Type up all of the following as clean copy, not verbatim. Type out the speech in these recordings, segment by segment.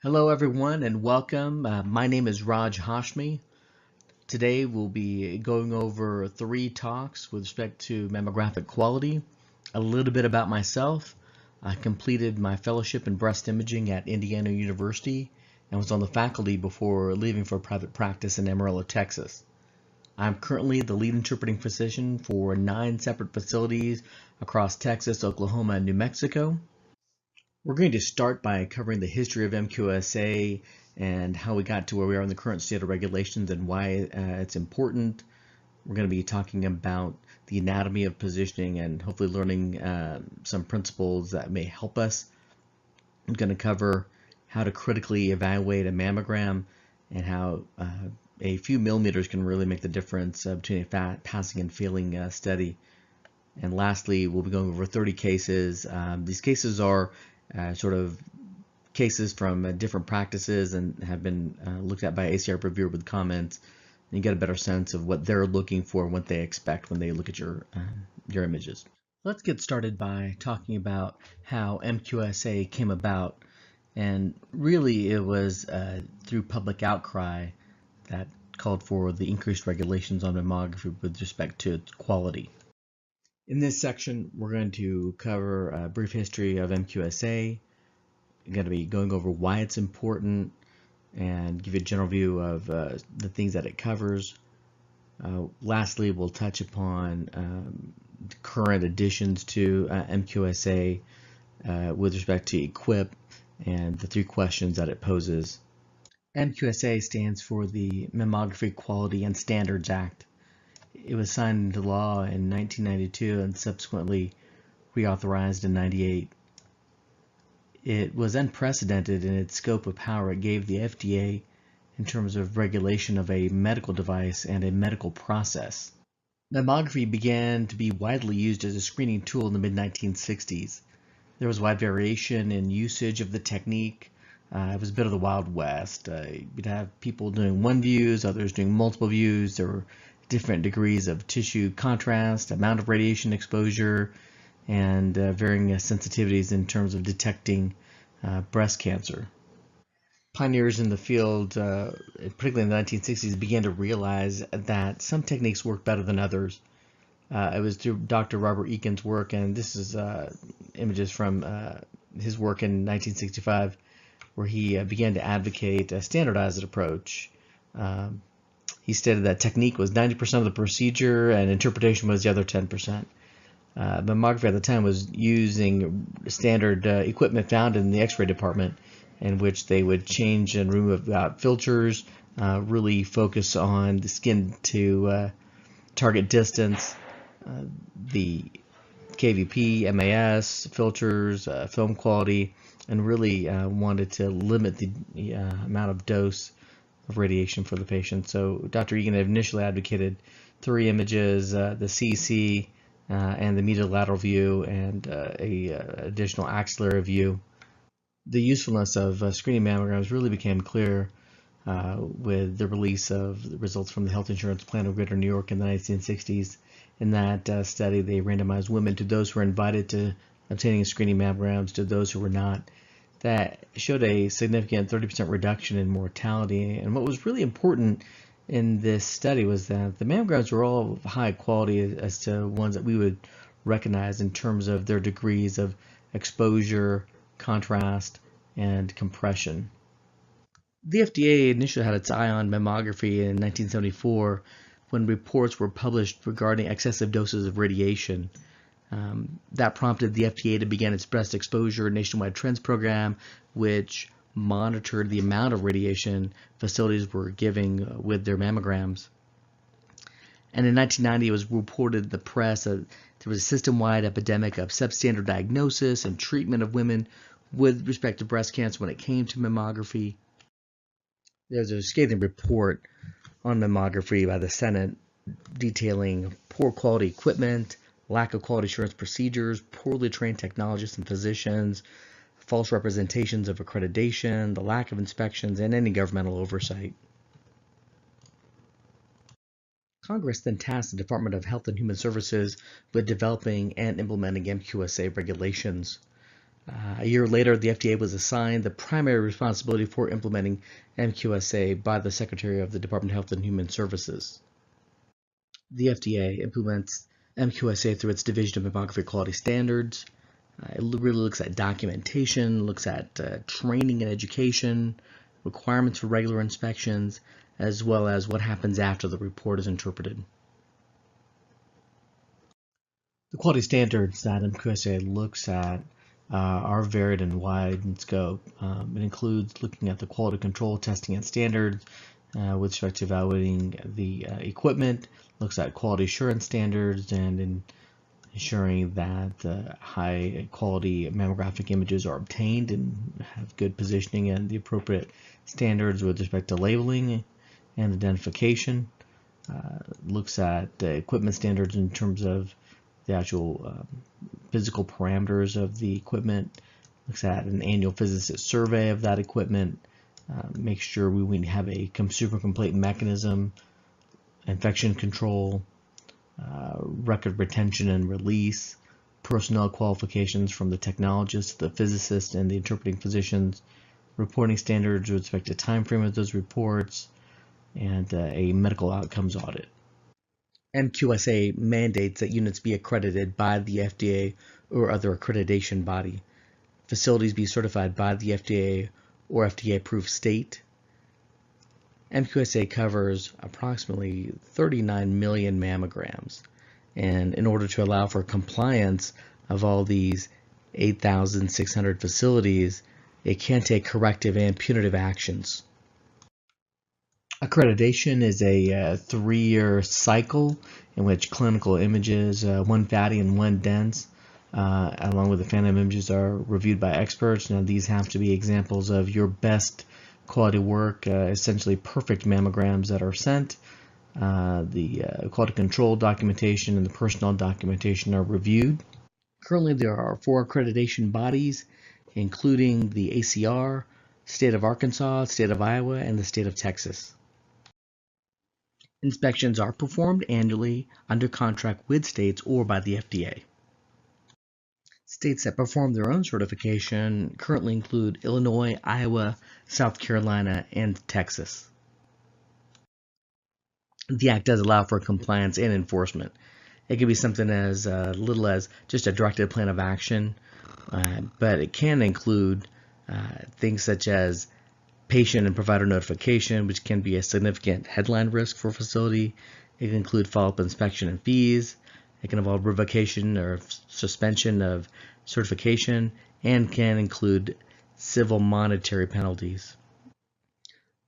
Hello everyone and welcome. My name is Raj Hashmi. Today we'll be going over 3 talks with respect to mammographic quality, a little bit about myself. I completed my fellowship in breast imaging at Indiana University and was on the faculty before leaving for private practice in Amarillo, Texas. I'm currently the lead interpreting physician for 9 separate facilities across Texas, Oklahoma, and New Mexico. We're going to start by covering the history of MQSA and how we got to where we are in the current state of regulations and why it's important. We're going to be talking about the anatomy of positioning and hopefully learning some principles that may help us. I'm going to cover how to critically evaluate a mammogram and how a few millimeters can really make the difference between a passing and failing study. And lastly, we'll be going over 30 cases. These cases are sort of cases from different practices and have been looked at by ACR reviewer with comments. And you get a better sense of what they're looking for and what they expect when they look at your images. Let's get started by talking about how MQSA came about. And really it was through public outcry that called for the increased regulations on mammography with respect to its quality. In this section, we're going to cover a brief history of MQSA. We're going to be going over why it's important and give you a general view of the things that it covers. Lastly, we'll touch upon current additions to MQSA with respect to EQUIP and the 3 questions that it poses. MQSA stands for the Mammography Quality and Standards Act. It was signed into law in 1992 and subsequently reauthorized in 1998. It was unprecedented in its scope of power it gave the FDA in terms of regulation of a medical device and a medical process. Mammography began to be widely used as a screening tool in the mid-1960s. There was wide variation in usage of the technique. It was a bit of the Wild West. You'd have people doing one views, others doing multiple views. There were different degrees of tissue contrast, amount of radiation exposure, and varying sensitivities in terms of detecting breast cancer. Pioneers in the field, particularly in the 1960s, began to realize that some techniques work better than others. It was through Dr. Robert Eakin's work, and this is images from his work in 1965, where he began to advocate a standardized approach. He stated that technique was 90% of the procedure and interpretation was the other 10%. Mammography at the time was using standard equipment found in the X-ray department, in which they would change and remove out filters, really focus on the skin to target distance, the KVP, MAS, filters, film quality, and really wanted to limit the amount of dose of radiation for the patient. So Dr. Egan initially advocated 3 images, the CC and the medial lateral view and a additional axillary view. The usefulness of screening mammograms really became clear with the release of the results from the Health Insurance Plan of Greater New York in the 1960s. In that study, they randomized women to those who were invited to obtaining screening mammograms to those who were not. That showed a significant 30% reduction in mortality. And what was really important in this study was that the mammograms were all of high quality as to ones that we would recognize in terms of their degrees of exposure, contrast, and compression. The FDA initially had its eye on mammography in 1974 when reports were published regarding excessive doses of radiation. That prompted the FDA to begin its Breast Exposure Nationwide Trends program, which monitored the amount of radiation facilities were giving with their mammograms. And in 1990, it was reported in the press that there was a system-wide epidemic of substandard diagnosis and treatment of women with respect to breast cancer when it came to mammography. There's a scathing report on mammography by the Senate detailing poor quality equipment, lack of quality assurance procedures, poorly trained technologists and physicians, false representations of accreditation, the lack of inspections, and any governmental oversight. Congress then tasked the Department of Health and Human Services with developing and implementing MQSA regulations. A year later, the FDA was assigned the primary responsibility for implementing MQSA by the Secretary of the Department of Health and Human Services. The FDA implements MQSA through its Division of Mammography Quality Standards. It really looks at documentation, looks at training and education, requirements for regular inspections, as well as what happens after the report is interpreted. The quality standards that MQSA looks at are varied and wide in scope. It includes looking at the quality control testing and standards with respect to evaluating the equipment, looks at quality assurance standards, and ensuring that high quality mammographic images are obtained and have good positioning and the appropriate standards with respect to labeling and identification. Looks at equipment standards in terms of the actual physical parameters of the equipment, looks at an annual physicist survey of that equipment, make sure we have a super complete mechanism, infection control, record retention and release, personnel qualifications from the technologist, the physicist, and the interpreting physicians, reporting standards with respect to time frame of those reports, and a medical outcomes audit. MQSA mandates that units be accredited by the FDA or other accreditation body. Facilities be certified by the FDA or FDA-approved state. MQSA covers approximately 39 million mammograms, and in order to allow for compliance of all these 8,600 facilities, it can take corrective and punitive actions. Accreditation is a 3-year cycle in which clinical images, one fatty and one dense, along with the phantom images, are reviewed by experts. Now, these have to be examples of your best quality work, essentially perfect mammograms that are sent. The quality control documentation and the personnel documentation are reviewed. Currently, there are 4 accreditation bodies, including the ACR, State of Arkansas, State of Iowa, and the State of Texas. Inspections are performed annually under contract with states or by the FDA. States that perform their own certification currently include Illinois, Iowa, South Carolina, and Texas. The Act does allow for compliance and enforcement. It can be something as little as just a directed plan of action, but it can include things such as patient and provider notification, which can be a significant headline risk for a facility. It can include follow-up inspection and fees. It can involve revocation or suspension of certification, and can include civil monetary penalties.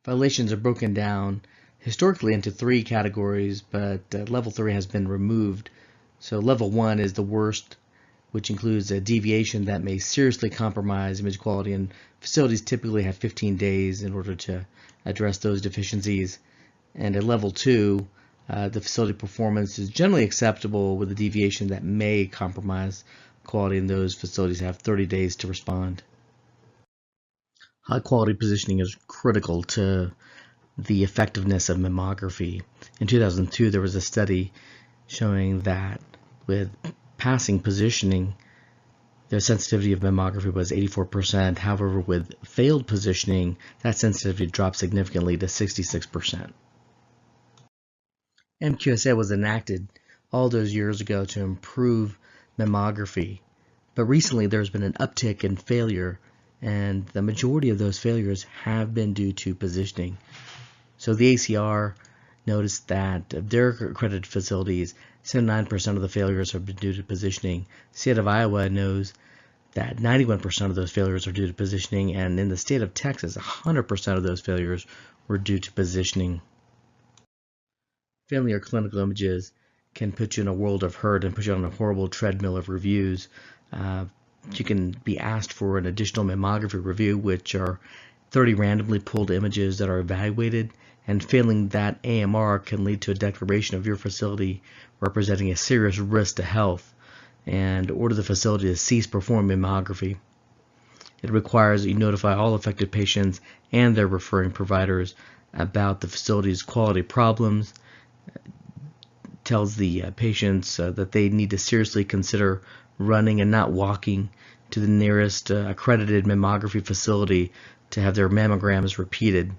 Violations are broken down historically into 3 categories, but level 3 has been removed. So level 1 is the worst, which includes a deviation that may seriously compromise image quality, and facilities typically have 15 days in order to address those deficiencies. And at level 2, the facility performance is generally acceptable with a deviation that may compromise quality, and those facilities have 30 days to respond. High quality positioning is critical to the effectiveness of mammography. In 2002, there was a study showing that with passing positioning, the sensitivity of mammography was 84%. However, with failed positioning, that sensitivity dropped significantly to 66%. MQSA was enacted all those years ago to improve mammography, but recently there's been an uptick in failure, and the majority of those failures have been due to positioning. So the ACR noticed that of their accredited facilities, 79% of the failures have been due to positioning. The state of Iowa knows that 91% of those failures are due to positioning, and in the state of Texas, 100% of those failures were due to positioning. Failing your clinical images can put you in a world of hurt and put you on a horrible treadmill of reviews. You can be asked for an additional mammography review, which are 30 randomly pulled images that are evaluated, and failing that AMR can lead to a declaration of your facility representing a serious risk to health and order the facility to cease performing mammography. It requires that you notify all affected patients and their referring providers about the facility's quality problems, tells the patients that they need to seriously consider running and not walking, to the nearest accredited mammography facility to have their mammograms repeated.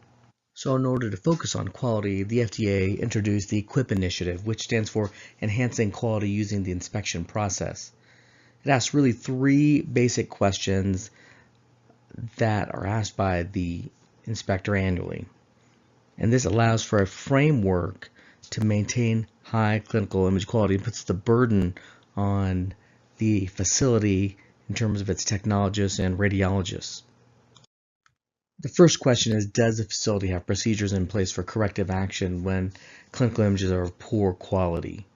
So in order to focus on quality, the FDA introduced the EQUIP initiative, which stands for Enhancing Quality Using the Inspection Process. It asks really three basic questions that are asked by the inspector annually. And this allows for a framework to maintain high clinical image quality and puts the burden on the facility in terms of its technologists and radiologists. The first question is, does the facility have procedures in place for corrective action when clinical images are of poor quality?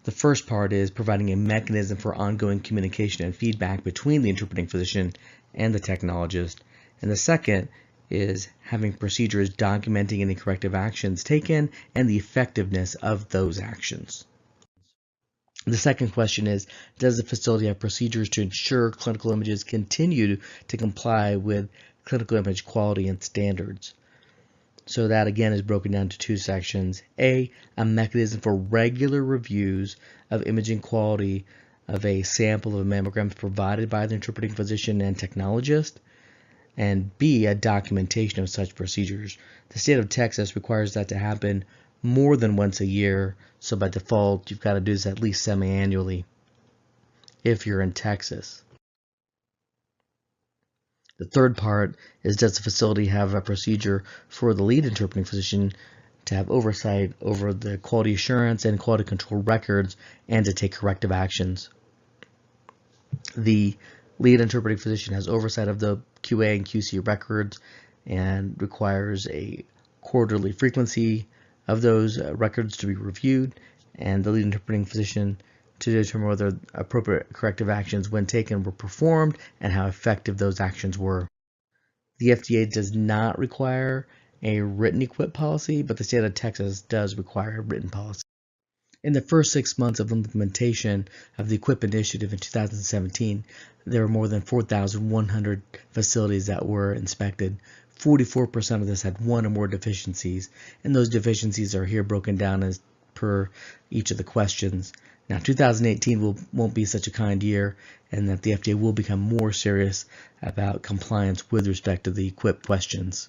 The first part is providing a mechanism for ongoing communication and feedback between the interpreting physician and the technologist. And the second is having procedures documenting any corrective actions taken and the effectiveness of those actions. The second question is, does the facility have procedures to ensure clinical images continue to comply with clinical image quality and standards? So that again is broken down to two sections. A mechanism for regular reviews of imaging quality of a sample of mammograms provided by the interpreting physician and technologist. And B, a documentation of such procedures. The state of Texas requires that to happen more than once a year, so by default you've got to do this at least semi-annually if you're in Texas. The third part is, does the facility have a procedure for the lead interpreting physician to have oversight over the quality assurance and quality control records and to take corrective actions? The lead interpreting physician has oversight of the QA and QC records and requires a quarterly frequency of those records to be reviewed, and the lead interpreting physician to determine whether appropriate corrective actions when taken were performed and how effective those actions were. The FDA does not require a written EQUIP policy, but the state of Texas does require a written policy. In the first 6 months of implementation of the EQUIP initiative in 2017, there were more than 4,100 facilities that were inspected. 44% of this had one or more deficiencies, and those deficiencies are here broken down as per each of the questions. Now, 2018 won't be such a kind year, and that the FDA will become more serious about compliance with respect to the EQUIP questions.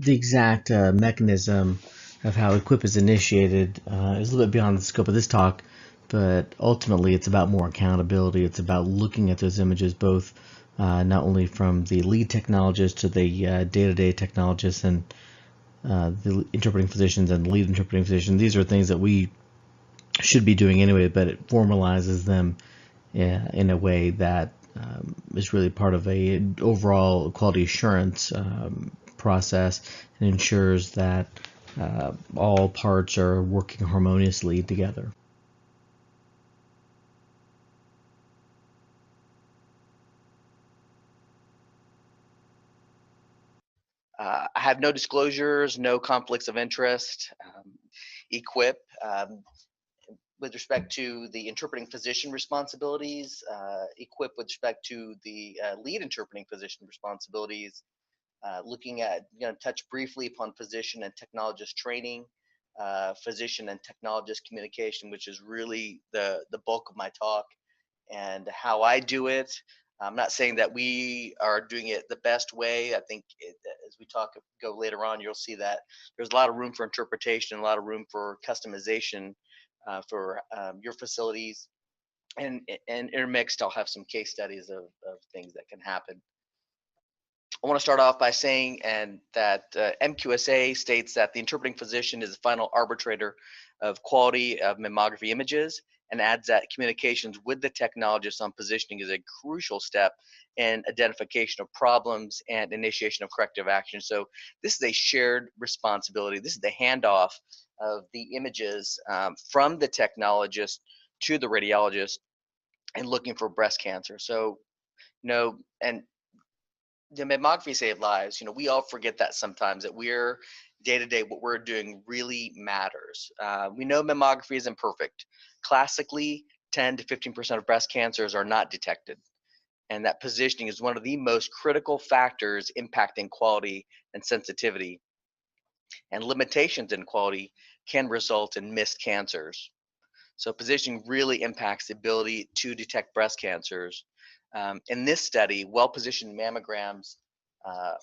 The exact mechanism of how EQUIP is initiated is a little bit beyond the scope of this talk, but ultimately it's about more accountability. It's about looking at those images both not only from the lead technologist to the day-to-day technologists and the interpreting physicians and lead interpreting physician. These are things that we should be doing anyway, but it formalizes them in a way that is really part of a overall quality assurance process and ensures that all parts are working harmoniously together. I have no disclosures, no conflicts of interest. EQUIP, with respect to the interpreting physician responsibilities, EQUIP with respect to the lead interpreting physician responsibilities, looking at, touch briefly upon physician and technologist training, physician and technologist communication, which is really the bulk of my talk, and how I do it. I'm not saying that we are doing it the best way. I think as we go later on, you'll see that there's a lot of room for interpretation, a lot of room for customization for your facilities. And intermixed, I'll have some case studies of things that can happen. I want to start off by saying that MQSA states that the interpreting physician is the final arbitrator of quality of mammography images, and adds that communications with the technologist on positioning is a crucial step in identification of problems and initiation of corrective action. So this is a shared responsibility. This is the handoff of the images from the technologist to the radiologist and looking for breast cancer. So, and the mammography saved lives. We all forget that sometimes, that we're day to day, what we're doing really matters. We know mammography isn't perfect. Classically, 10 to 15% of breast cancers are not detected. And that positioning is one of the most critical factors impacting quality and sensitivity. And limitations in quality can result in missed cancers. So positioning really impacts the ability to detect breast cancers. In this study, well-positioned mammograms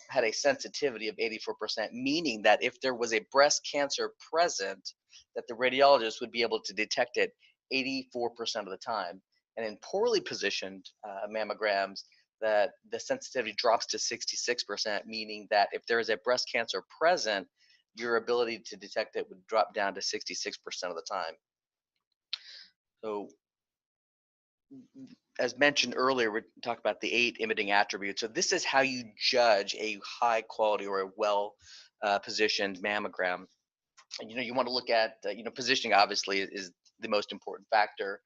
had a sensitivity of 84%, meaning that if there was a breast cancer present, that the radiologist would be able to detect it 84% of the time. And in poorly positioned mammograms, that the sensitivity drops to 66%, meaning that if there is a breast cancer present, your ability to detect it would drop down to 66% of the time. So as mentioned earlier, we talked about the 8 imaging attributes. So this is how you judge a high quality or a well positioned mammogram. And you want to look at positioning obviously is the most important factor.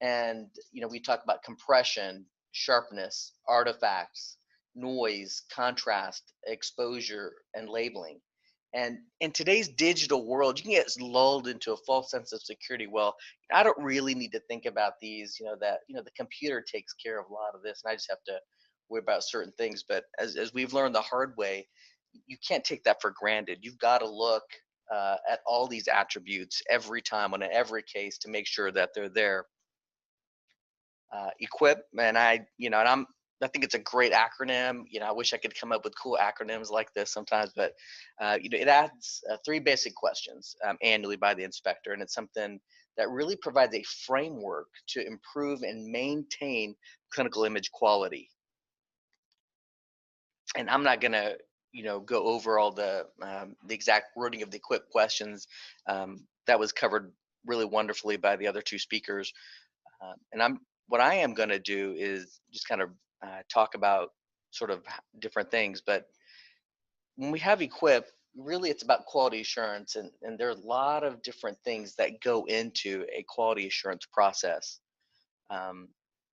And we talk about compression, sharpness, artifacts, noise, contrast, exposure, and labeling. And in today's digital world, you can get lulled into a false sense of security. Well, I don't really need to think about these, the computer takes care of a lot of this, and I just have to worry about certain things. But as we've learned the hard way, you can't take that for granted. You've got to look at all these attributes every time on every case to make sure that they're there. Equip, and I think it's a great acronym. I wish I could come up with cool acronyms like this sometimes, but it adds 3 basic questions annually by the inspector, and it's something that really provides a framework to improve and maintain clinical image quality. And I'm not going to go over all the exact wording of the equip questions. That was covered really wonderfully by the other 2 speakers. And what I am going to do is just kind of talk about sort of different things. But when we have equip, really it's about quality assurance, and there are a lot of different things that go into a quality assurance process. Um,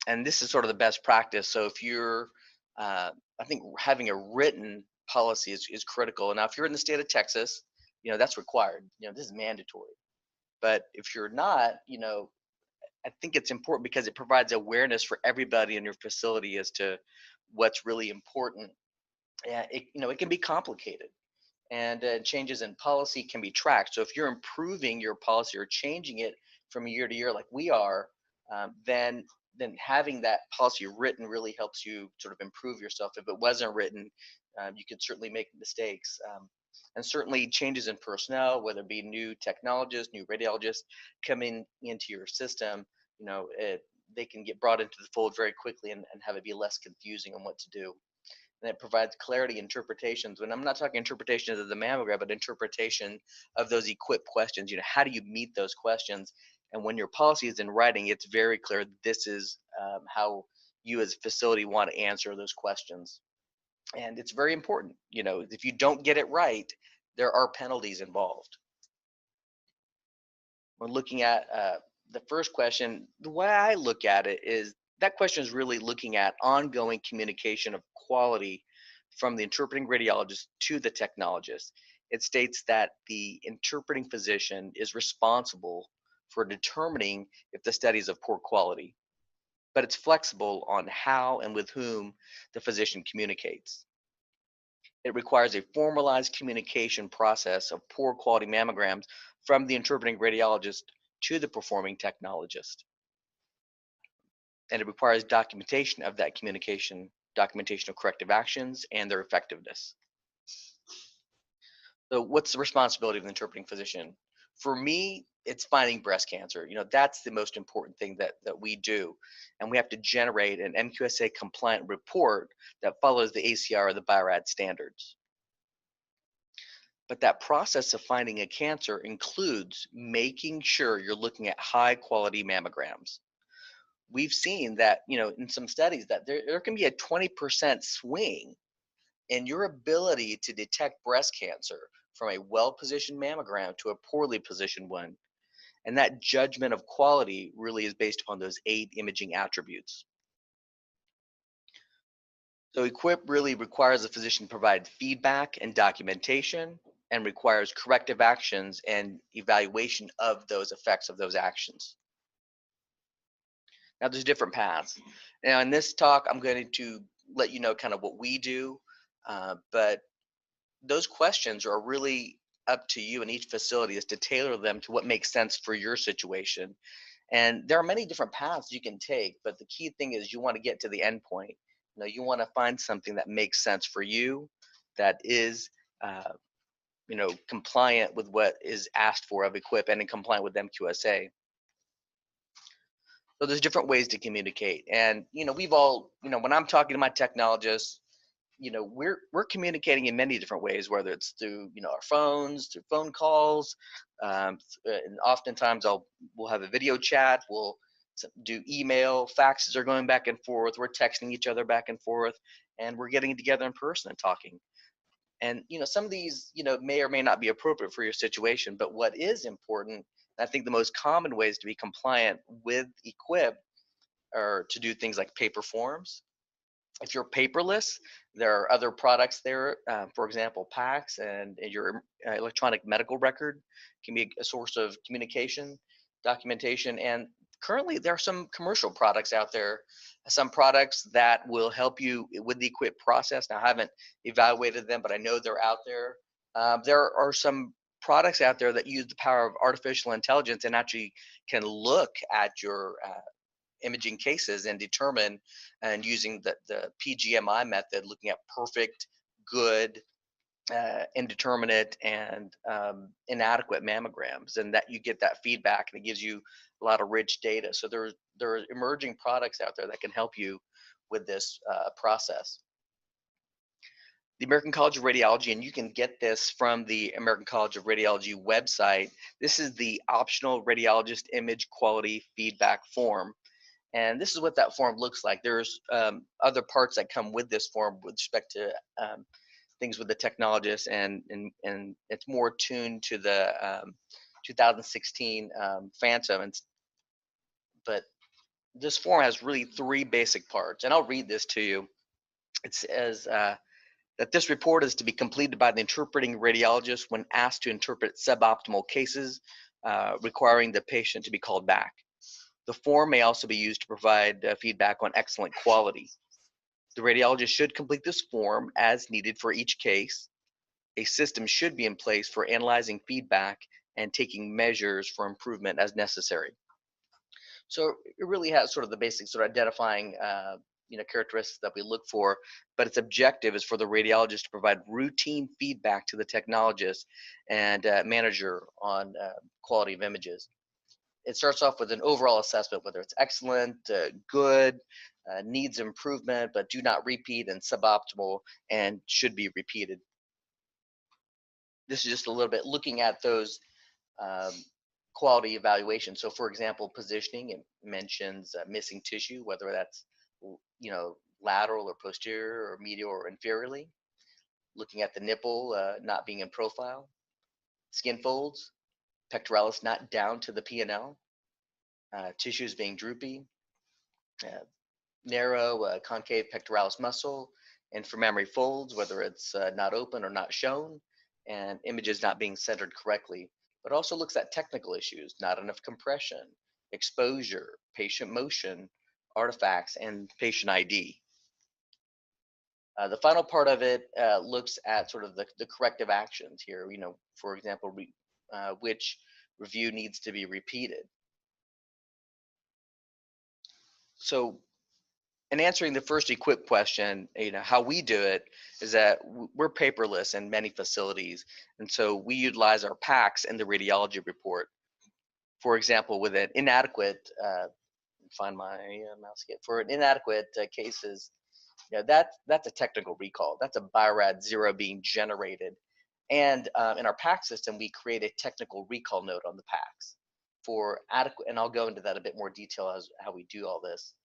and this is sort of the best practice. So if you're, I think having a written policy is critical. Now, if you're in the state of Texas, that's required. This is mandatory. But if you're not, I think it's important because it provides awareness for everybody in your facility as to what's really important. And it can be complicated, and changes in policy can be tracked. So if you're improving your policy or changing it from year to year, like we are, then having that policy written really helps you sort of improve yourself. If it wasn't written, you could certainly make mistakes. And certainly changes in personnel, whether it be new technologists, new radiologists coming into your system, they can get brought into the fold very quickly and have it be less confusing on what to do. And it provides clarity interpretations. When I'm not talking interpretations of the mammogram, but interpretation of those equipped questions. How do you meet those questions? And when your policy is in writing, it's very clear this is how you as a facility want to answer those questions. And it's very important. If you don't get it right, there are penalties involved. When looking at the first question, the way I look at it is that question is really looking at ongoing communication of quality from the interpreting radiologist to the technologist. It states that the interpreting physician is responsible for determining if the study is of poor quality, but it's flexible on how and with whom the physician communicates. It requires a formalized communication process of poor quality mammograms from the interpreting radiologist to the performing technologist. And it requires documentation of that communication, documentation of corrective actions and their effectiveness. So what's the responsibility of the interpreting physician? For me, it's finding breast cancer. That's the most important thing that we do. And we have to generate an MQSA compliant report that follows the ACR or the BIRAD standards. But that process of finding a cancer includes making sure you're looking at high quality mammograms. We've seen that, in some studies that there can be a 20% swing in your ability to detect breast cancer from a well-positioned mammogram to a poorly positioned one. And that judgment of quality really is based upon those 8 imaging attributes. So equip really requires the physician to provide feedback and documentation, and requires corrective actions and evaluation of those effects of those actions. Now there's different paths. Now in this talk, I'm going to let you know kind of what we do, but those questions are really up to you and each facility is to tailor them to what makes sense for your situation. And there are many different paths you can take, but the key thing is you want to get to the end point. You want to find something that makes sense for you, that is, uh, compliant with what is asked for of equip and in compliant with MQSA. So there's different ways to communicate, and we've all, when I'm talking to my technologists, we're communicating in many different ways, whether it's through our phones, through phone calls, and oftentimes we'll have a video chat, we'll do email, faxes are going back and forth, we're texting each other back and forth, and we're getting together in person and talking. And some of these may or may not be appropriate for your situation, but what is important, I think the most common ways to be compliant with equip are to do things like paper forms. If you're paperless, there are other products there. For example, PACS and your electronic medical record can be a source of communication, documentation, and currently there are some commercial products out there, some products that will help you with the equip process. Now, I haven't evaluated them, but I know they're out there. There are some products out there that use the power of artificial intelligence and actually can look at your imaging cases and determine, and using the PGMI method, looking at perfect, good, indeterminate, and inadequate mammograms, and that you get that feedback, and it gives you a lot of rich data. So there are emerging products out there that can help you with this process. The American College of Radiology, and you can get this from the American College of Radiology website. This is the optional radiologist image quality feedback form. And this is what that form looks like. There's other parts that come with this form with respect to things with the technologist, and it's more tuned to the 2016 Phantom. But this form has really three basic parts, and I'll read this to you. It says that this report is to be completed by the interpreting radiologist when asked to interpret suboptimal cases requiring the patient to be called back. The form may also be used to provide feedback on excellent quality. The radiologist should complete this form as needed for each case. A system should be in place for analyzing feedback and taking measures for improvement as necessary. So it really has sort of the basics, sort of identifying characteristics that we look for, but its objective is for the radiologist to provide routine feedback to the technologist and manager on quality of images. It starts off with an overall assessment, whether it's excellent, good, needs improvement, but do not repeat, and suboptimal and should be repeated. This is just a little bit looking at those um, quality evaluations. So, for example, positioning, it mentions missing tissue, whether that's lateral or posterior or medial or inferiorly. Looking at the nipple not being in profile, skin folds, pectoralis not down to the P&L, tissues being droopy, narrow concave pectoralis muscle, inframammary folds, whether it's not open or not shown, and images not being centered correctly. But also looks at technical issues, not enough compression, exposure, patient motion, artifacts, and patient ID. The final part of it looks at sort of the corrective actions here. For example, which review needs to be repeated. So in answering the first equip question, how we do it is that we're paperless in many facilities, and so we utilize our PACS in the radiology report. For example, with an inadequate, find my mouse again, for an inadequate cases, that's a technical recall. That's a BIRAD 0 being generated, and in our PACS system, we create a technical recall note on the PACS for adequate, and I'll go into that a bit more detail as how we do all this.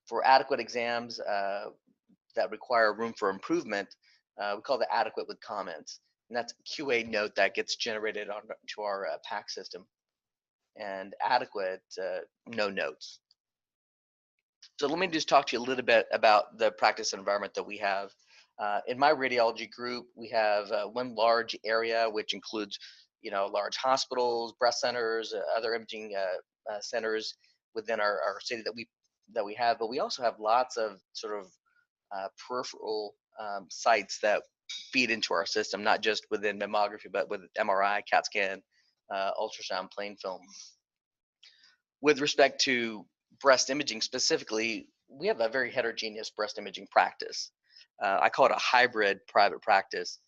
For adequate exams that require room for improvement, we call that adequate with comments. And that's a QA note that gets generated to our PAC system. And adequate, no notes. So let me just talk to you a little bit about the practice environment that we have. In my radiology group, we have one large area, which includes, large hospitals, breast centers, other imaging centers within our city that we have, but we also have lots of sort of peripheral sites that feed into our system, not just within mammography, but with MRI, CAT scan, ultrasound, plain film. With respect to breast imaging specifically, we have a very heterogeneous breast imaging practice. I call it a hybrid private practice.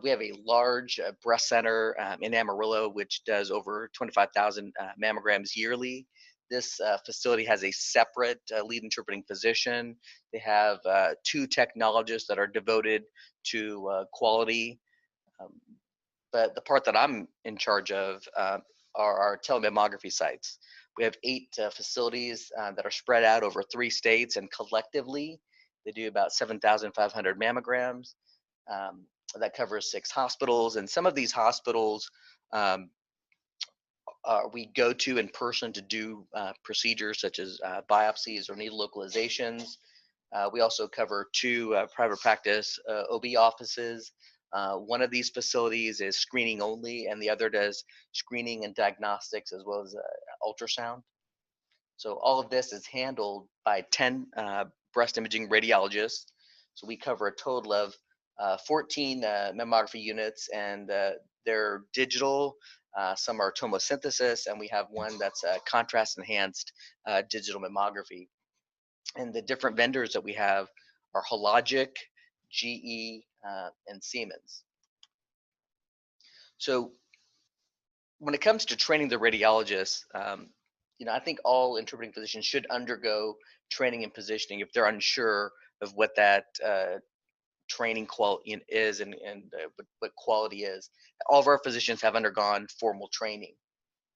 We have a large breast center in Amarillo, which does over 25,000 mammograms yearly. This facility has a separate lead interpreting physician. They have 2 technologists that are devoted to quality. Um, but the part that I'm in charge of are our telemammography sites. We have 8 facilities that are spread out over 3 states, and collectively they do about 7,500 mammograms. Um, that covers 6 hospitals, and some of these hospitals um, we go to in person to do procedures such as biopsies or needle localizations. We also cover 2 private practice OB offices. One of these facilities is screening only, and the other does screening and diagnostics as well as ultrasound. So all of this is handled by 10 breast imaging radiologists. So we cover a total of 14 mammography units, and they're digital. Some are tomosynthesis, and we have one that's contrast enhanced digital mammography. And the different vendors that we have are Hologic, GE, and Siemens. So when it comes to training the radiologists, I think all interpreting physicians should undergo training and positioning if they're unsure of what that training quality is and what quality is. All of our physicians have undergone formal training.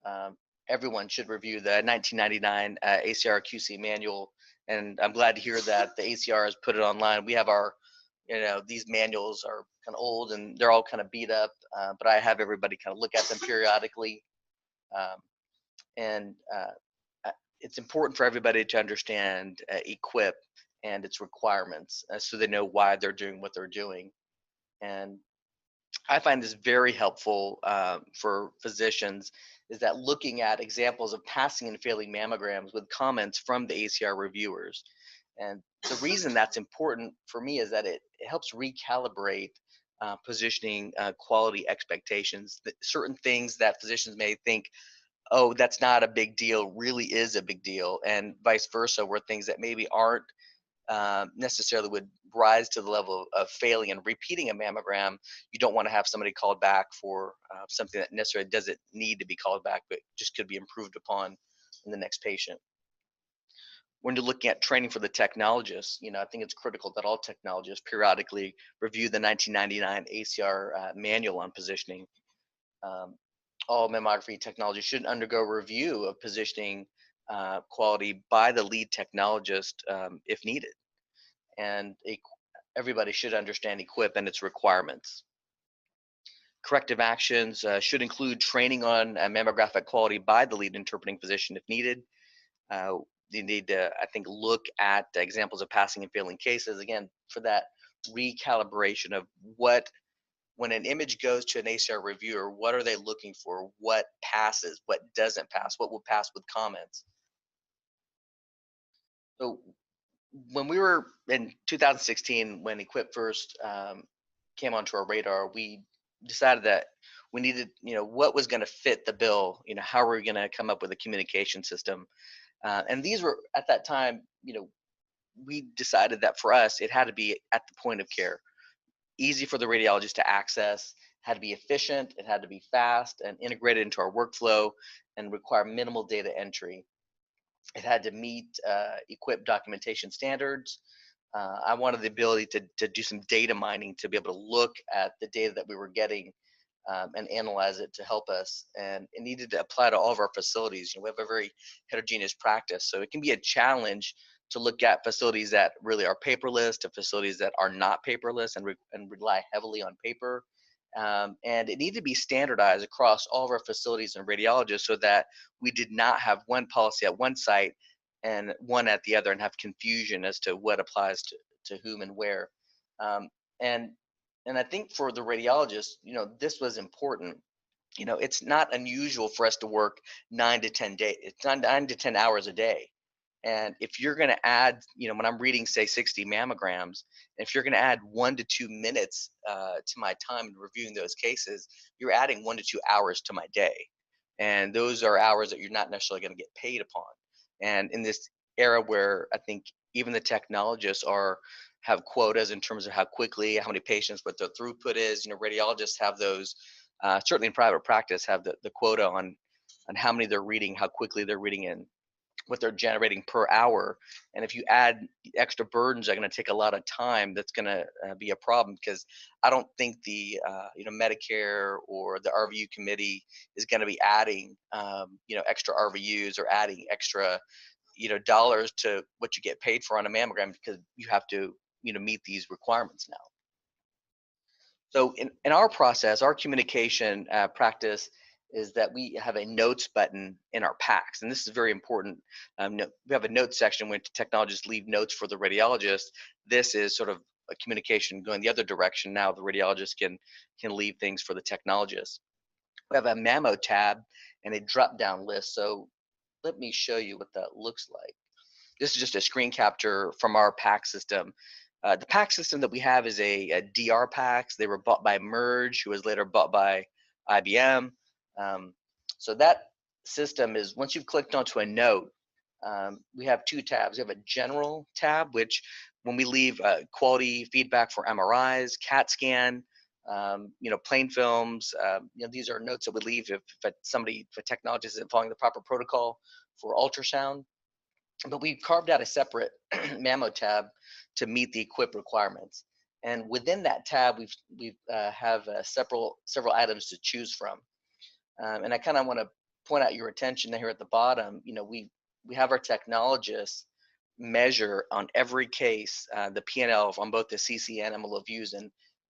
Um, Everyone should review the 1999 ACR QC manual, and I'm glad to hear that the ACR has put it online. We have our, these manuals are kind of old and they're all kind of beat up, but I have everybody kind of look at them periodically. Um, and It's important for everybody to understand EQUIP and its requirements so they know why they're doing what they're doing. And I find this very helpful for physicians, is that looking at examples of passing and failing mammograms with comments from the ACR reviewers. And the reason that's important for me is that it helps recalibrate positioning quality expectations. That certain things that physicians may think, oh, that's not a big deal, really is a big deal, and vice versa, where things that maybe aren't necessarily would rise to the level of failing and repeating a mammogram. You don't want to have somebody called back for something that necessarily doesn't need to be called back, but just could be improved upon in the next patient. When you're looking at training for the technologists, I think it's critical that all technologists periodically review the 1999 ACR manual on positioning. Um, all mammography technology should undergo review of positioning quality by the lead technologist if needed. And everybody should understand EQUIP and its requirements. Corrective actions should include training on mammographic quality by the lead interpreting physician if needed. You need to, I think, look at examples of passing and failing cases, again, for that recalibration of when an image goes to an ACR reviewer, what are they looking for? What passes? What doesn't pass? What will pass with comments? So when we were in 2016, when EQUIP first came onto our radar, we decided that we needed, what was going to fit the bill. How are we going to come up with a communication system? And these were, at that time, we decided that for us, it had to be at the point of care, easy for the radiologist to access, had to be efficient, it had to be fast and integrated into our workflow, and require minimal data entry. It had to meet EQUIP documentation standards. I wanted the ability to do some data mining to be able to look at the data that we were getting and analyze it to help us. And it needed to apply to all of our facilities. We have a very heterogeneous practice, so it can be a challenge to look at facilities that really are paperless to facilities that are not paperless and rely heavily on paper. And it needed to be standardized across all of our facilities and radiologists so that we did not have one policy at one site and one at the other and have confusion as to what applies to whom and where. Um, and and I think for the radiologist, this was important. It's not unusual for us to work 9 to 10 days. It's 9 to 10 hours a day. And if you're going to add, when I'm reading, say, 60 mammograms, if you're going to add 1 to 2 minutes to my time in reviewing those cases, you're adding 1 to 2 hours to my day. and those are hours that you're not necessarily going to get paid upon. And in this era where I think even the technologists have quotas in terms of how quickly, how many patients, what the throughput is. Radiologists have those. Certainly in private practice, have the quota on how many they're reading, how quickly they're reading in, what they're generating per hour. And if you add extra burdens that are going to take a lot of time, that's going to be a problem, because I don't think the Medicare or the RVU committee is going to be adding extra RVUs or adding extra dollars to what you get paid for on a mammogram, because you have to meet these requirements now. So in our process, our communication practice is that we have a notes button in our packs, and this is very important. We have a notes section when technologists leave notes for the radiologist. This is sort of a communication going the other direction. Now the radiologist can leave things for the technologist. We have a Mammo tab and a drop-down list. So let me show you what that looks like. This is just a screen capture from our PAC system. The PAC system that we have is a DR PACs. They were bought by Merge, who was later bought by IBM. So that system is, once you've clicked onto a note, we have two tabs. We have a general tab, which when we leave quality feedback for MRIs, CAT scan, plain films, these are notes that we leave if a technologist isn't following the proper protocol for ultrasound. But we've carved out a separate Mammo tab to meet the equip requirements. And within that tab, we have several items to choose from. And I kind of want to point out your attention here at the bottom. We have our technologists measure on every case the P&L on both the CC and MLO views, and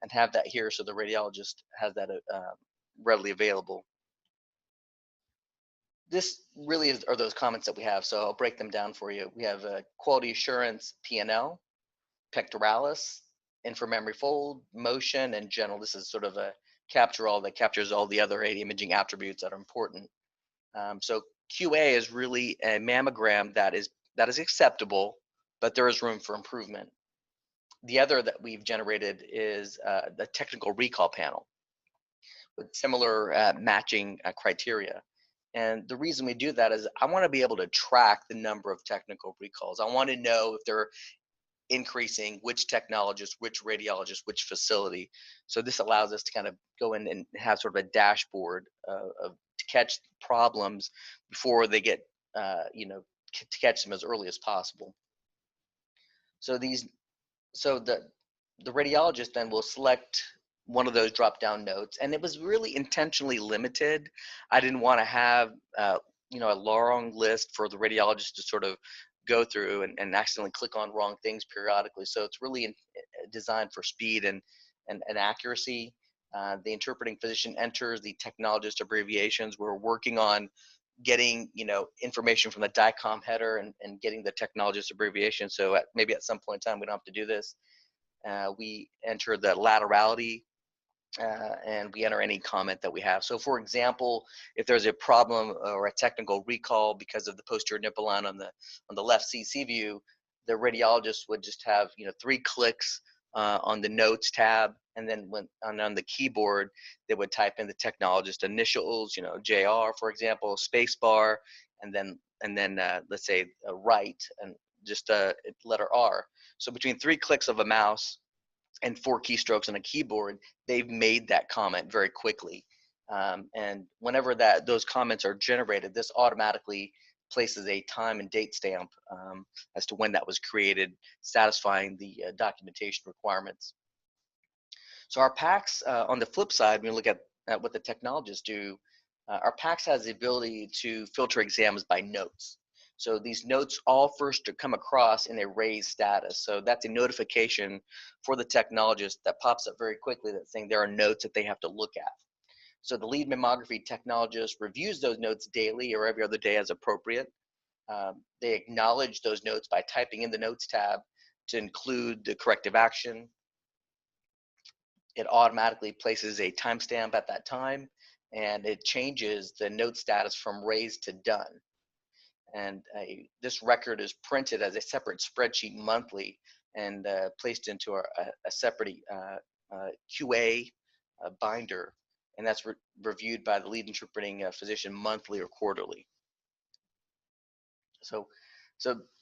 have that here so the radiologist has that readily available. This really are those comments that we have, so I'll break them down for you. We have quality assurance, P&L, pectoralis, inframemory fold, motion, and general. This is sort of a capture all that captures all the other 8 imaging attributes that are important. So QA is really a mammogram that is acceptable, but there is room for improvement. The other that we've generated is the technical recall panel with similar matching criteria. And the reason we do that is I want to be able to track the number of technical recalls. I want to know if they're increasing, which technologist, which radiologist, which facility. So this allows us to kind of go in and have sort of a dashboard to catch problems before they get, to catch them as early as possible. So the radiologist then will select one of those drop-down notes, and it was really intentionally limited. I didn't want to have a long list for the radiologist to sort of go through and accidentally click on wrong things periodically. So it's really designed for speed and accuracy. The interpreting physician enters the technologist abbreviations. We're working on getting information from the DICOM header and getting the technologist abbreviation. So maybe at some point in time we don't have to do this. We enter the laterality, and we enter any comment that we have. So for example, if there's a problem or a technical recall because of the posterior nipple line on the left CC view, the radiologist would just have 3 clicks on the notes tab, and then on the keyboard they would type in the technologist initials, JR for example, space bar, and then let's say right and just a letter R. So between 3 clicks of a mouse and 4 keystrokes on a keyboard, they've made that comment very quickly. And whenever those comments are generated, this automatically places a time and date stamp as to when that was created, satisfying the documentation requirements. So our PACS, on the flip side, when we look at what the technologists do, our PACS has the ability to filter exams by notes. So these notes all first come across in a raised status. So that's a notification for the technologist that pops up very quickly that's saying there are notes that they have to look at. So the lead mammography technologist reviews those notes daily or every other day as appropriate. They acknowledge those notes by typing in the notes tab to include the corrective action. It automatically places a timestamp at that time, and it changes the note status from raised to done. And this record is printed as a separate spreadsheet monthly and placed into a separate QA binder. and that's reviewed by the lead interpreting physician monthly or quarterly. So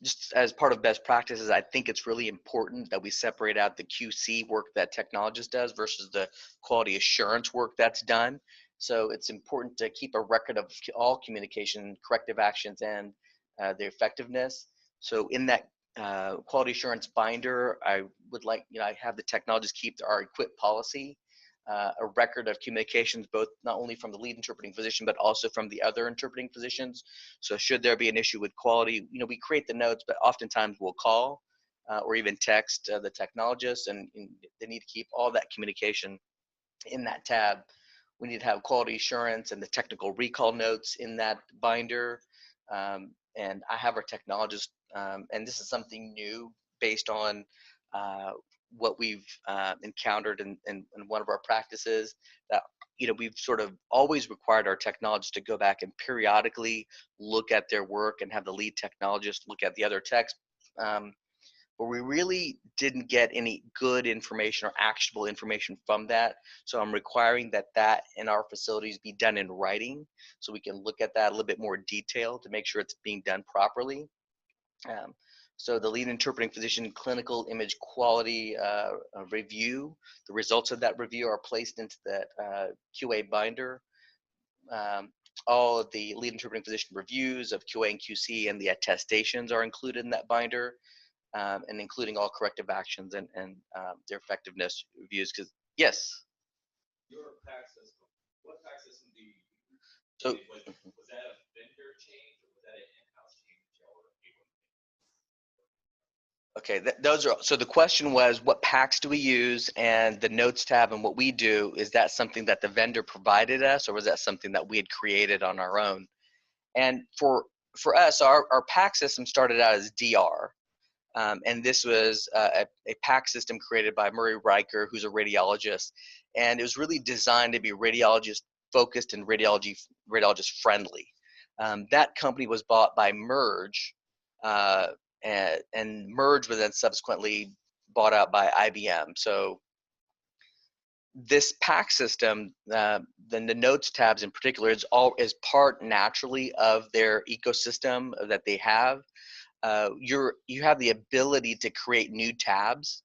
just as part of best practices, I think it's really important that we separate out the QC work that technologist does versus the quality assurance work that's done. So it's important to keep a record of all communication, corrective actions, and their effectiveness. So in that quality assurance binder, I would like, I have the technologist keep our equip policy, a record of communications, both not only from the lead interpreting physician, but also from the other interpreting physicians. So should there be an issue with quality, we create the notes, but oftentimes we'll call or even text the technologist, and they need to keep all that communication in that tab. We need to have quality assurance and the technical recall notes in that binder. And I have our technologist, and this is something new based on what we've encountered in one of our practices, that we've sort of always required our technologists to go back and periodically look at their work and have the lead technologist look at the other techs, but we really didn't get any good information or actionable information from that. So I'm requiring that in our facilities be done in writing, so we can look at that a little bit more detail to make sure it's being done properly. So the lead interpreting physician clinical image quality review, the results of that review are placed into that QA binder. All of the lead interpreting physician reviews of QA and QC and the attestations are included in that binder, and including all corrective actions and their effectiveness reviews. Because yes. Your PAC system, what PAC system do you use? So was that a vendor change, or was that an in-house change that y'all were able to make? Okay, those are, so the question was, what packs do we use, and the notes tab and what we do, is that something that the vendor provided us, or was that something that we had created on our own? And for us, our PAC system started out as DR. And this was a PAC system created by Murray Riker, who's a radiologist. And it was really designed to be radiologist focused and radiologist friendly. That company was bought by Merge, and Merge was then subsequently bought out by IBM. So this PAC system, then the notes tabs in particular, is part naturally of their ecosystem that they have. You have the ability to create new tabs,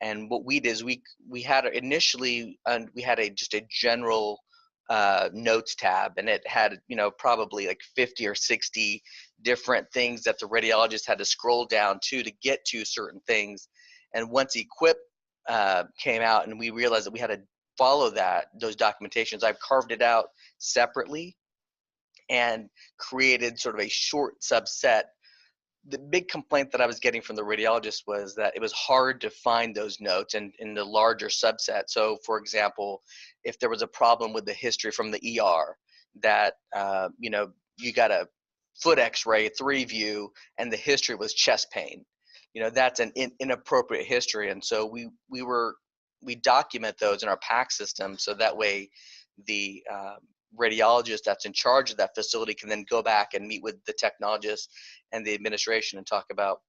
and what we did is we had initially we had just a general notes tab, and it had probably like 50 or 60 different things that the radiologist had to scroll down to get to certain things. And once Equip came out and we realized that we had to follow those documentations, I've carved it out separately and created sort of a short subset. The big complaint that I was getting from the radiologist was that it was hard to find those notes in the larger subset. So for example, if there was a problem with the history from the ER, that you got a foot x-ray 3 view and the history was chest pain, that's an inappropriate history. And so we document those in our PAC system, so that way the radiologist that's in charge of that facility can then go back and meet with the technologist and the administration and talk about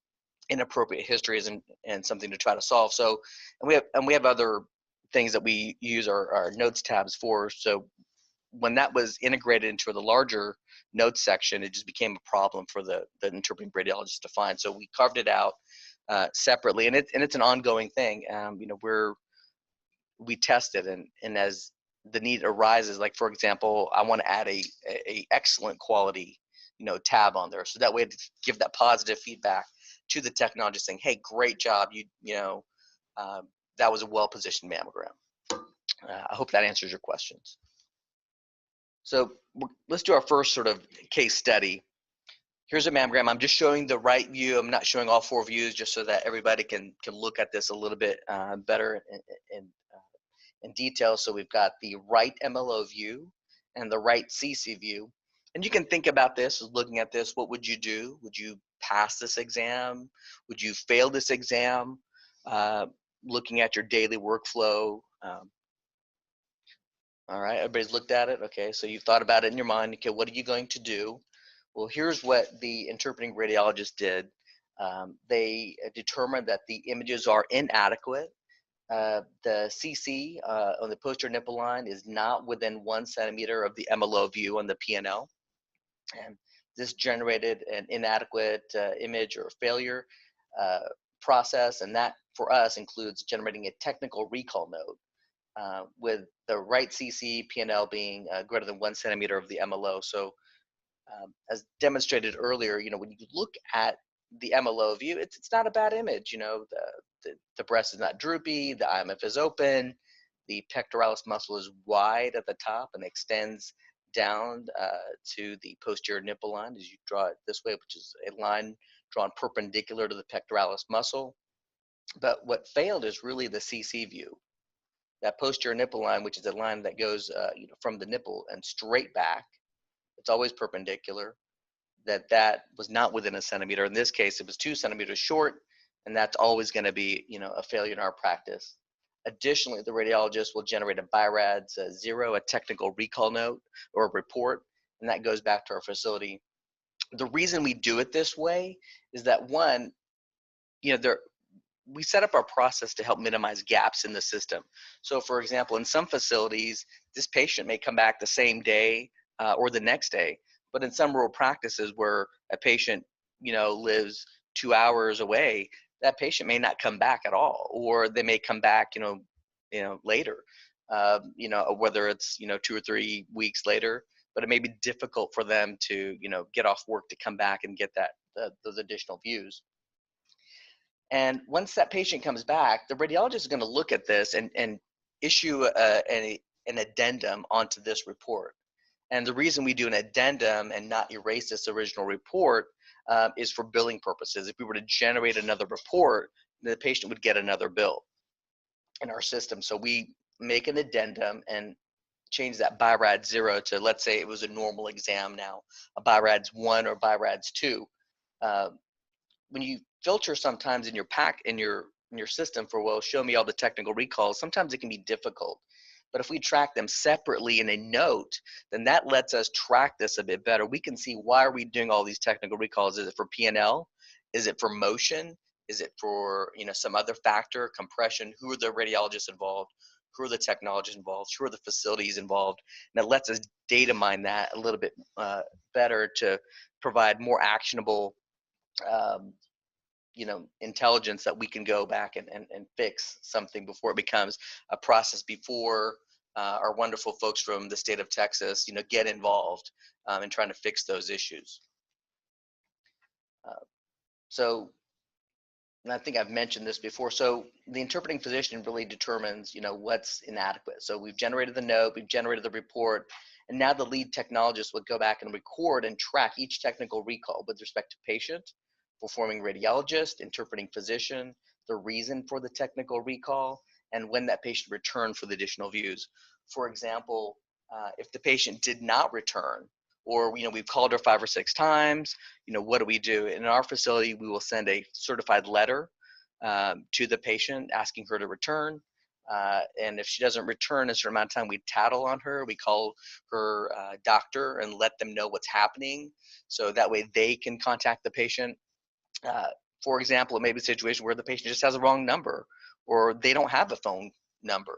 inappropriate histories and something to try to solve. So, and we have other things that we use our notes tabs for. So when that was integrated into the larger notes section, it just became a problem for the interpreting radiologist to find. So we carved it out separately, and it's an ongoing thing. We test it, and as the need arises, like for example, I want to add a excellent quality tab on there, so that way to give that positive feedback to the technologist saying, hey, great job, that was a well-positioned mammogram. I hope that answers your questions. So let's do our first sort of case study. Here's a mammogram. I'm just showing the right view. I'm not showing all 4 views, just so that everybody can look at this a little bit better in detail. So we've got the right MLO view and the right CC view. And you can think about this, looking at this, what would you do? Would you pass this exam? Would you fail this exam? Looking at your daily workflow. All right, everybody's looked at it. Okay, so you've thought about it in your mind. Okay, what are you going to do? Well, here's what the interpreting radiologist did. They determined that the images are inadequate, The CC on the posterior nipple line is not within 1 centimeter of the MLO view on the PNL. And this generated an inadequate image or failure process, and that for us includes generating a technical recall note with the right CC PNL being greater than 1 centimeter of the MLO. So as demonstrated earlier, when you look at the MLO view, it's not a bad image. The breast is not droopy, the IMF is open, the pectoralis muscle is wide at the top and extends down to the posterior nipple line as you draw it this way, which is a line drawn perpendicular to the pectoralis muscle. But what failed is really the CC view. That posterior nipple line, which is a line that goes from the nipple and straight back, it's always perpendicular, that was not within 1 centimeter. In this case, it was 2 centimeters short, and that's always going to be a failure in our practice. Additionally, the radiologist will generate a BI-RADS 0, a technical recall note or a report, and that goes back to our facility. The reason we do it this way is that, one, we set up our process to help minimize gaps in the system. So for example, in some facilities, this patient may come back the same day or the next day, but in some rural practices where a patient, lives 2 hours away, that patient may not come back at all, or they may come back, later, whether it's, 2 or 3 weeks later, but it may be difficult for them to, get off work to come back and get those additional views. And once that patient comes back, the radiologist is going to look at this and issue an addendum onto this report. And the reason we do an addendum and not erase this original report is for billing purposes. If we were to generate another report, the patient would get another bill in our system. So we make an addendum and change that BI-RADS 0 to, let's say it was a normal exam now, a BI-RADS 1 or BI-RADS 2. When you filter sometimes in your system for, well, show me all the technical recalls, sometimes it can be difficult. But if we track them separately in a note, then that lets us track this a bit better. We can see, why are we doing all these technical recalls? Is it for PNL? Is it for motion? Is it for some other factor, compression? Who are the radiologists involved? Who are the technologists involved? Who are the facilities involved? And it lets us data mine that a little bit better to provide more actionable intelligence that we can go back and fix something before it becomes a process, before our wonderful folks from the state of Texas, get involved in trying to fix those issues. And I think I've mentioned this before. So the interpreting physician really determines, what's inadequate. So we've generated the note, we've generated the report, and now the lead technologist would go back and record and track each technical recall with respect to patient, performing radiologist, interpreting physician, the reason for the technical recall, and when that patient returned for the additional views. For example, if the patient did not return, or we've called her 5 or 6 times, what do we do? In our facility, we will send a certified letter to the patient asking her to return. And if she doesn't return in a certain amount of time, we tattle on her. We call her doctor and let them know what's happening, so that way they can contact the patient. For example, it may be a situation where the patient just has a wrong number, or they don't have a phone number.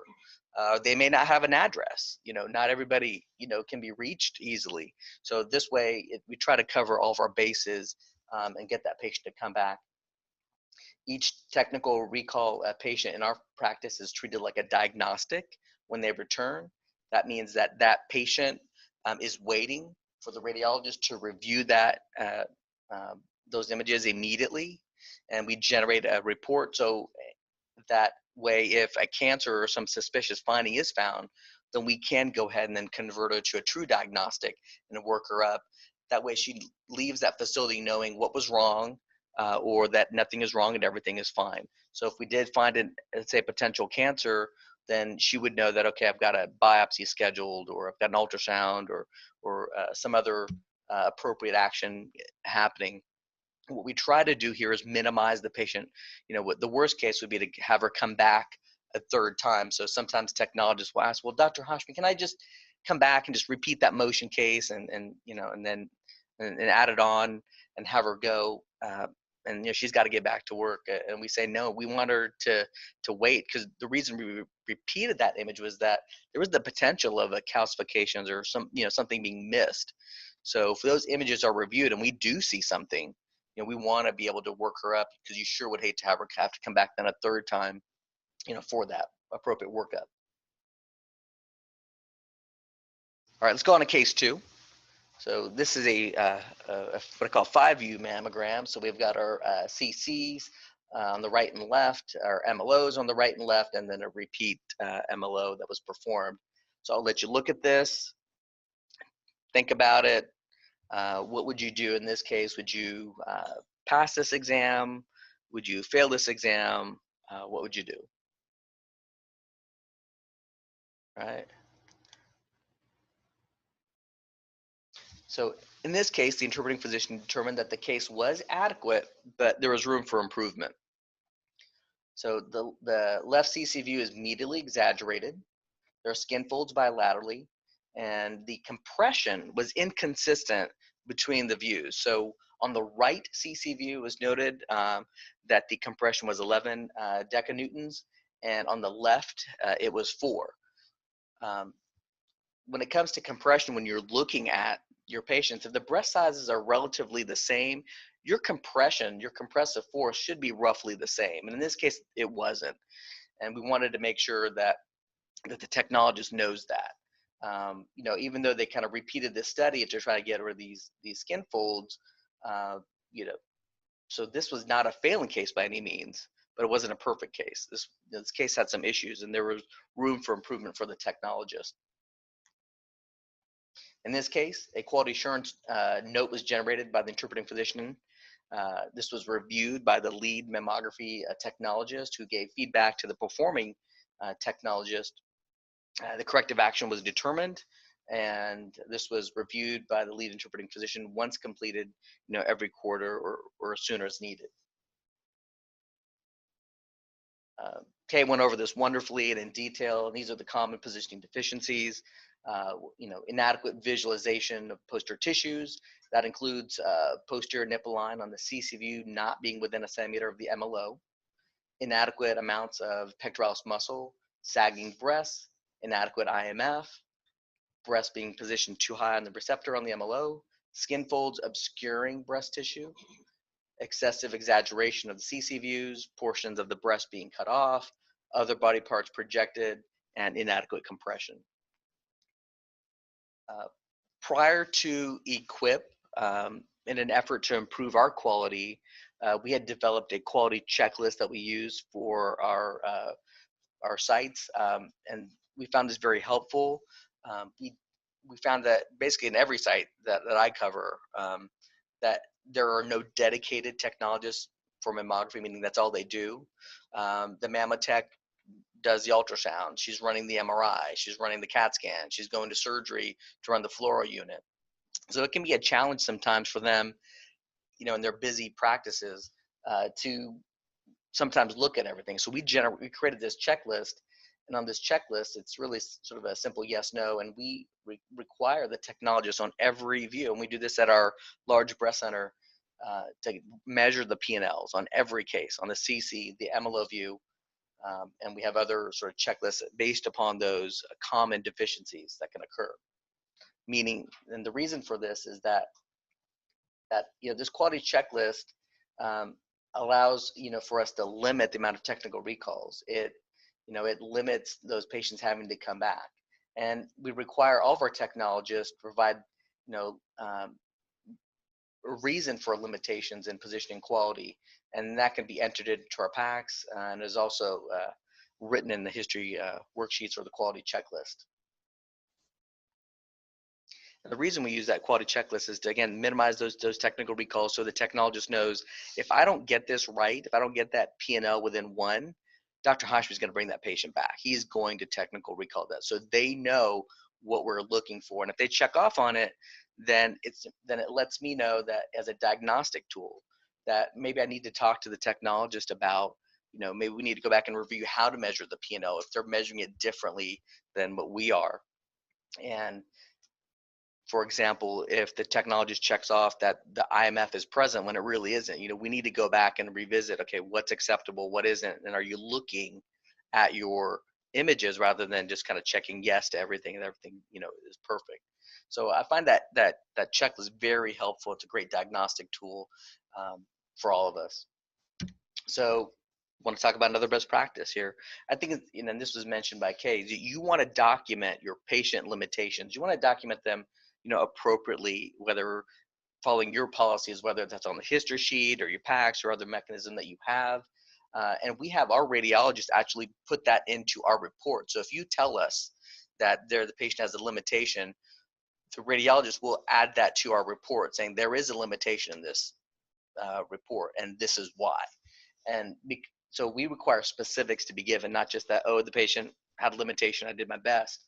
They may not have an address. Not everybody, can be reached easily. So this way, we try to cover all of our bases and get that patient to come back. Each technical recall patient in our practice is treated like a diagnostic when they return. That means that that patient is waiting for the radiologist to review those images immediately, and we generate a report. So that way, if a cancer or some suspicious finding is found, then we can go ahead and then convert her to a true diagnostic and work her up. That way she leaves that facility knowing what was wrong, or that nothing is wrong and everything is fine. So if we did find let's say, potential cancer, then she would know that, okay, I've got a biopsy scheduled, or I've got an ultrasound, or some other appropriate action happening. What we try to do here is minimize the patient. What the worst case would be to have her come back a 3rd time. So sometimes technologists will ask, well, Dr. Hashmi, can I just come back and just repeat that motion case and then add it on and have her go? and she's got to get back to work. And we say no, we want her to wait, because the reason we repeated that image was that there was the potential of a calcifications or something being missed. So if those images are reviewed and we do see something, we want to be able to work her up, because you sure would hate to have her have to come back then a third time, for that appropriate workup. All right, let's go on to case 2. So this is what I call 5-view mammogram. So we've got our CCs on the right and left, our MLOs on the right and left, and then a repeat MLO that was performed. So I'll let you look at this, think about it. What would you do in this case? Would you pass this exam? Would you fail this exam? What would you do? Right. So in this case, the interpreting physician determined that the case was adequate, but there was room for improvement. So the left CC view is medially exaggerated. There are skin folds bilaterally, and the compression was inconsistent between the views. So on the right CC view, it was noted that the compression was 11 decanewtons, and on the left, it was 4. When it comes to compression, when you're looking at your patients, if the breast sizes are relatively the same, your compression, your compressive force should be roughly the same. And in this case, it wasn't. And we wanted to make sure that the technologist knows that. Even though they kind of repeated this study to try to get rid of these skin folds, so this was not a failing case by any means, but it wasn't a perfect case. This case had some issues, and there was room for improvement for the technologist. In this case, a quality assurance note was generated by the interpreting physician. This was reviewed by the lead mammography technologist, who gave feedback to the performing technologist. The corrective action was determined, and this was reviewed by the lead interpreting physician once completed, every quarter or as soon as needed. Kay went over this wonderfully and in detail, and these are the common positioning deficiencies. Inadequate visualization of posterior tissues. That includes posterior nipple line on the CC view not being within a centimeter of the MLO. Inadequate amounts of pectoralis muscle, sagging breasts, inadequate IMF, breast being positioned too high on the receptor on the MLO, skin folds obscuring breast tissue, excessive exaggeration of the CC views, portions of the breast being cut off, other body parts projected, and inadequate compression. Prior to EQUIP, in an effort to improve our quality, we had developed a quality checklist that we use for our sites, and we found this very helpful. We found that basically in every site that I cover, that there are no dedicated technologists for mammography, meaning that's all they do. The mammotech does the ultrasound, she's running the MRI, she's running the CAT scan, she's going to surgery to run the fluoro unit. So it can be a challenge sometimes for them, in their busy practices, to sometimes look at everything. So we created this checklist, and on this checklist, it's really sort of a simple yes, no, and we require the technologist on every view, and we do this at our large breast center, to measure the P&Ls on every case, on the CC, the MLO view, and we have other sort of checklists based upon those common deficiencies that can occur. Meaning, and the reason for this is that this quality checklist allows for us to limit the amount of technical recalls. It limits those patients having to come back, and we require all of our technologists to provide a reason for limitations in positioning quality, and that can be entered into our packs and is also written in the history worksheets or the quality checklist. And the reason we use that quality checklist is to, again, minimize those technical recalls, so the technologist knows, if I don't get this right, if I don't get that P&L within 1, Dr. Hashmi is going to bring that patient back. He's going to technical recall that, so they know what we're looking for. And if they check off on it, then it lets me know that as a diagnostic tool, that maybe I need to talk to the technologist about, maybe we need to go back and review how to measure the P&L if they're measuring it differently than what we are. And For example, if the technologist checks off that the IMF is present when it really isn't, we need to go back and revisit, okay, what's acceptable, what isn't, and are you looking at your images rather than just kind of checking yes to everything and everything, is perfect. So I find that checklist very helpful. It's a great diagnostic tool for all of us. So I want to talk about another best practice here. I think, and this was mentioned by Kay, you want to document your patient limitations. You want to document them, appropriately, whether following your policies, whether that's on the history sheet or your PACS or other mechanism that you have. And we have our radiologists actually put that into our report. So if you tell us that the patient has a limitation, the radiologist will add that to our report saying there is a limitation in this report and this is why. And so we require specifics to be given, not just that, oh, the patient had a limitation, I did my best.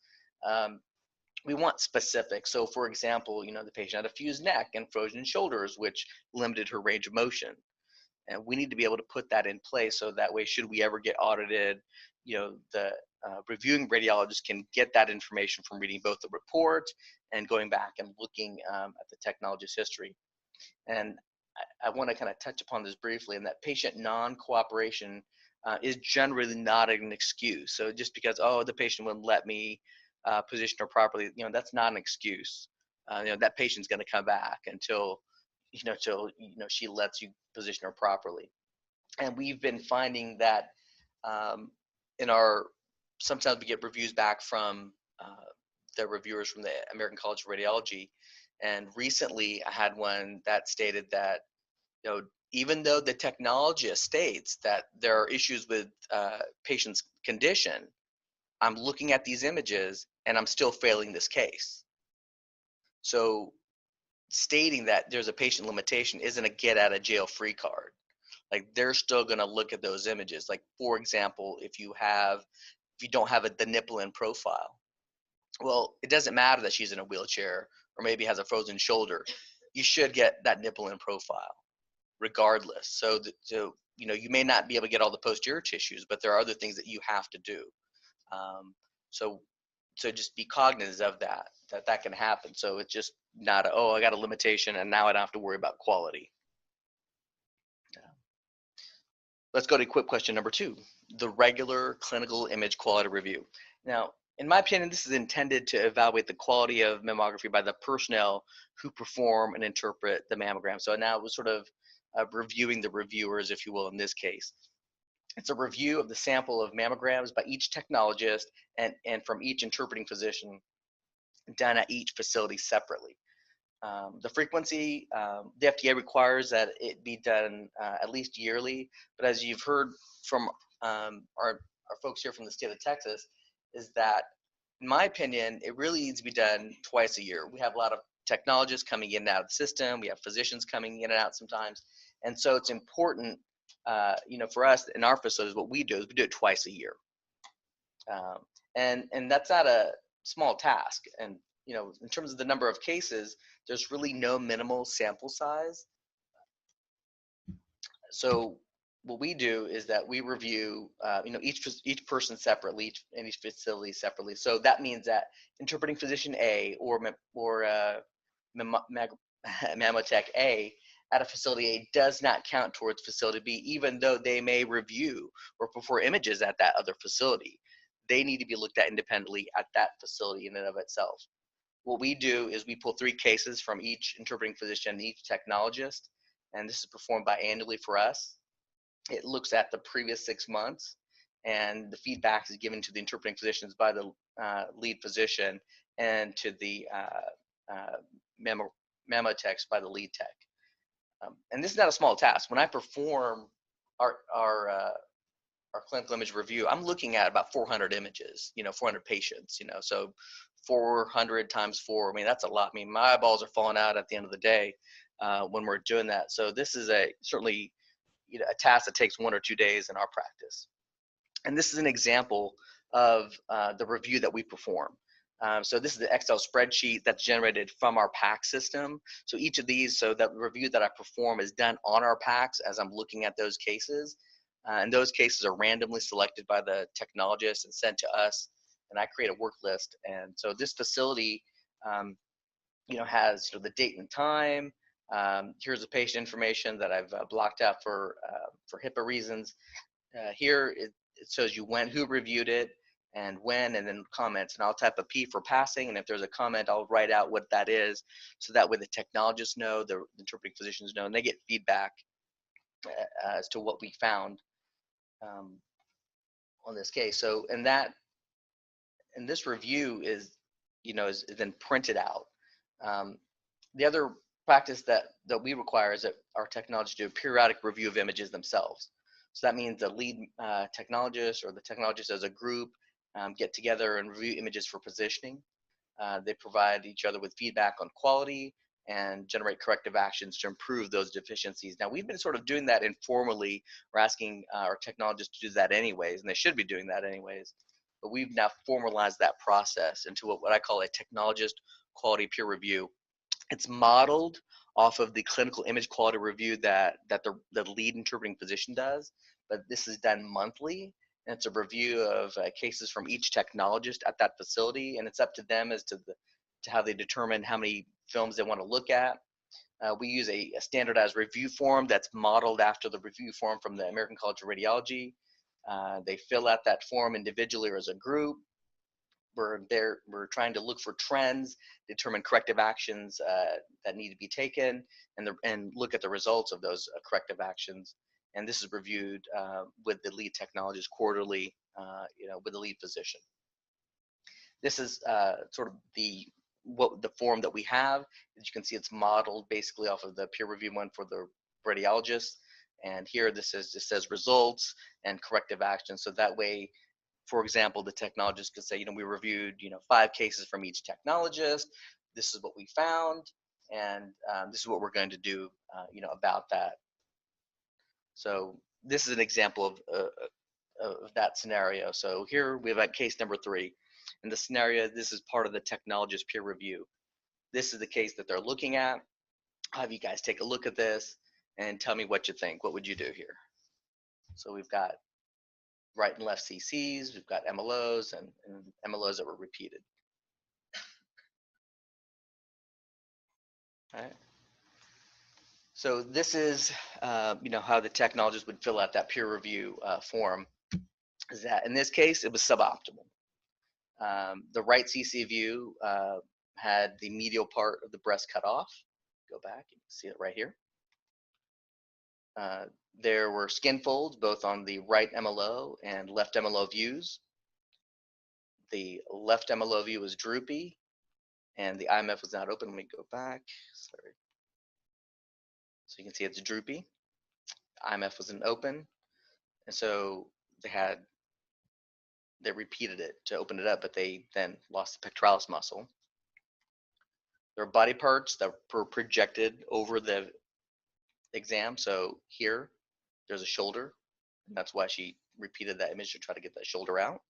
We want specifics. So for example, the patient had a fused neck and frozen shoulders, which limited her range of motion. And we need to be able to put that in place so that way, should we ever get audited, the reviewing radiologist can get that information from reading both the report and going back and looking at the technologist history. And I want to kind of touch upon this briefly, and that patient non-cooperation is generally not an excuse. So just because, oh, the patient wouldn't let me position her properly, that's not an excuse. That patient's going to come back until she lets you position her properly. And we've been finding that sometimes we get reviews back from the reviewers from the American College of Radiology. And recently I had one that stated that, even though the technologist states that there are issues with patient's condition, I'm looking at these images and I'm still failing this case. So stating that there's a patient limitation isn't a get out of jail free card. Like, they're still going to look at those images. Like, for example, if you don't have the nipple in profile, well, it doesn't matter that she's in a wheelchair or maybe has a frozen shoulder. You should get that nipple in profile regardless. So you may not be able to get all the posterior tissues, but there are other things that you have to do. So just be cognizant of that can happen. So it's just not I got a limitation and now I don't have to worry about quality. Let's go to quick question number 2, the regular clinical image quality review. Now, in my opinion, this is intended to evaluate the quality of mammography by the personnel who perform and interpret the mammogram. So now it was sort of reviewing the reviewers, if you will, in this case. It's a review of the sample of mammograms by each technologist and from each interpreting physician done at each facility separately. The frequency, the FDA requires that it be done at least yearly, but as you've heard from our folks here from the state of Texas, is that, in my opinion, it really needs to be done twice a year. We have a lot of technologists coming in and out of the system. We have physicians coming in and out sometimes. And so it's important, for us in our facilities, what we do is we do it twice a year. And that's not a small task. And, in terms of the number of cases, there's really no minimal sample size. So what we do is that we review, each person separately, and each facility separately. So that means that interpreting physician A or Mammotech A at a facility A does not count towards facility B, even though they may review or perform images at that other facility. They need to be looked at independently at that facility in and of itself. What we do is we pull 3 cases from each interpreting physician and each technologist, and this is performed biannually for us. It looks at the previous 6 months, and the feedback is given to the interpreting physicians by the lead physician and to the mammotechs by the lead tech. And this is not a small task. When I perform our clinical image review, I'm looking at about 400 images, 400 patients, so 400 times 4, I mean, that's a lot. I mean, my eyeballs are falling out at the end of the day when we're doing that. So this is certainly a task that takes 1 or 2 days in our practice. And this is an example of the review that we perform. So this is the Excel spreadsheet that's generated from our PACS system. So each of these, so that review that I perform is done on our PACS as I'm looking at those cases. And those cases are randomly selected by the technologist and sent to us, and I create a work list. And so this facility, has the date and time. Here's the patient information that I've blocked out for HIPAA reasons. Here it shows you when, who reviewed it, and when, and then comments. And I'll type a P for passing, and if there's a comment, I'll write out what that is, so that way the technologists know, the interpreting physicians know, and they get feedback as to what we found on this case. So, and this review is then printed out. The other practice that we require is that our technologists do a periodic review of images themselves. So that means the lead technologist or the technologists as a group get together and review images for positioning. They provide each other with feedback on quality and generate corrective actions to improve those deficiencies. Now, we've been sort of doing that informally. We're asking our technologists to do that anyways, and they should be doing that anyways. But we've now formalized that process into what I call a technologist quality peer review. It's modeled off of the clinical image quality review that the lead interpreting physician does, but this is done monthly, and it's a review of cases from each technologist at that facility, and it's up to them as to how they determine how many films they want to look at. We use a standardized review form that's modeled after the review form from the American College of Radiology. They fill out that form individually or as a group. We're trying to look for trends, determine corrective actions that need to be taken, and look at the results of those corrective actions. And this is reviewed with the lead technologist quarterly, with the lead physician. This is sort of the form that we have. As you can see, it's modeled basically off of the peer review one for the radiologist. And here just says results and corrective actions. So that way, for example, the technologist could say, we reviewed, 5 cases from each technologist. This is what we found, and this is what we're going to do, about that. So this is an example of that scenario. So here we have case number 3. In the scenario, this is part of the technologist peer review. This is the case that they're looking at. I'll have you guys take a look at this and tell me what you think. What would you do here? So we've got right and left CCs, we've got MLOs and MLOs that were repeated. All right. So this is, how the technologist would fill out that peer review form. Is that in this case, it was suboptimal. The right CC view had the medial part of the breast cut off. Go back, you can see it right here. There were skin folds both on the right MLO and left MLO views. The left MLO view was droopy, and the IMF was not open. Let me go back. Sorry. So you can see it's droopy. IMF wasn't open, and so they repeated it to open it up, but they then lost the pectoralis muscle. There are body parts that were projected over the exam. So here, there's a shoulder, and that's why she repeated that image to try to get that shoulder out.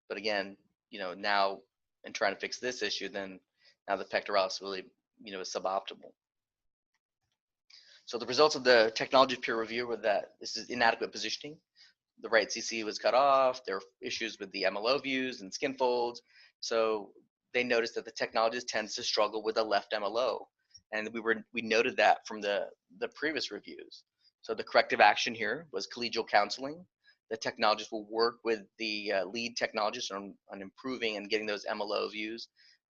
But again, now in trying to fix this issue, then now the pectoralis really, is suboptimal. So the results of the technology peer review were that this is inadequate positioning. The right CC was cut off. There were issues with the MLO views and skin folds. So they noticed that the technologist tends to struggle with the left MLO. And we noted that from the previous reviews. So the corrective action here was collegial counseling. The technologist will work with the lead technologist on improving and getting those MLO views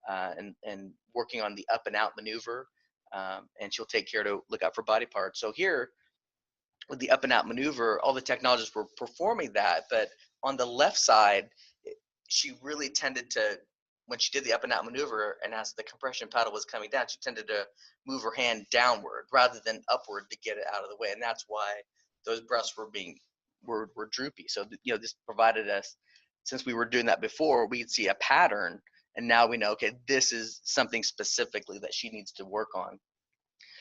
and working on the up and out maneuver. And she'll take care to look out for body parts. So here, with the up and out maneuver, all the technologists were performing that. But on the left side, she really tended to, when she did the up and out maneuver and as the compression paddle was coming down, she tended to move her hand downward rather than upward to get it out of the way. And that's why those breasts were droopy. So, this provided us, since we were doing that before, we'd see a pattern. And now we know, okay, this is something specifically that she needs to work on.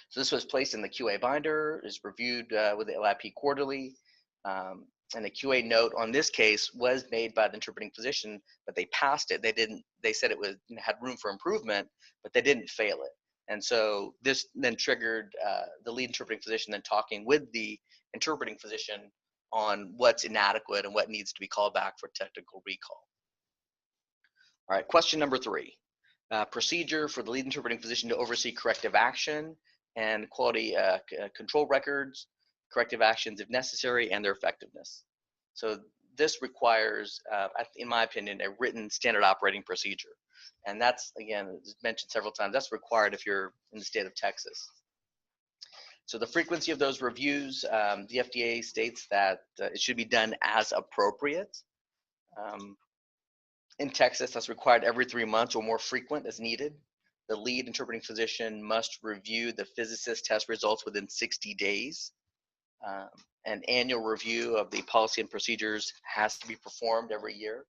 So this was placed in the QA binder, is reviewed with the LIP quarterly. And the QA note on this case was made by the interpreting physician, but they passed it. They said it was had room for improvement, but they didn't fail it. And so this then triggered the lead interpreting physician then talking with the interpreting physician on what's inadequate and what needs to be called back for technical recall. All right, question number 3. procedure for the lead interpreting physician to oversee corrective action and quality control records, corrective actions if necessary, and their effectiveness. So this requires, in my opinion, a written standard operating procedure. And that's, again, as mentioned several times, that's required if you're in the state of Texas. So the frequency of those reviews, the FDA states that it should be done as appropriate. In Texas, that's required every 3 months or more frequent as needed. The lead interpreting physician must review the physicist test results within 60 days. An annual review of the policy and procedures has to be performed every year.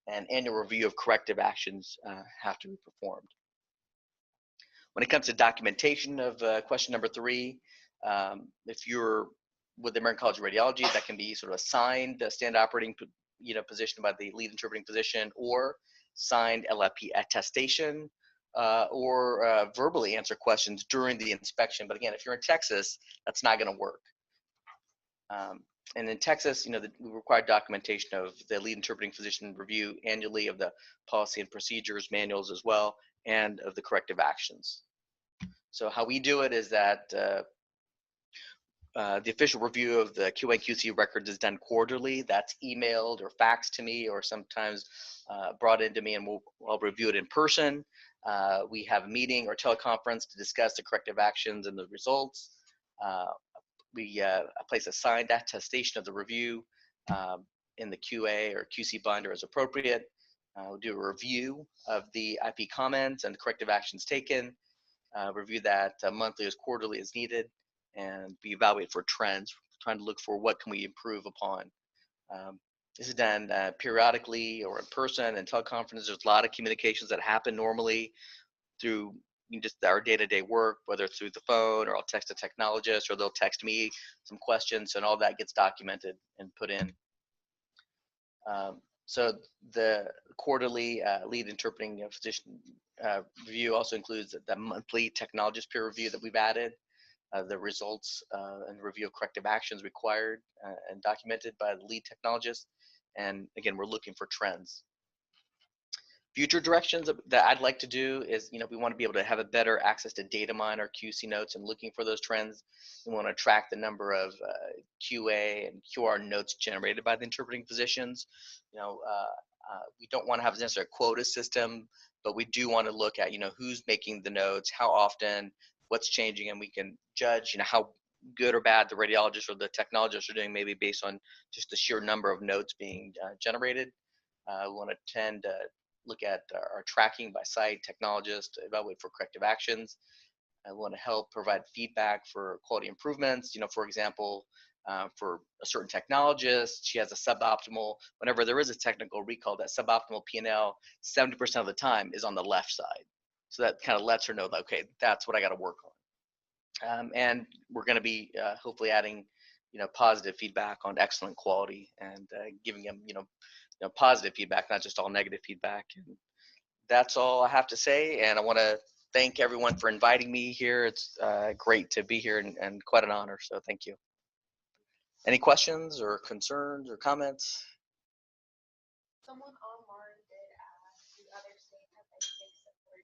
An annual review of corrective actions have to be performed. When it comes to documentation of question number 3, if you're with the American College of Radiology, that can be sort of a signed standard operating position by the lead interpreting physician, or signed LFP attestation, or verbally answer questions during the inspection. But again, if you're in Texas, that's not going to work. And in Texas, we require documentation of the lead interpreting physician review annually of the policy and procedures manuals as well, and of the corrective actions. So how we do it is that the official review of the QA QC records is done quarterly. That's emailed or faxed to me, or sometimes brought into me, and I'll review it in person. We have a meeting or teleconference to discuss the corrective actions and the results. We place a signed attestation of the review in the QA or QC binder as appropriate. We'll do a review of the IP comments and the corrective actions taken. Review that monthly as quarterly as needed, and we evaluate for trends, trying to look for what can we improve upon. This is done periodically or in person and teleconferences. There's a lot of communications that happen normally through just our day-to-day work, whether it's through the phone, or I'll text a technologist, or they'll text me some questions, and all that gets documented and put in. So the quarterly lead interpreting physician review also includes the monthly technologist peer review that we've added, the results and review of corrective actions required and documented by the lead technologist. And again, we're looking for trends. Future directions that I'd like to do is, we want to be able to have a better access to data mine or QC notes and looking for those trends. We want to track the number of QA and QR notes generated by the interpreting physicians. We don't want to have necessarily a quota system, but we do want to look at, who's making the notes, how often, what's changing, and we can judge, how good or bad the radiologists or the technologists are doing, maybe based on just the sheer number of notes being generated. We want to tend to look at our tracking by site, technologist, evaluate for corrective actions. I want to help provide feedback for quality improvements. For example, for a certain technologist, she has a suboptimal, whenever there is a technical recall, that suboptimal P&L 70% of the time is on the left side. So that kind of lets her know that, okay, that's what I got to work on. And we're going to be hopefully adding, positive feedback on excellent quality, and giving them, positive feedback, not just all negative feedback. And that's all I have to say. And I want to thank everyone for inviting me here. It's great to be here, and quite an honor. So thank you. Any questions or concerns or comments? Someone online did ask, do other states have anything similar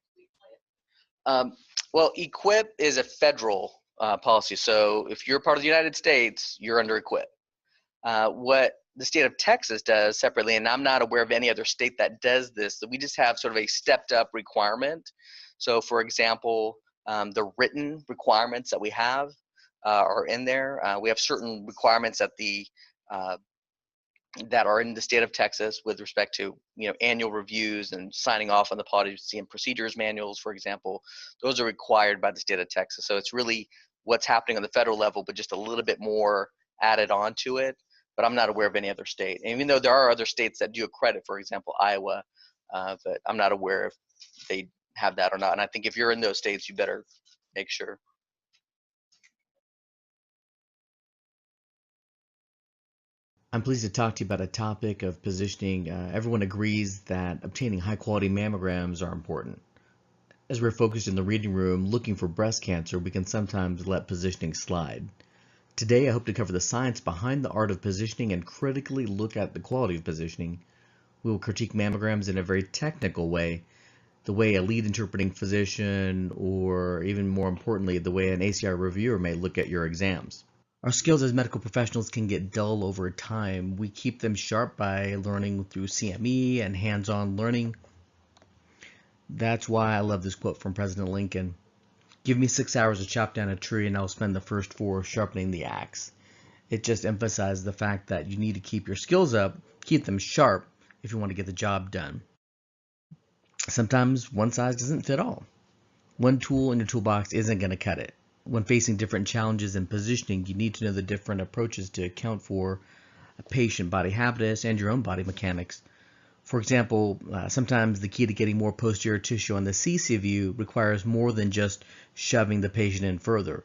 to EQUIP? Well, EQUIP is a federal policy. So if you're part of the United States, you're under EQUIP. What the state of Texas does separately, and I'm not aware of any other state that does this, so we just have sort of a stepped up requirement. So for example, the written requirements that we have are in there. We have certain requirements that that are in the state of Texas with respect to annual reviews and signing off on the policy and procedures manuals, for example. Those are required by the state of Texas. So it's really what's happening on the federal level, but just a little bit more added on to it. But I'm not aware of any other state. And even though there are other states that do accredit, for example, Iowa, but I'm not aware if they have that or not. And I think if you're in those states, you better make sure. I'm pleased to talk to you about a topic of positioning. Everyone agrees that obtaining high quality mammograms are important. As we're focused in the reading room looking for breast cancer, we can sometimes let positioning slide. Today, I hope to cover the science behind the art of positioning and critically look at the quality of positioning. We will critique mammograms in a very technical way, the way a lead interpreting physician, or even more importantly, the way an ACR reviewer may look at your exams. Our skills as medical professionals can get dull over time. We keep them sharp by learning through CME and hands-on learning. That's why I love this quote from President Lincoln. Give me 6 hours to chop down a tree and I'll spend the first 4 sharpening the axe. It just emphasizes the fact that you need to keep your skills up, keep them sharp if you want to get the job done. Sometimes one size doesn't fit all. One tool in your toolbox isn't going to cut it. When facing different challenges in positioning, you need to know the different approaches to account for a patient body habitus and your own body mechanics. For example, sometimes the key to getting more posterior tissue on the CC view requires more than just shoving the patient in further.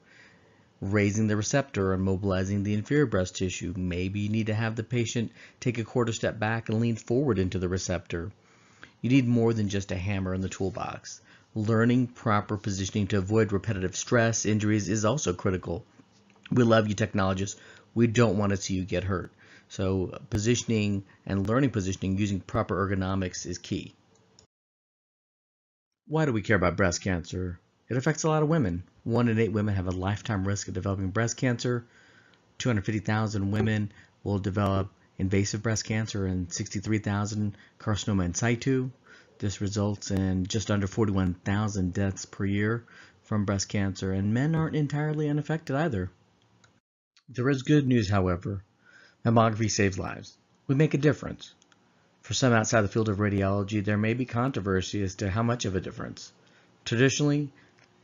Raising the receptor and mobilizing the inferior breast tissue. Maybe you need to have the patient take a quarter step back and lean forward into the receptor. You need more than just a hammer in the toolbox. Learning proper positioning to avoid repetitive stress, injuries is also critical. We love you technologists. We don't want to see you get hurt. So positioning and learning positioning using proper ergonomics is key. Why do we care about breast cancer? It affects a lot of women. 1 in 8 women have a lifetime risk of developing breast cancer. 250,000 women will develop invasive breast cancer and 63,000 carcinoma in situ. This results in just under 41,000 deaths per year from breast cancer, and men aren't entirely unaffected either. There is good news, however. Mammography saves lives. We make a difference. For some outside the field of radiology, there may be controversy as to how much of a difference. Traditionally,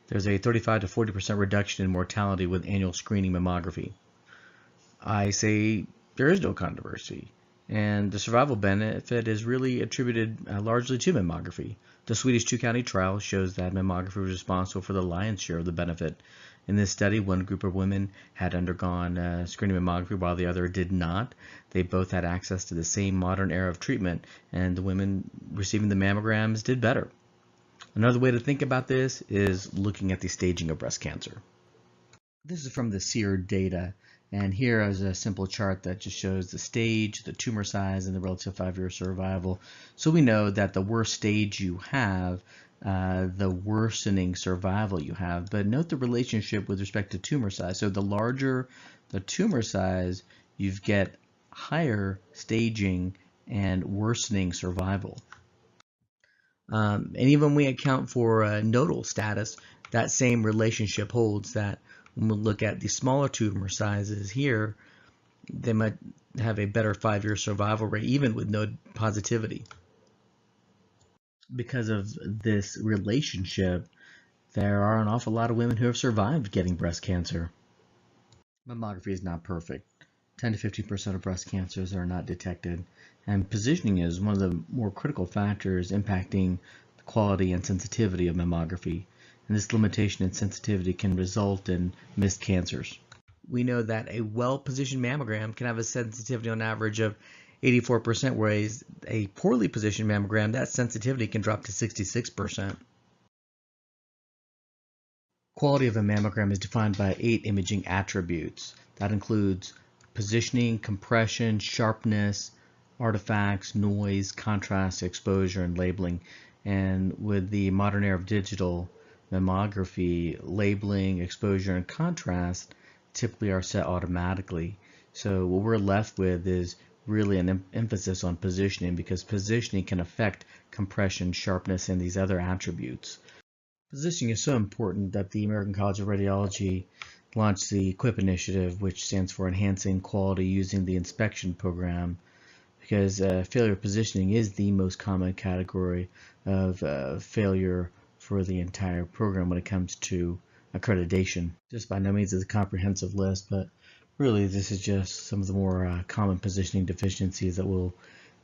there's a 35 to 40% reduction in mortality with annual screening mammography. I say there is no controversy, and the survival benefit is really attributed largely to mammography. The Swedish 2-county trial shows that mammography was responsible for the lion's share of the benefit. In this study, one group of women had undergone screening mammography while the other did not. They both had access to the same modern era of treatment, and the women receiving the mammograms did better. Another way to think about this is looking at the staging of breast cancer. This is from the SEER data, and here is a simple chart that just shows the stage, the tumor size, and the relative 5-year survival. So we know that the worse stage you have, the worsening survival you have. But note the relationship with respect to tumor size. So the larger the tumor size, you get higher staging and worsening survival. And even when we account for nodal status, that same relationship holds, that when we look at the smaller tumor sizes here, they might have a better 5-year survival rate even with node positivity. Because of this relationship, there are an awful lot of women who have survived getting breast cancer. Mammography is not perfect. 10 to 15% of breast cancers are not detected, and positioning is one of the more critical factors impacting the quality and sensitivity of mammography, and this limitation in sensitivity can result in missed cancers. We know that a well-positioned mammogram can have a sensitivity on average of 84%, whereas a poorly positioned mammogram, that sensitivity can drop to 66%. Quality of a mammogram is defined by 8 imaging attributes. That includes positioning, compression, sharpness, artifacts, noise, contrast, exposure, and labeling. And with the modern era of digital mammography, labeling, exposure, and contrast typically are set automatically. So what we're left with is really an emphasis on positioning, because positioning can affect compression, sharpness, and these other attributes. Positioning is so important that the American College of Radiology launched the EQUIP initiative, which stands for Enhancing Quality Using the Inspection Program, because failure positioning is the most common category of failure for the entire program when it comes to accreditation. Just by no means is a comprehensive list, but really this is just some of the more common positioning deficiencies that we'll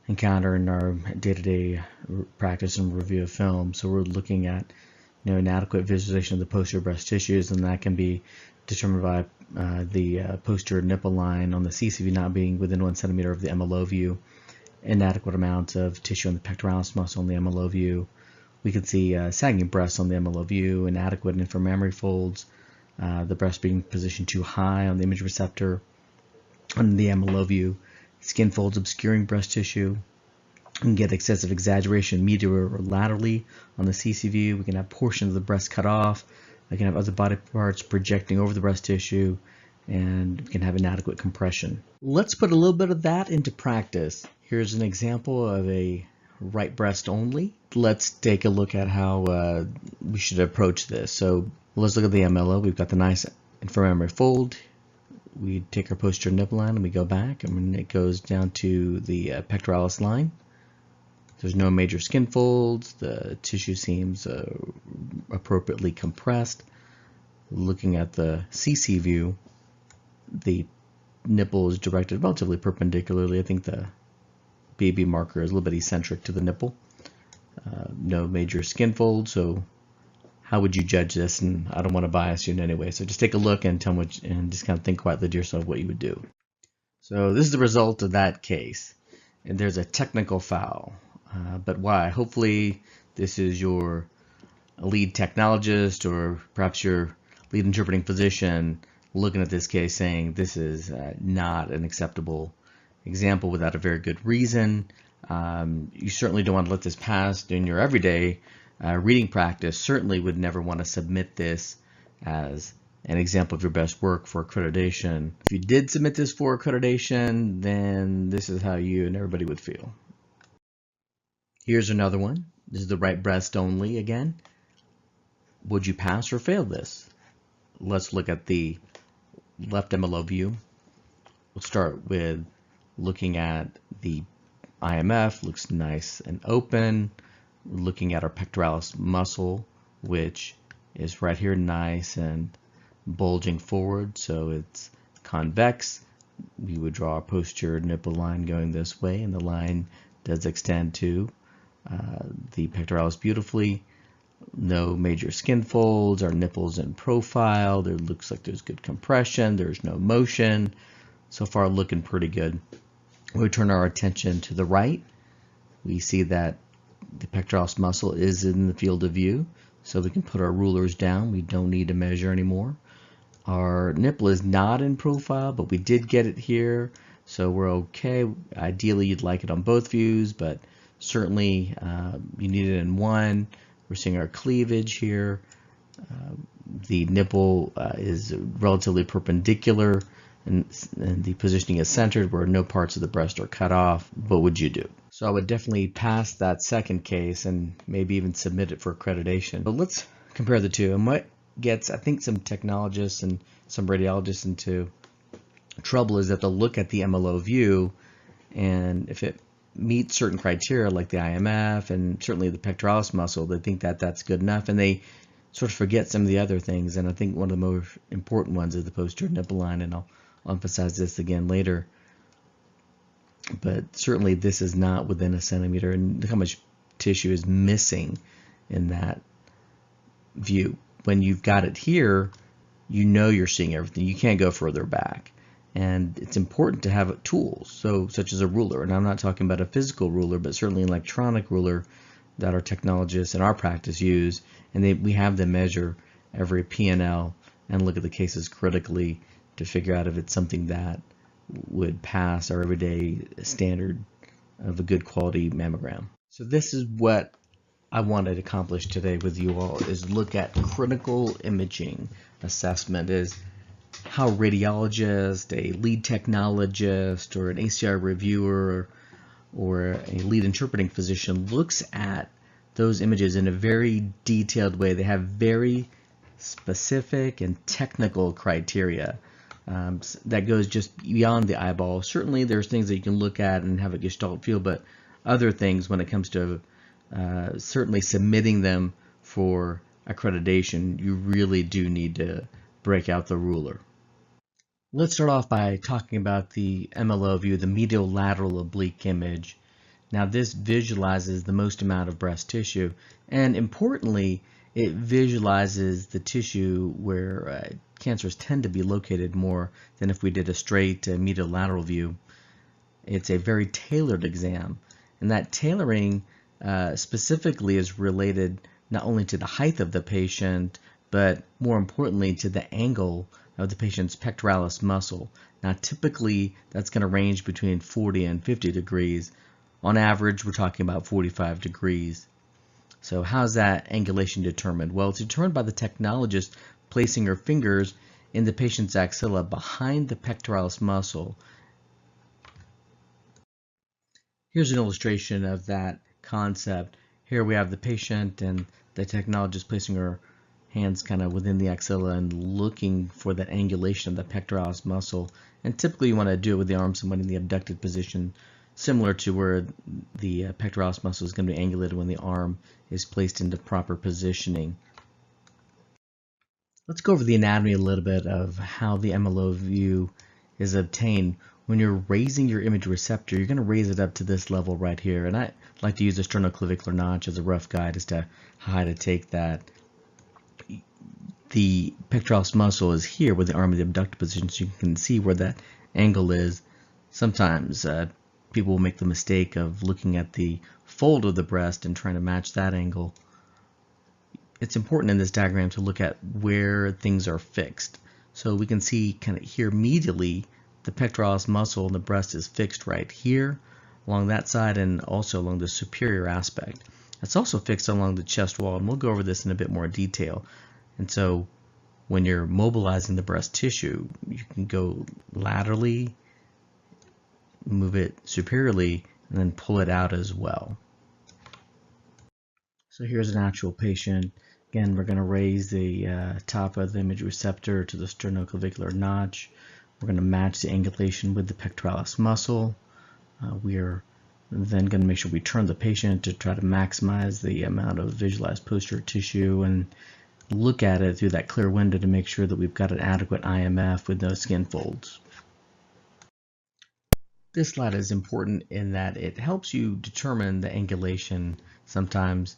encounter in our day-to-day practice and review of film. So we're looking at inadequate visualization of the posterior breast tissues, and that can be determined by the posterior nipple line on the CC view not being within 1 centimeter of the MLO view, inadequate amounts of tissue on the pectoralis muscle on the MLO view. We can see sagging breasts on the MLO view, inadequate inframammary folds, the breast being positioned too high on the image receptor on the MLO view, skin folds obscuring breast tissue, We can get excessive exaggeration medially or laterally on the CC view. We can have portions of the breast cut off. We can have other body parts projecting over the breast tissue, and we can have inadequate compression. Let's put a little bit of that into practice. Here's an example of a right breast only. Let's take a look at how we should approach this. So let's look at the MLO. We've got the nice inframammary fold. We take our posterior nipple line and we go back, and when it goes down to the pectoralis line, there's no major skin folds. The tissue seems appropriately compressed. Looking at the CC view, the nipple is directed relatively perpendicularly. I think the BB marker is a little bit eccentric to the nipple. No major skin folds, so how would you judge this? And I don't want to bias you in any way, so just take a look and tell me and just kind of think quietly to yourself what you would do. So this is the result of that case, and there's a technical foul. But why? Hopefully this is your lead technologist or perhaps your lead interpreting physician looking at this case saying this is not an acceptable example without a very good reason. You certainly don't want to let this pass in your everyday reading practice. Certainly would never want to submit this as an example of your best work for accreditation. If you did submit this for accreditation, then this is how you and everybody would feel. Here's another one. This is the right breast only again. Would you pass or fail this? Let's look at the left MLO view. We'll start with looking at the IMF. Looks nice and open. We're looking at our pectoralis muscle, which is right here, nice and bulging forward, so it's convex. We would draw a posterior nipple line going this way, and the line does extend to the pectoralis beautifully. No major skin folds. Our nipples in profile. There looks like there's good compression. There's no motion. So far looking pretty good. We turn our attention to the right. We see that the pectoralis muscle is in the field of view, so we can put our rulers down. We don't need to measure anymore. Our nipple is not in profile, but we did get it here, so we're okay. Ideally, you'd like it on both views, but certainly you need it in one. We're seeing our cleavage here. The nipple is relatively perpendicular, and the positioning is centered where no parts of the breast are cut off. What would you do? So I would definitely pass that second case and maybe even submit it for accreditation. But let's compare the two. And what gets, I think, some technologists and some radiologists into trouble is that they'll look at the MLO view, and if it meets certain criteria like the IMF and certainly the pectoralis muscle, they think that that's good enough, and they sort of forget some of the other things. And I think one of the most important ones is the posterior nipple line, and I'll emphasize this again later. But certainly this is not within a centimeter, and look how much tissue is missing in that view. When you've got it here, you know you're seeing everything. You can't go further back. And it's important to have tools, such as a ruler. And I'm not talking about a physical ruler, but certainly an electronic ruler that our technologists in our practice use. And we have them measure every P&L and look at the cases critically to figure out if it's something that would pass our everyday standard of a good quality mammogram. So this is what I wanted to accomplish today with you all, is look at critical imaging assessment, is how a radiologist, a lead technologist, or an ACR reviewer, or a lead interpreting physician looks at those images in a very detailed way. They have very specific and technical criteria that goes just beyond the eyeball. Certainly there's things that you can look at and have a gestalt feel, but other things when it comes to certainly submitting them for accreditation, you really do need to break out the ruler. Let's start off by talking about the MLO view, the medial lateral oblique image. Now this visualizes the most amount of breast tissue, and importantly, it visualizes the tissue where cancers tend to be located more than if we did a straight medial lateral view. It's a very tailored exam, and that tailoring specifically is related not only to the height of the patient, but more importantly to the angle of the patient's pectoralis muscle. Now typically that's going to range between 40 and 50 degrees on average, we're talking about 45 degrees. So how's that angulation determined? Well, it's determined by the technologist placing her fingers in the patient's axilla behind the pectoralis muscle. Here's an illustration of that concept. Here we have the patient and the technologist placing her hands kind of within the axilla and looking for that angulation of the pectoralis muscle. And typically you want to do it with the arm somewhat in the abducted position, similar to where the pectoralis muscle is going to be angulated when the arm is placed into proper positioning. Let's go over the anatomy a little bit of how the MLO view is obtained. When you're raising your image receptor, you're going to raise it up to this level right here. And I like to use the sternoclavicular notch as a rough guide as to how high to take that. The pectoralis muscle is here with the arm in the abducted position, so you can see where that angle is. Sometimes people will make the mistake of looking at the fold of the breast and trying to match that angle. It's important in this diagram to look at where things are fixed. So we can see kind of here medially the pectoralis muscle in the breast is fixed right here along that side and also along the superior aspect. It's also fixed along the chest wall, and we'll go over this in a bit more detail. And so when you're mobilizing the breast tissue, you can go laterally, move it superiorly, and then pull it out as well. So here's an actual patient. Again, we're going to raise the top of the image receptor to the sternoclavicular notch. We're going to match the angulation with the pectoralis muscle. We are then going to make sure we turn the patient to try to maximize the amount of visualized posterior tissue and look at it through that clear window to make sure that we've got an adequate IMF with no skin folds. This slide is important in that it helps you determine the angulation. Sometimes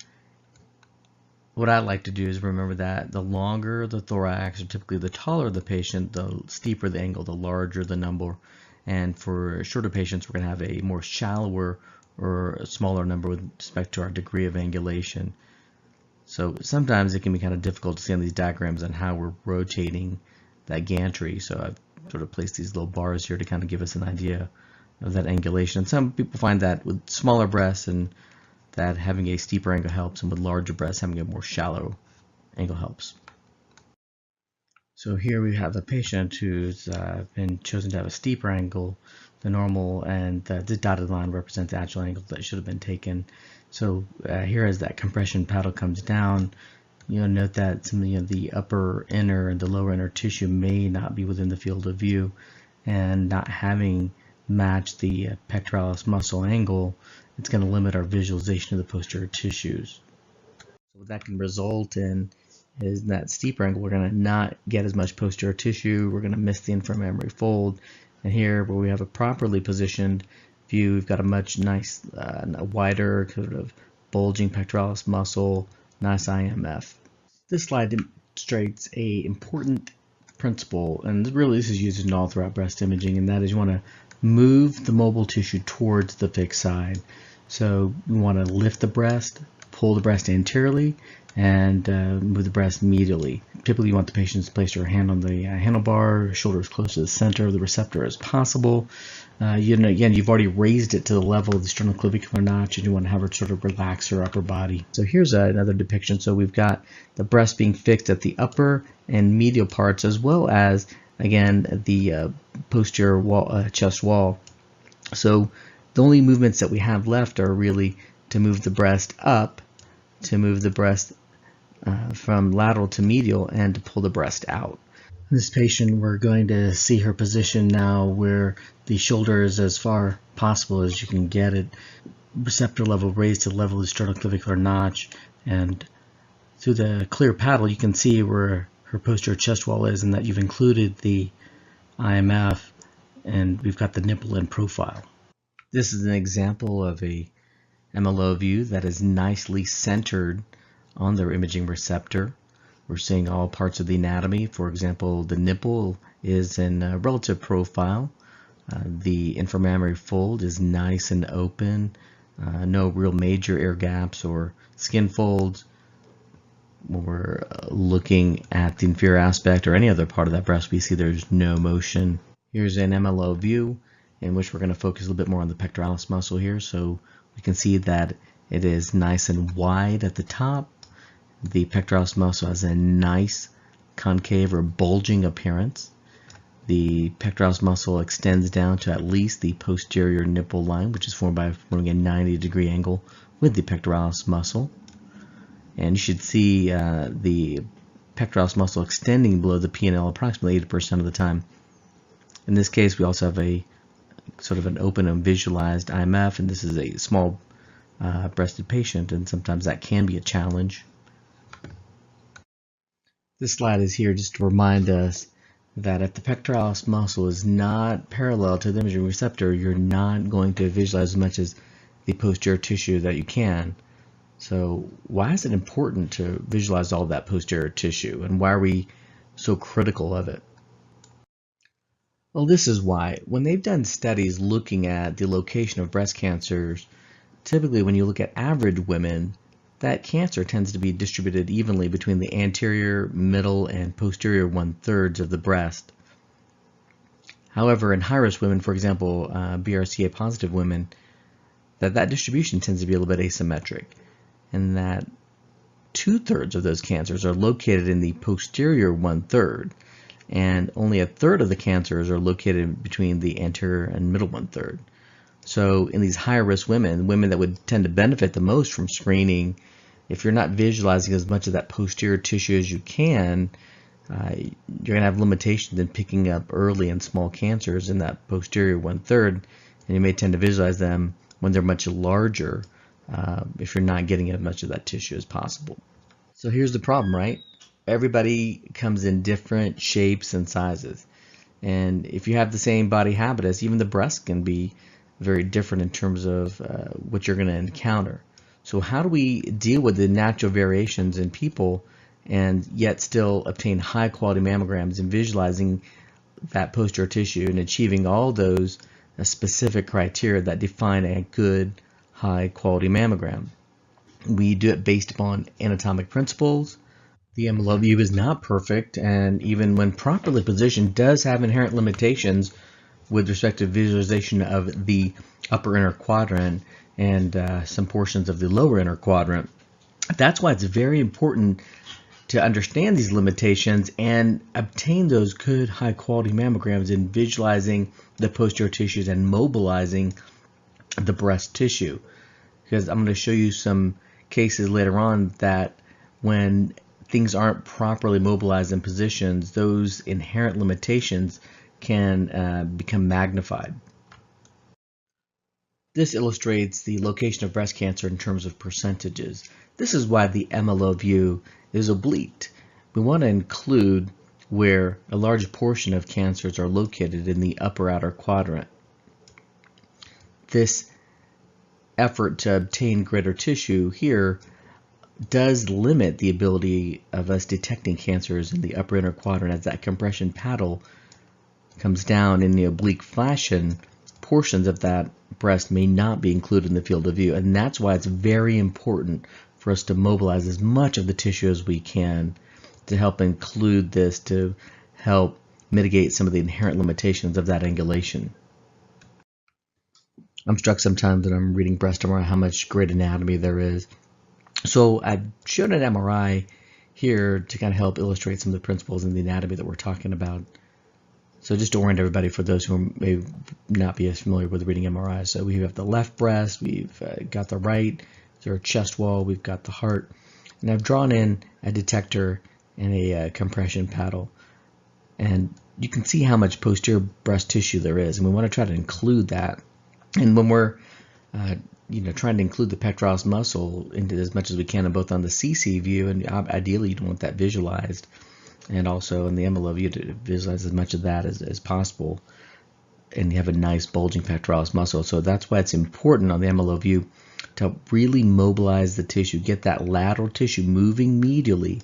what I like to do is remember that the longer the thorax, or typically the taller the patient, the steeper the angle, the larger the number. And for shorter patients, we're going to have a more shallower or a smaller number with respect to our degree of angulation. So sometimes it can be kind of difficult to see on these diagrams on how we're rotating that gantry. So I've sort of placed these little bars here to kind of give us an idea of that angulation. And some people find that with smaller breasts and that having a steeper angle helps, and with larger breasts having a more shallow angle helps. So here we have a patient who's been chosen to have a steeper angle than normal, and the dotted line represents the actual angle that should have been taken. So here as that compression paddle comes down, you'll note that some of the upper inner and the lower inner tissue may not be within the field of view, and not having matched the pectoralis muscle angle, it's going to limit our visualization of the posterior tissues. So what that can result in is that steeper angle, we're going to not get as much posterior tissue, we're going to miss the inframammary fold, and here where we have a properly positioned view, we've got a much nice, a wider sort of bulging pectoralis muscle, nice IMF. This slide demonstrates a important principle, and really this is used in all throughout breast imaging, and that is you want to move the mobile tissue towards the fixed side. So you want to lift the breast, pull the breast anteriorly, and move the breast medially. Typically you want the patient to place their hand on the handlebar, shoulder as close to the center of the receptor as possible. Again, you've already raised it to the level of the sternoclavicular notch, and you want to have her sort of relax her upper body. So here's another depiction. So we've got the breast being fixed at the upper and medial parts, as well as, again, the posterior wall, chest wall. So the only movements that we have left are really to move the breast up, to move the breast from lateral to medial, and to pull the breast out. This patient, we're going to see her position now where the shoulder is as far possible as you can get it, receptor level raised to the level of the sternoclavicular notch, and through the clear paddle you can see where her posterior chest wall is, and that you've included the IMF, and we've got the nipple in profile. This is an example of a MLO view that is nicely centered on their imaging receptor. We're seeing all parts of the anatomy. For example, the nipple is in a relative profile. The inframammary fold is nice and open. No real major air gaps or skin folds. When we're looking at the inferior aspect or any other part of that breast, we see there's no motion. Here's an MLO view in which we're going to focus a little bit more on the pectoralis muscle here. So You can see that it is nice and wide at the top. The pectoralis muscle has a nice concave or bulging appearance. The pectoralis muscle extends down to at least the posterior nipple line, which is formed by forming a 90-degree angle with the pectoralis muscle. And you should see the pectoralis muscle extending below the P&L approximately 80% of the time. In this case, we also have a sort of an open and visualized IMF, and this is a small breasted patient, and sometimes that can be a challenge. This slide is here just to remind us that if the pectoralis muscle is not parallel to the imaging receptor, you're not going to visualize as much as the posterior tissue that you can. So why is it important to visualize all that posterior tissue, and why are we so critical of it? Well, this is why. When they've done studies looking at the location of breast cancers, typically when you look at average women, that cancer tends to be distributed evenly between the anterior, middle, and posterior 1/3 of the breast. However, in high-risk women, for example, BRCA positive women, that distribution tends to be a little bit asymmetric, and that 2/3 of those cancers are located in the posterior 1/3, and only 1/3 of the cancers are located between the anterior and middle 1/3. So in these higher risk women that would tend to benefit the most from screening, if you're not visualizing as much of that posterior tissue as you can, you're going to have limitations in picking up early and small cancers in that posterior 1/3, and you may tend to visualize them when they're much larger if you're not getting as much of that tissue as possible. So here's the problem, right? Everybody comes in different shapes and sizes, and if you have the same body habitus, even the breast can be very different in terms of what you're going to encounter. So how do we deal with the natural variations in people and yet still obtain high quality mammograms and visualizing that posterior tissue and achieving all those specific criteria that define a good high quality mammogram? We do it based upon anatomic principles. The MLO view is not perfect, and even when properly positioned does have inherent limitations with respect to visualization of the upper inner quadrant and some portions of the lower inner quadrant. That's why it's very important to understand these limitations and obtain those good high quality mammograms in visualizing the posterior tissues and mobilizing the breast tissue. Because I'm going to show you some cases later on that when things aren't properly mobilized and positioned, those inherent limitations can become magnified. This illustrates the location of breast cancer in terms of percentages. This is why the MLO view is oblique. We want to include where a large portion of cancers are located in the upper outer quadrant. This effort to obtain greater tissue here does limit the ability of us detecting cancers in the upper inner quadrant. As that compression paddle comes down in the oblique fashion, portions of that breast may not be included in the field of view, and that's why it's very important for us to mobilize as much of the tissue as we can to help include this, to help mitigate some of the inherent limitations of that angulation. I'm struck sometimes when I'm reading breast MRI how much great anatomy there is. So I've shown an MRI here to kind of help illustrate some of the principles in the anatomy that we're talking about. So just to orient everybody, for those who may not be as familiar with reading MRI. So we have the left breast, we've got the right, there's our chest wall, we've got the heart, and I've drawn in a detector and a compression paddle. And you can see how much posterior breast tissue there is, and we want to try to include that. And when we're trying to include the pectoralis muscle into as much as we can, both on the CC view, and ideally you'd want that visualized, and also in the MLO view to visualize as much of that as possible, and you have a nice bulging pectoralis muscle. So that's why it's important on the MLO view to really mobilize the tissue, get that lateral tissue moving medially.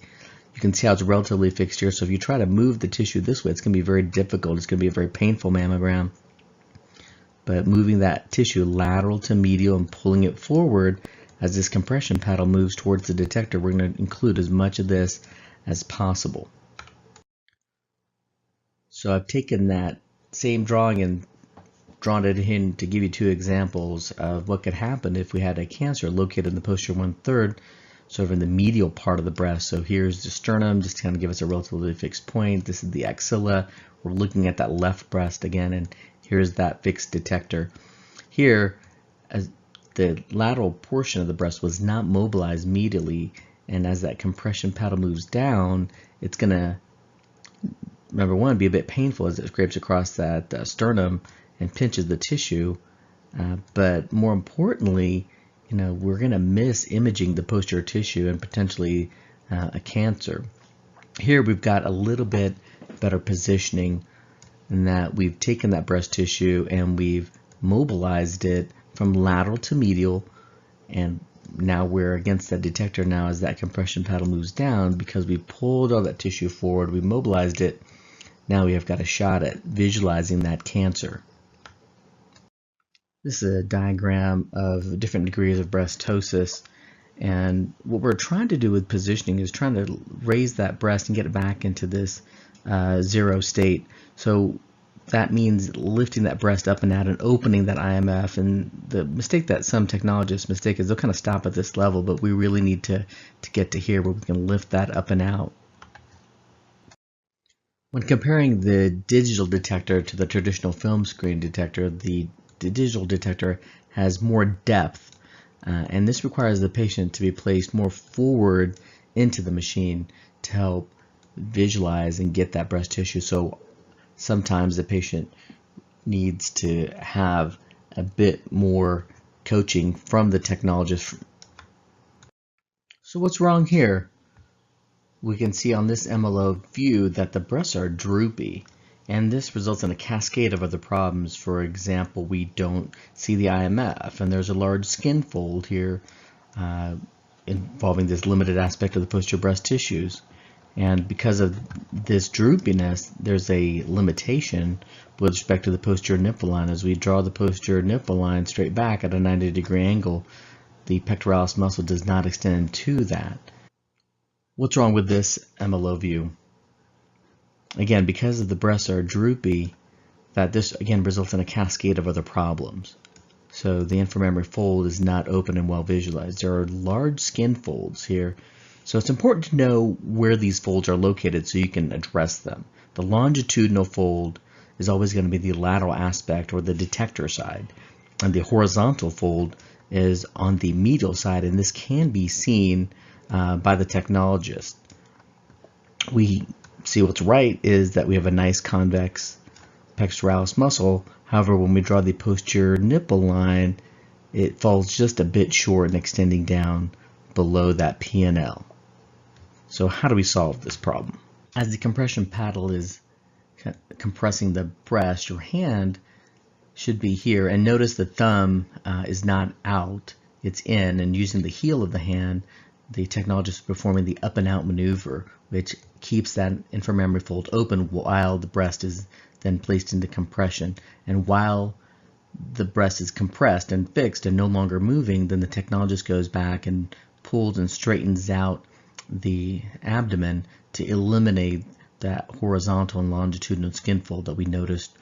You can see how it's relatively fixed here, so if you try to move the tissue this way, it's going to be very difficult. It's going to be a very painful mammogram. But moving that tissue lateral to medial and pulling it forward as this compression paddle moves towards the detector, we're going to include as much of this as possible. So I've taken that same drawing and drawn it in to give you two examples of what could happen if we had a cancer located in the posterior 1/3, sort of in the medial part of the breast. So here's the sternum, just to kind of give us a relatively fixed point. This is the axilla. We're looking at that left breast again, and here's that fixed detector. Here, as the lateral portion of the breast was not mobilized medially, and as that compression paddle moves down, it's going to, number one, be a bit painful as it scrapes across that sternum and pinches the tissue, but more importantly, we're going to miss imaging the posterior tissue and potentially a cancer. Here we've got a little bit better positioning in that we've taken that breast tissue and we've mobilized it from lateral to medial, and now we're against that detector now as that compression paddle moves down. Because we pulled all that tissue forward, we mobilized it, now we have got a shot at visualizing that cancer. This is a diagram of different degrees of breastosis, and what we're trying to do with positioning is trying to raise that breast and get it back into this zero state. So that means lifting that breast up and out and opening that IMF. And the mistake that some technologists mistake is they'll kind of stop at this level, but we really need to get to here where we can lift that up and out. When comparing the digital detector to the traditional film screen detector, the digital detector has more depth, and this requires the patient to be placed more forward into the machine to help visualize and get that breast tissue. So sometimes the patient needs to have a bit more coaching from the technologist. So what's wrong here? We can see on this MLO view that the breasts are droopy, and this results in a cascade of other problems. For example, we don't see the IMF, and there's a large skin fold here involving this limited aspect of the posterior breast tissues. And because of this droopiness, there's a limitation with respect to the posterior nipple line. As we draw the posterior nipple line straight back at a 90-degree angle, the pectoralis muscle does not extend to that. What's wrong with this MLO view? Again, because of the breasts are droopy, that this again results in a cascade of other problems. So the inframammary fold is not open and well visualized. There are large skin folds here. So it's important to know where these folds are located so you can address them. The longitudinal fold is always going to be the lateral aspect or the detector side, and the horizontal fold is on the medial side, and this can be seen by the technologist. We see what's right is that we have a nice convex pectoralis muscle. However, when we draw the posterior nipple line, it falls just a bit short and extending down below that PNL. So how do we solve this problem? As the compression paddle is compressing the breast, your hand should be here, and notice the thumb is not out, it's in, and using the heel of the hand, the technologist is performing the up and out maneuver, which keeps that inframammary fold open while the breast is then placed into compression. And while the breast is compressed and fixed and no longer moving, then the technologist goes back and pulls and straightens out the abdomen to eliminate that horizontal and longitudinal skin fold that we noticed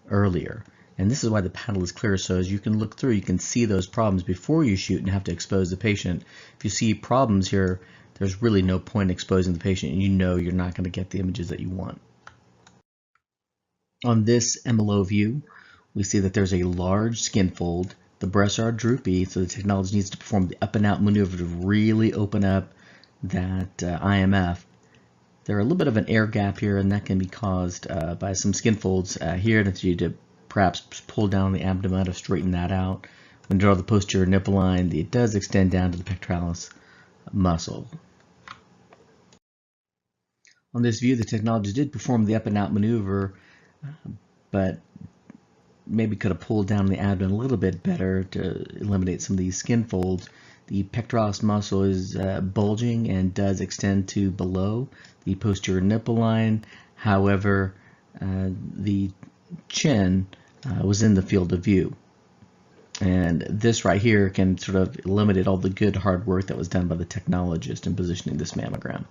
earlier. And this is why the paddle is clear, so as you can look through, you can see those problems before you shoot and have to expose the patient. If you see problems here, there's really no point exposing the patient, and you know you're not going to get the images that you want. On this MLO view, we see that there's a large skin fold. The breasts are droopy, so the technologist needs to perform the up and out maneuver to really open up that IMF. There's a little bit of an air gap here, and that can be caused by some skin folds here that you need to perhaps pull down the abdomen to straighten that out. When you draw the posterior nipple line, it does extend down to the pectoralis muscle. On this view, the technologist did perform the up and out maneuver, but maybe could have pulled down the abdomen a little bit better to eliminate some of these skin folds. The pectoralis muscle is bulging and does extend to below the posterior nipple line. However, the chin was in the field of view. And this right here can sort of eliminate all the good hard work that was done by the technologist in positioning this mammogram.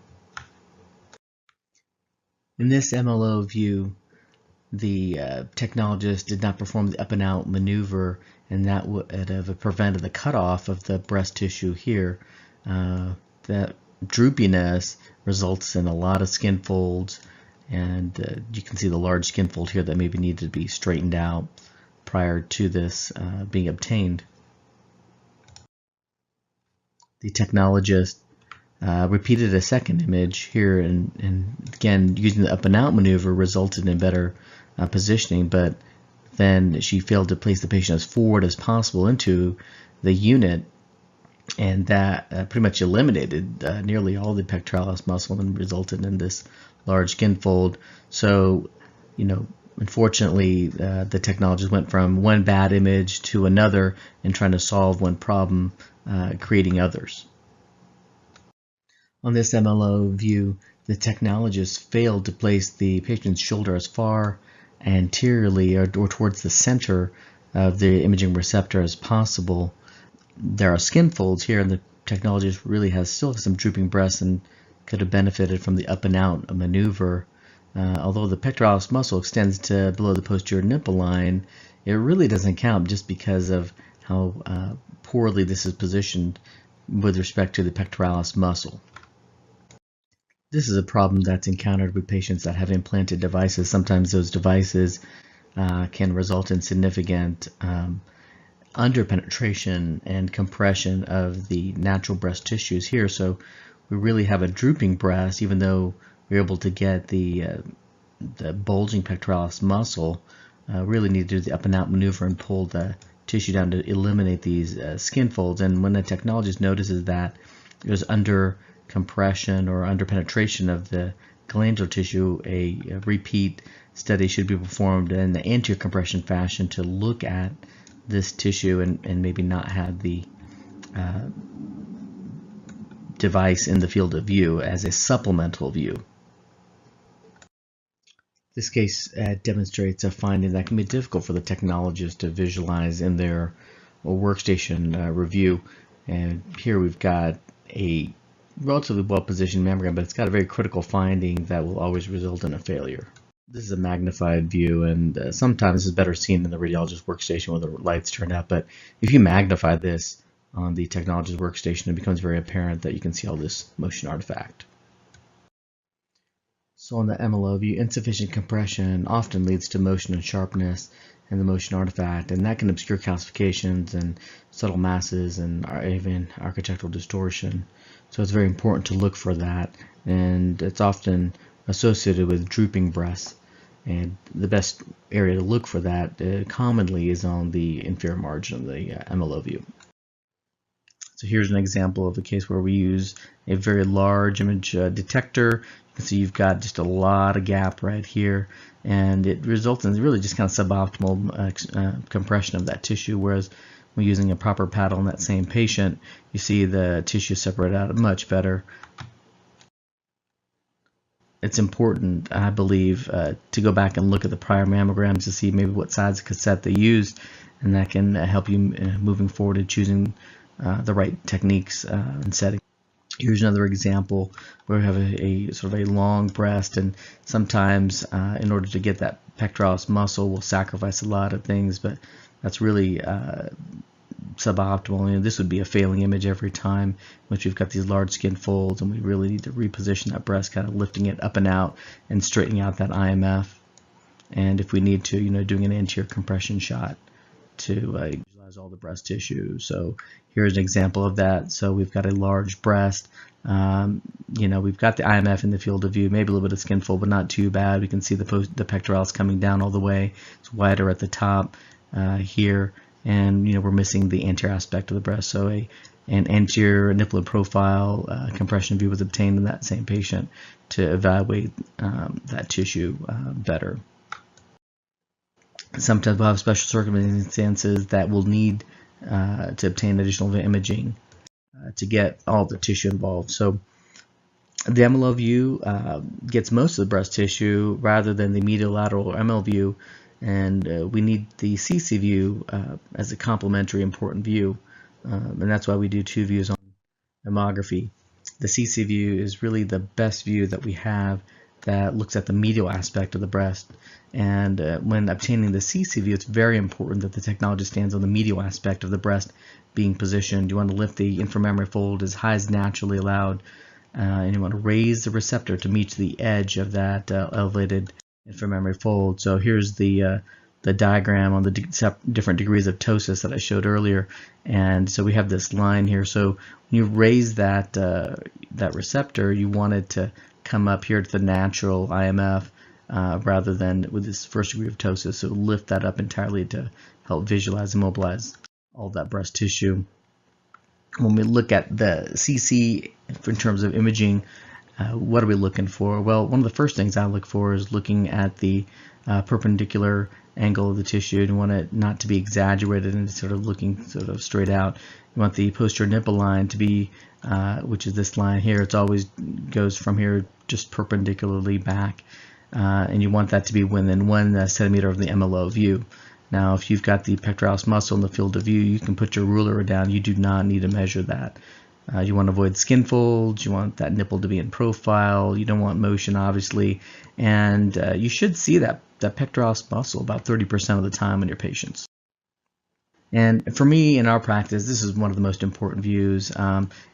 In this MLO view, the technologist did not perform the up and out maneuver, and that would have prevented the cutoff of the breast tissue here. That droopiness results in a lot of skin folds, and you can see the large skin fold here that maybe needed to be straightened out prior to this being obtained. The technologist repeated a second image here, and again, using the up and out maneuver resulted in better positioning, but then she failed to place the patient as forward as possible into the unit, and that pretty much eliminated nearly all the pectoralis muscle and resulted in this large skin fold. So, unfortunately, the technologist went from one bad image to another in trying to solve one problem, creating others. On this MLO view, the technologist failed to place the patient's shoulder as far anteriorly or towards the center of the imaging receptor as possible. There are skin folds here, and the technologist really still has some drooping breasts and could have benefited from the up and out maneuver. Although the pectoralis muscle extends to below the posterior nipple line, it really doesn't count just because of how poorly this is positioned with respect to the pectoralis muscle. This is a problem that's encountered with patients that have implanted devices. Sometimes those devices can result in significant underpenetration and compression of the natural breast tissues here. So we really have a drooping breast, even though we're able to get the bulging pectoralis muscle. Really need to do the up and out maneuver and pull the tissue down to eliminate these skin folds. And when the technologist notices that there's under compression or under penetration of the glandular tissue, a repeat study should be performed in the anterior compression fashion to look at this tissue and maybe not have the device in the field of view as a supplemental view. This case demonstrates a finding that can be difficult for the technologist to visualize in their workstation review. And here we've got a relatively well-positioned mammogram, but it's got a very critical finding that will always result in a failure. This is a magnified view, and sometimes it's better seen in the radiologist workstation where the lights turn out, but if you magnify this on the technologist workstation, it becomes very apparent that you can see all this motion artifact. So on the MLO view, insufficient compression often leads to motion and sharpness and the motion artifact, and that can obscure calcifications and subtle masses and even architectural distortion. So it's very important to look for that, and it's often associated with drooping breasts. And the best area to look for that commonly is on the inferior margin of the MLO view. So here's an example of a case where we use a very large image detector. You can see you've got just a lot of gap right here, and it results in really just kind of suboptimal compression of that tissue, whereas when using a proper paddle on that same patient, you see the tissue separate out much better. It's important, I believe, to go back and look at the prior mammograms to see maybe what size of cassette they used, and that can help you moving forward in choosing the right techniques and settings. Here's another example where we have a sort of a long breast, and sometimes in order to get that pectoralis muscle, we'll sacrifice a lot of things, but that's really suboptimal. This would be a failing image every time, which we've got these large skin folds, and we really need to reposition that breast, kind of lifting it up and out and straightening out that IMF. And if we need to, doing an anterior compression shot to visualize all the breast tissue. So here's an example of that. So we've got a large breast. We've got the IMF in the field of view, maybe a little bit of skin fold, but not too bad. We can see the pectoralis coming down all the way. It's wider at the top here, and we're missing the anterior aspect of the breast. So an anterior nipple profile compression view was obtained in that same patient to evaluate that tissue better. Sometimes we'll have special circumstances that will need to obtain additional imaging to get all the tissue involved. So the MLO view gets most of the breast tissue rather than the medial lateral or ML view, and we need the CC view as a complementary important view, and that's why we do two views on mammography. The CC view is really the best view that we have that looks at the medial aspect of the breast, And when obtaining the CC view, it's very important that the technology stands on the medial aspect of the breast being positioned. You want to lift the inframammary fold as high as naturally allowed, and you want to raise the receptor to meet the edge of that elevated inframammary fold. So here's the diagram on the different degrees of ptosis that I showed earlier, and so we have this line here. So when you raise that that receptor, you want it to come up here to the natural IMF rather than with this first degree of ptosis. So lift that up entirely to help visualize and mobilize all that breast tissue. When we look at the CC in terms of imaging, what are we looking for? Well, one of the first things I look for is looking at the perpendicular angle of the tissue. You want it not to be exaggerated and sort of looking sort of straight out. You want the posterior nipple line to be, which is this line here. It always goes from here just perpendicularly back, and you want that to be within 1 centimeter of the MLO view. Now, if you've got the pectoralis muscle in the field of view, you can put your ruler down. You do not need to measure that. You want to avoid skin folds. You want that nipple to be in profile. You don't want motion, obviously, and you should see that pectoralis muscle about 30% of the time in your patients. And for me, in our practice, this is one of the most important views.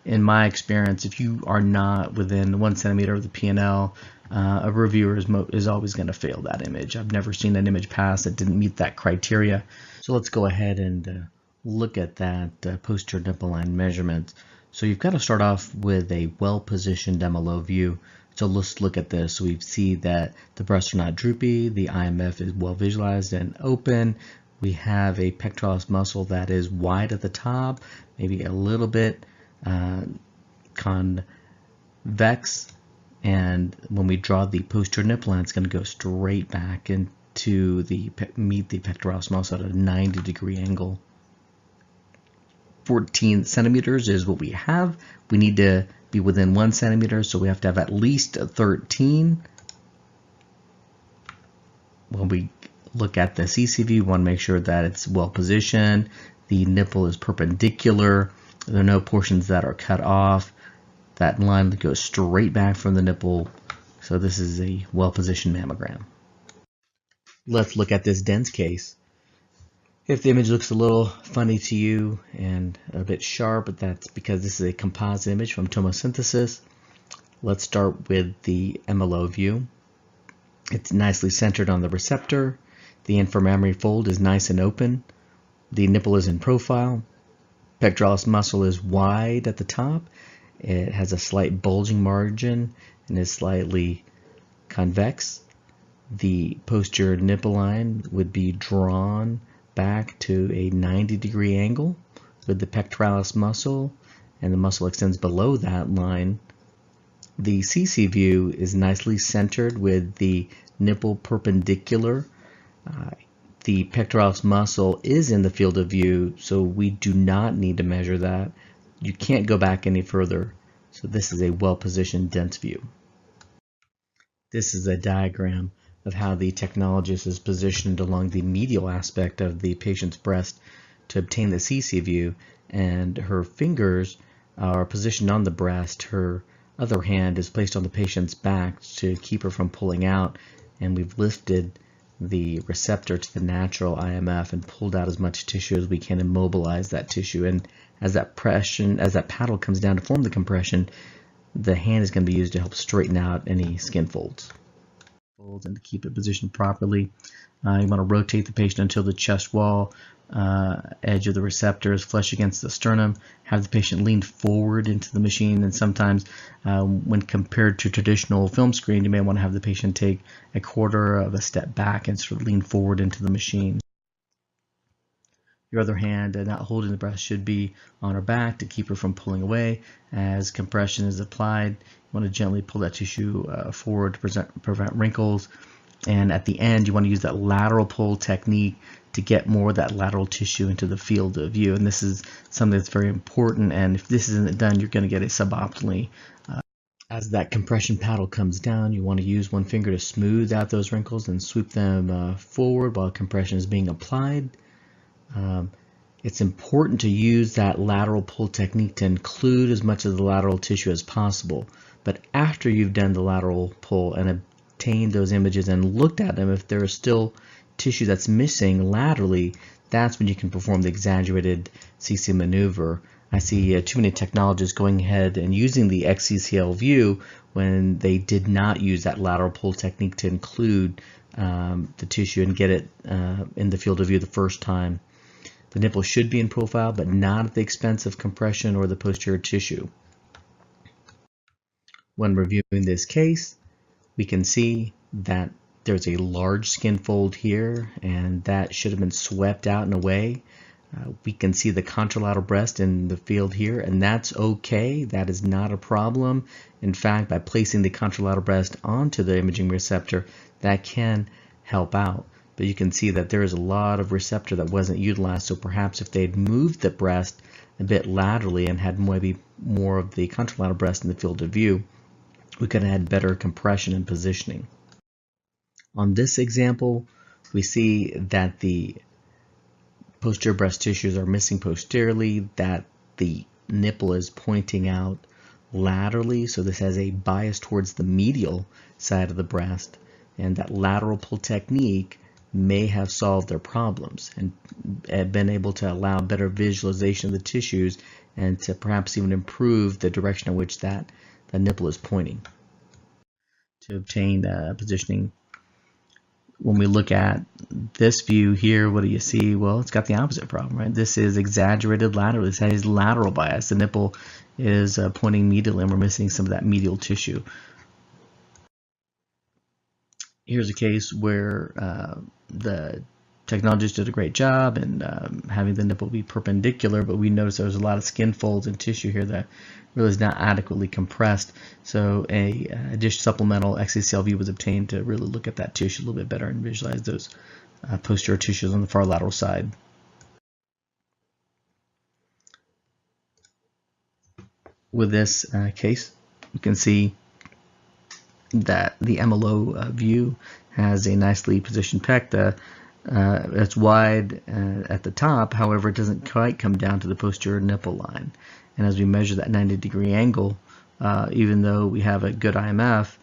In my experience, if you are not within 1 centimeter of the P&L, a reviewer is always going to fail that image. I've never seen an image pass that didn't meet that criteria. So let's go ahead and look at that posterior nipple line measurement. So you've got to start off with a well-positioned MLO view. So let's look at this. So we see that the breasts are not droopy, the IMF is well visualized and open. We have a pectoralis muscle that is wide at the top, maybe a little bit convex. And when we draw the posterior nipple line, it's going to go straight back into meet the pectoralis muscle at a 90-degree angle. 14 centimeters is what we have. We need to be within 1 centimeter, so we have to have at least 13. When we look at the CCV, we want to make sure that it's well positioned, the nipple is perpendicular, there are no portions that are cut off, that line goes straight back from the nipple, so this is a well positioned mammogram. Let's look at this dense case. If the image looks a little funny to you and a bit sharp, but that's because this is a composite image from tomosynthesis. Let's start with the MLO view. It's nicely centered on the receptor. The inframammary fold is nice and open. The nipple is in profile. Pectoralis muscle is wide at the top. It has a slight bulging margin and is slightly convex. The posterior nipple line would be drawn back to a 90-degree angle with the pectoralis muscle, and the muscle extends below that line. The CC view is nicely centered with the nipple perpendicular. The pectoralis muscle is in the field of view, so we do not need to measure that. You can't go back any further, so this is a well-positioned dense view. This is a diagram of how the technologist is positioned along the medial aspect of the patient's breast to obtain the CC view, and her fingers are positioned on the breast. Her other hand is placed on the patient's back to keep her from pulling out, and we've lifted the receptor to the natural IMF and pulled out as much tissue as we can and mobilize that tissue. And as that paddle comes down to form the compression, the hand is going to be used to help straighten out any skin folds. And to keep it positioned properly, you want to rotate the patient until the chest wall edge of the receptor is flush against the sternum. Have the patient lean forward into the machine, and sometimes when compared to traditional film screen, you may want to have the patient take a quarter of a step back and sort of lean forward into the machine. Your other hand, not holding the breast, should be on her back to keep her from pulling away. As compression is applied, you want to gently pull that tissue forward to prevent wrinkles. And at the end, you want to use that lateral pull technique to get more of that lateral tissue into the field of view. And this is something that's very important. And if this isn't done, you're going to get it suboptimally. As that compression paddle comes down, you want to use one finger to smooth out those wrinkles and sweep them forward while compression is being applied. It's important to use that lateral pull technique to include as much of the lateral tissue as possible. But after you've done the lateral pull and obtained those images and looked at them, if there is still tissue that's missing laterally, that's when you can perform the exaggerated CC maneuver. I see too many technologists going ahead and using the XCCL view when they did not use that lateral pull technique to include the tissue and get it in the field of view the first time. The nipple should be in profile, but not at the expense of compression or the posterior tissue. When reviewing this case, we can see that there's a large skin fold here, and that should have been swept out and away. We can see the contralateral breast in the field here, and that's okay. That is not a problem. In fact, by placing the contralateral breast onto the imaging receptor, that can help out. But you can see that there is a lot of receptor that wasn't utilized, so perhaps if they'd moved the breast a bit laterally and had maybe more of the contralateral breast in the field of view, we could have had better compression and positioning. On this example, we see that the posterior breast tissues are missing posteriorly, that the nipple is pointing out laterally, so this has a bias towards the medial side of the breast, and that lateral pull technique may have solved their problems and been able to allow better visualization of the tissues and to perhaps even improve the direction in which that the nipple is pointing. To obtain positioning, when we look at this view here, what do you see? Well, it's got the opposite problem, right? This is exaggerated lateral. This has lateral bias. The nipple is pointing medially, and we're missing some of that medial tissue. Here's a case where the technologist did a great job in having the nipple be perpendicular, but we noticed there was a lot of skin folds and tissue here that really is not adequately compressed. So a additional supplemental XCCL view was obtained to really look at that tissue a little bit better and visualize those posterior tissues on the far lateral side. With this case, you can see that the MLO view has a nicely positioned pec. It's wide at the top, however, it doesn't quite come down to the posterior nipple line. And as we measure that 90-degree angle, even though we have a good IMF,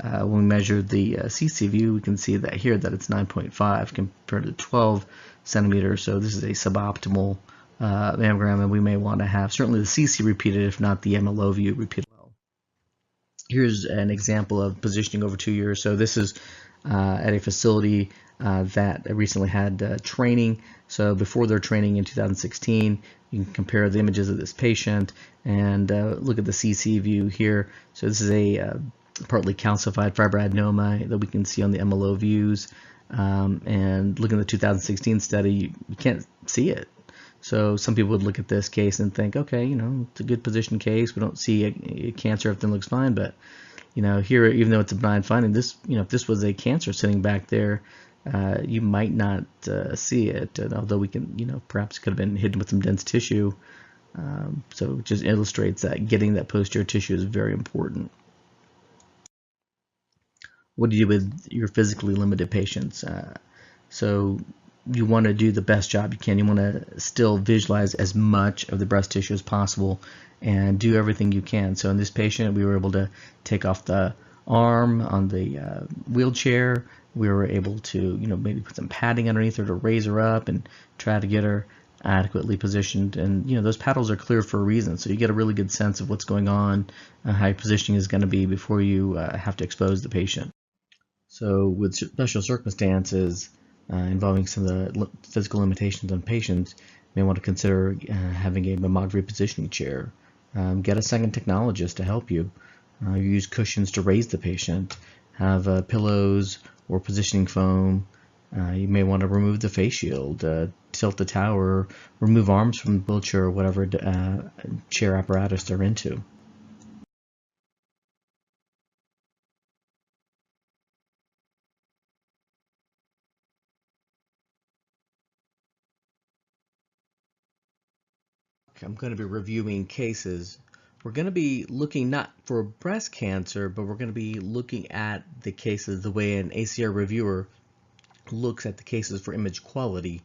when we measure the CC view, we can see that here that it's 9.5 compared to 12 centimeters. So this is a suboptimal mammogram, and we may want to have certainly the CC repeated, if not the MLO view repeated. Here's an example of positioning over 2 years. So this is at a facility that recently had training. So before their training in 2016, you can compare the images of this patient and look at the CC view here. So this is a partly calcified fibroadenoma that we can see on the MLO views. And looking at the 2016 study, you can't see it. So some people would look at this case and think, okay, you know, it's a good position case. We don't see a cancer, everything looks fine. But, you know, here, even though it's a benign finding, this, you know, if this was a cancer sitting back there, you might not see it. And although we can, you know, perhaps it could have been hidden with some dense tissue. So it just illustrates that getting that posterior tissue is very important. What do you do with your physically limited patients? So you want to do the best job you can. You want to still visualize as much of the breast tissue as possible and do everything you can. So in this patient, we were able to take off the arm on the wheelchair. We were able to, you know, maybe put some padding underneath her to raise her up and try to get her adequately positioned. And, you know, those paddles are clear for a reason. So you get a really good sense of what's going on, how your positioning is going to be before you have to expose the patient. So with special circumstances, involving some of the physical limitations on patients, you may want to consider having a mammography positioning chair. Get a second technologist to help you. Use cushions to raise the patient. Have pillows or positioning foam. You may want to remove the face shield, tilt the tower, remove arms from the wheelchair or whatever chair apparatus they're into. I'm going to be reviewing cases. We're going to be looking not for breast cancer, but we're going to be looking at the cases the way an ACR reviewer looks at the cases for image quality.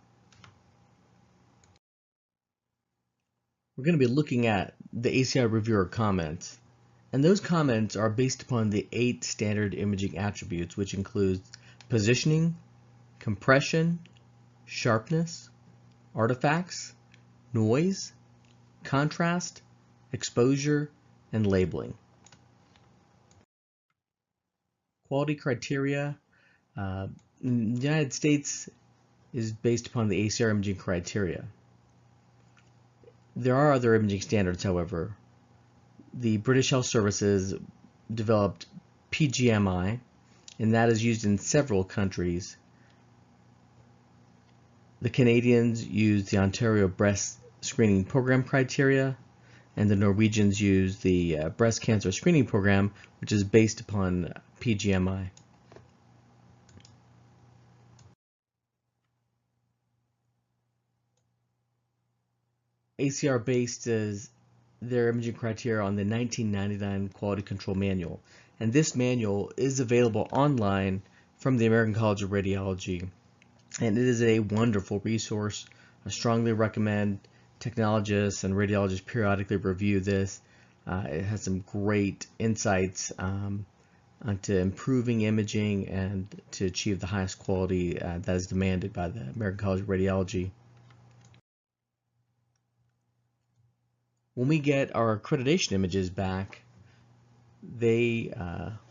We're going to be looking at the ACR reviewer comments. And those comments are based upon the 8 standard imaging attributes, which includes positioning, compression, sharpness, artifacts, noise, contrast, exposure, and labeling. Quality criteria. In the United States is based upon the ACR imaging criteria. There are other imaging standards, however. The British Health Services developed PGMI, and that is used in several countries. The Canadians use the Ontario Breast Screening Program criteria, and the Norwegians use the Breast Cancer Screening Program, which is based upon PGMI. ACR based their imaging criteria on the 1999 Quality Control Manual, and this manual is available online from the American College of Radiology, and it is a wonderful resource. I strongly recommend technologists and radiologists periodically review this. It has some great insights onto improving imaging and to achieve the highest quality that is demanded by the American College of Radiology. When we get our accreditation images back, they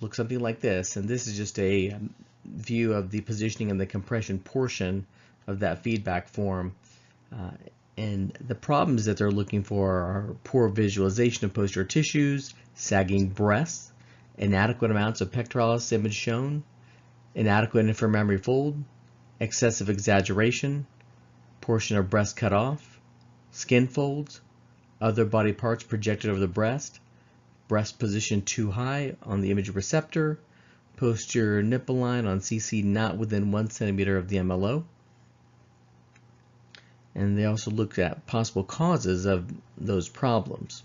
look something like this, and this is just a view of the positioning and the compression portion of that feedback form. And the problems that they're looking for are poor visualization of posterior tissues, sagging breasts, inadequate amounts of pectoralis image shown, inadequate inframammary fold, excessive exaggeration, portion of breast cut off, skin folds, other body parts projected over the breast position too high on the image receptor, posterior nipple line on CC not within 1 centimeter of the MLO. And they also looked at possible causes of those problems.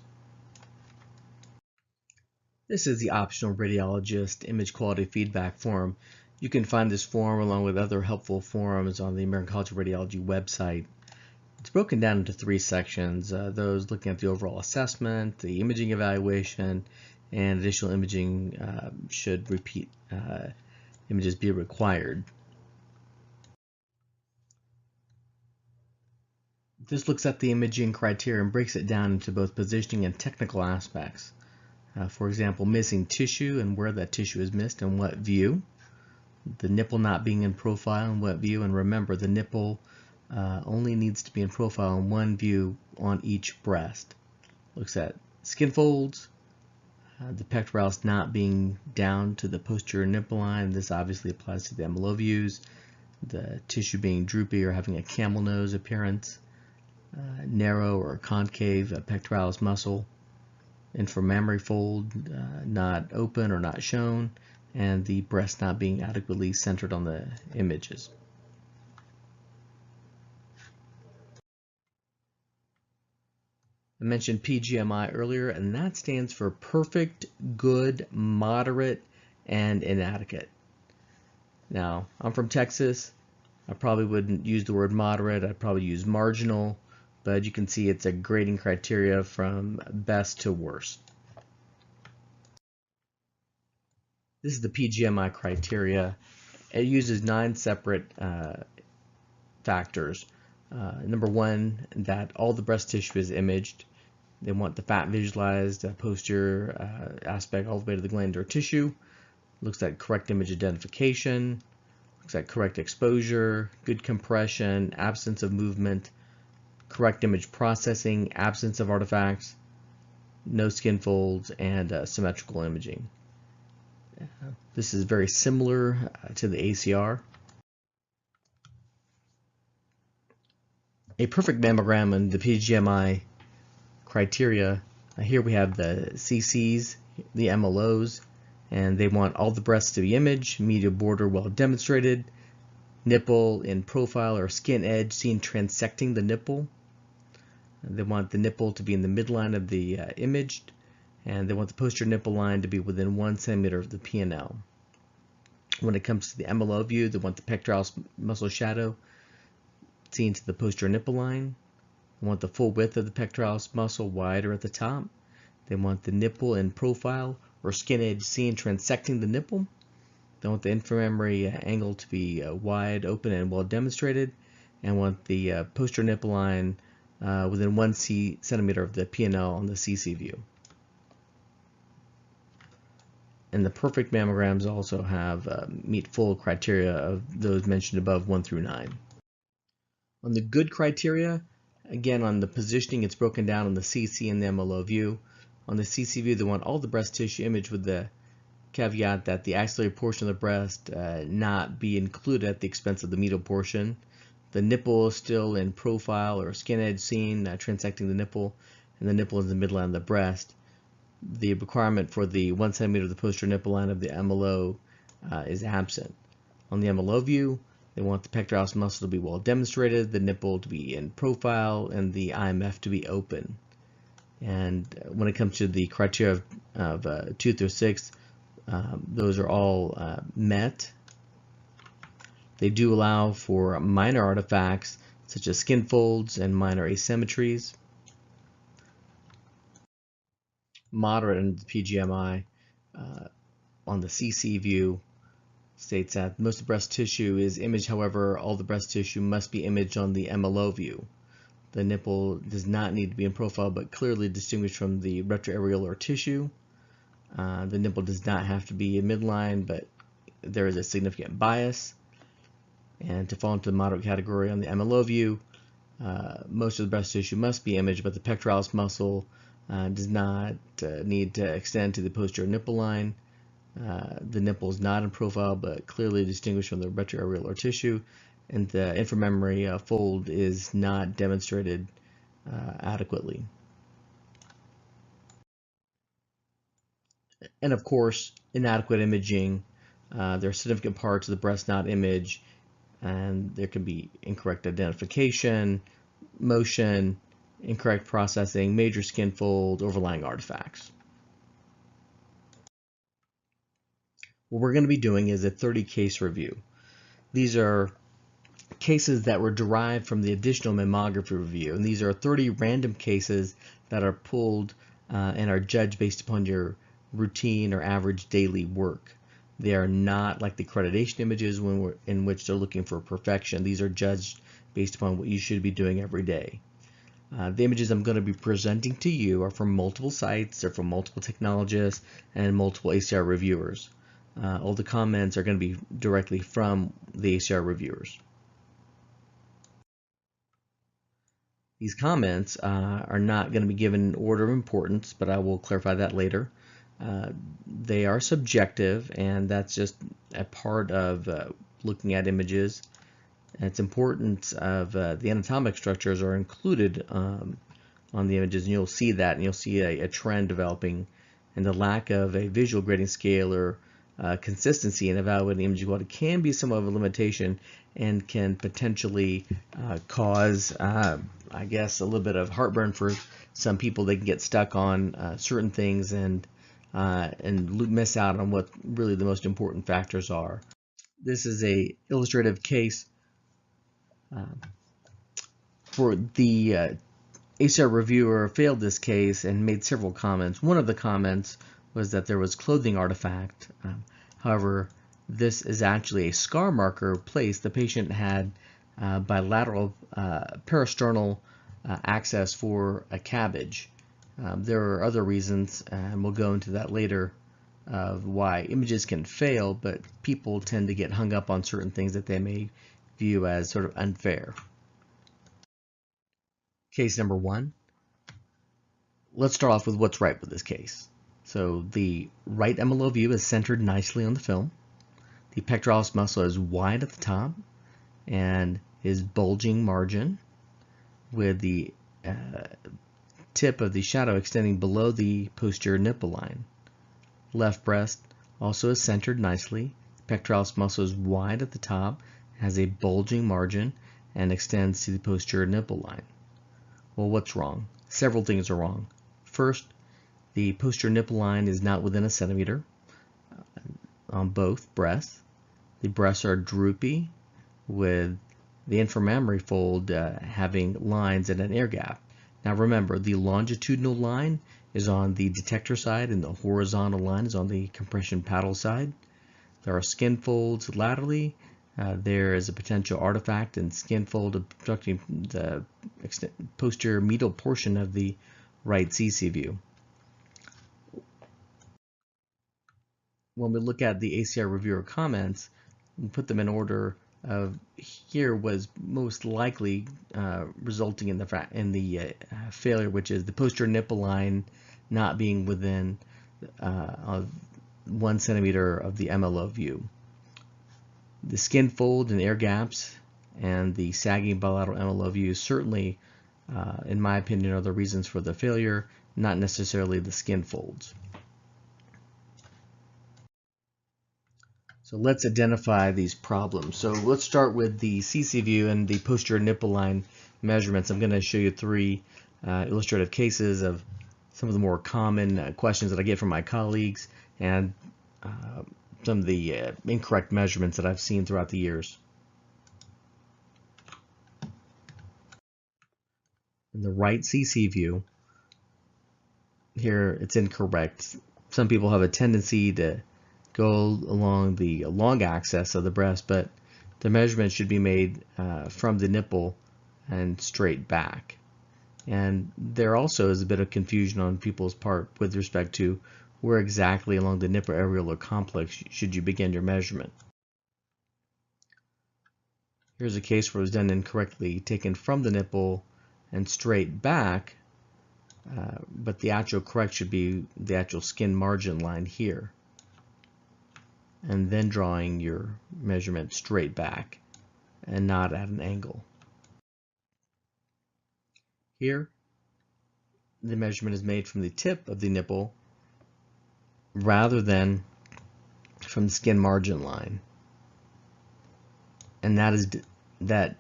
This is the optional radiologist image quality feedback form. You can find this form along with other helpful forms on the American College of Radiology website. It's broken down into 3 sections, those looking at the overall assessment, the imaging evaluation, and additional imaging should repeat images be required. This looks at the imaging criteria and breaks it down into both positioning and technical aspects. For example, missing tissue and where that tissue is missed and what view. The nipple not being in profile and what view, and remember the nipple only needs to be in profile in one view on each breast. Looks at skin folds, the pectoralis not being down to the posterior nipple line. This obviously applies to the MLO views. The tissue being droopy or having a camel nose appearance, narrow or concave pectoralis muscle, inframammary fold not open or not shown, and the breast not being adequately centered on the images. I mentioned PGMI earlier, and that stands for perfect, good, moderate, and inadequate. Now, I'm from Texas. I probably wouldn't use the word moderate. I'd probably use marginal, but you can see it's a grading criteria from best to worst. This is the PGMI criteria. It uses 9 separate factors. Number 1, that all the breast tissue is imaged. They want the fat visualized, posterior aspect all the way to the glandular tissue. Looks at correct image identification. Looks at correct exposure, good compression, absence of movement, correct image processing, absence of artifacts, no skin folds, and symmetrical imaging. This is very similar to the ACR. A perfect mammogram and the PGMI criteria. Here we have the CCs, the MLOs, and they want all the breasts to be imaged, medial border well demonstrated, nipple in profile or skin edge seen transecting the nipple. They want the nipple to be in the midline of the imaged, and they want the posterior nipple line to be within 1 centimeter of the P&L. When it comes to the MLO view, they want the pectoralis muscle shadow seen to the posterior nipple line. They want the full width of the pectoralis muscle wider at the top. They want the nipple in profile or skin edge seen transecting the nipple. They want the inframammary angle to be wide open and well demonstrated, and want the posterior nipple line within 1 centimeter of the P&L on the CC view. And the perfect mammograms also have meet full criteria of those mentioned above 1 through 9. On the good criteria, again on the positioning, it's broken down on the CC and the MLO view. On the CC view, they want all the breast tissue imaged with the caveat that the axillary portion of the breast not be included at the expense of the medial portion. The nipple is still in profile or skin edge seen, transecting the nipple, and the nipple is in the midline of the breast. The requirement for the 1 centimeter of the posterior nipple line of the MLO is absent. On the MLO view, they want the pectoralis muscle to be well demonstrated, the nipple to be in profile, and the IMF to be open. And when it comes to the criteria of 2 through 6, those are all met. They do allow for minor artifacts such as skin folds and minor asymmetries. Moderate in the PGMI on the CC view states that most of the breast tissue is imaged, however, all the breast tissue must be imaged on the MLO view. The nipple does not need to be in profile but clearly distinguished from the retroareolar tissue. The nipple does not have to be in midline, but there is a significant bias. And to fall into the moderate category on the MLO view, most of the breast tissue must be imaged, but the pectoralis muscle does not need to extend to the posterior nipple line. The nipple is not in profile, but clearly distinguished from the retroareolar tissue, and the inframammary fold is not demonstrated adequately. And of course, inadequate imaging. There are significant parts of the breast not imaged, and there can be incorrect identification, motion, incorrect processing, major skin fold, overlying artifacts. What we're going to be doing is a 30 case review. These are cases that were derived from the additional mammography review, and these are 30 random cases that are pulled and are judged based upon your routine or average daily work. They are not like the accreditation images in which they're looking for perfection. These are judged based upon what you should be doing every day. The images I'm going to be presenting to you are from multiple sites, they're from multiple technologists and multiple ACR reviewers. All the comments are going to be directly from the ACR reviewers. These comments are not going to be given in order of importance, but I will clarify that later. They are subjective, and that's just a part of looking at images. And it's important of the anatomic structures are included on the images, and you'll see that, and you'll see a trend developing, and the lack of a visual grading scale or consistency in evaluating image quality can be somewhat of a limitation and can potentially cause, I guess, a little bit of heartburn for some people. They can get stuck on certain things and miss out on what really the most important factors are. This is a illustrative case for the ACR reviewer failed this case and made several comments. One of the comments was that there was clothing artifact. However, this is actually a scar marker placed. The patient had bilateral peristernal access for a cabbage. There are other reasons, and we'll go into that later, of why images can fail, but people tend to get hung up on certain things that they may view as sort of unfair. Case number 1. Let's start off with what's right with this case. So the right MLO view is centered nicely on the film. The pectoralis muscle is wide at the top and is bulging margin with the tip of the shadow extending below the posterior nipple line. Left breast also is centered nicely. Pectoralis muscle is wide at the top, has a bulging margin, and extends to the posterior nipple line. Well, what's wrong? Several things are wrong. First, the posterior nipple line is not within a centimeter on both breasts. The breasts are droopy with the inframammary fold having lines and an air gap. Now remember, the longitudinal line is on the detector side and the horizontal line is on the compression paddle side. There are skin folds laterally. There is a potential artifact and skin fold obstructing the posterior medial portion of the right CC view. When we look at the ACR reviewer comments, we put them in order of here was most likely resulting in the failure, which is the posterior nipple line not being within 1 centimeter of the MLO view. The skin fold and air gaps and the sagging bilateral MLO view certainly, in my opinion, are the reasons for the failure, not necessarily the skin folds. So let's identify these problems. So let's start with the CC view and the posterior nipple line measurements. I'm going to show you 3 illustrative cases of some of the more common questions that I get from my colleagues and some of the incorrect measurements that I've seen throughout the years. In the right CC view, here it's incorrect. Some people have a tendency to go along the long axis of the breast, but the measurement should be made from the nipple and straight back. And there also is a bit of confusion on people's part with respect to where exactly along the nipple areolar complex should you begin your measurement. Here's a case where it was done incorrectly, taken from the nipple and straight back, but the actual correct should be the actual skin margin line here, and then drawing your measurement straight back and not at an angle. Here, the measurement is made from the tip of the nipple rather than from the skin margin line, and that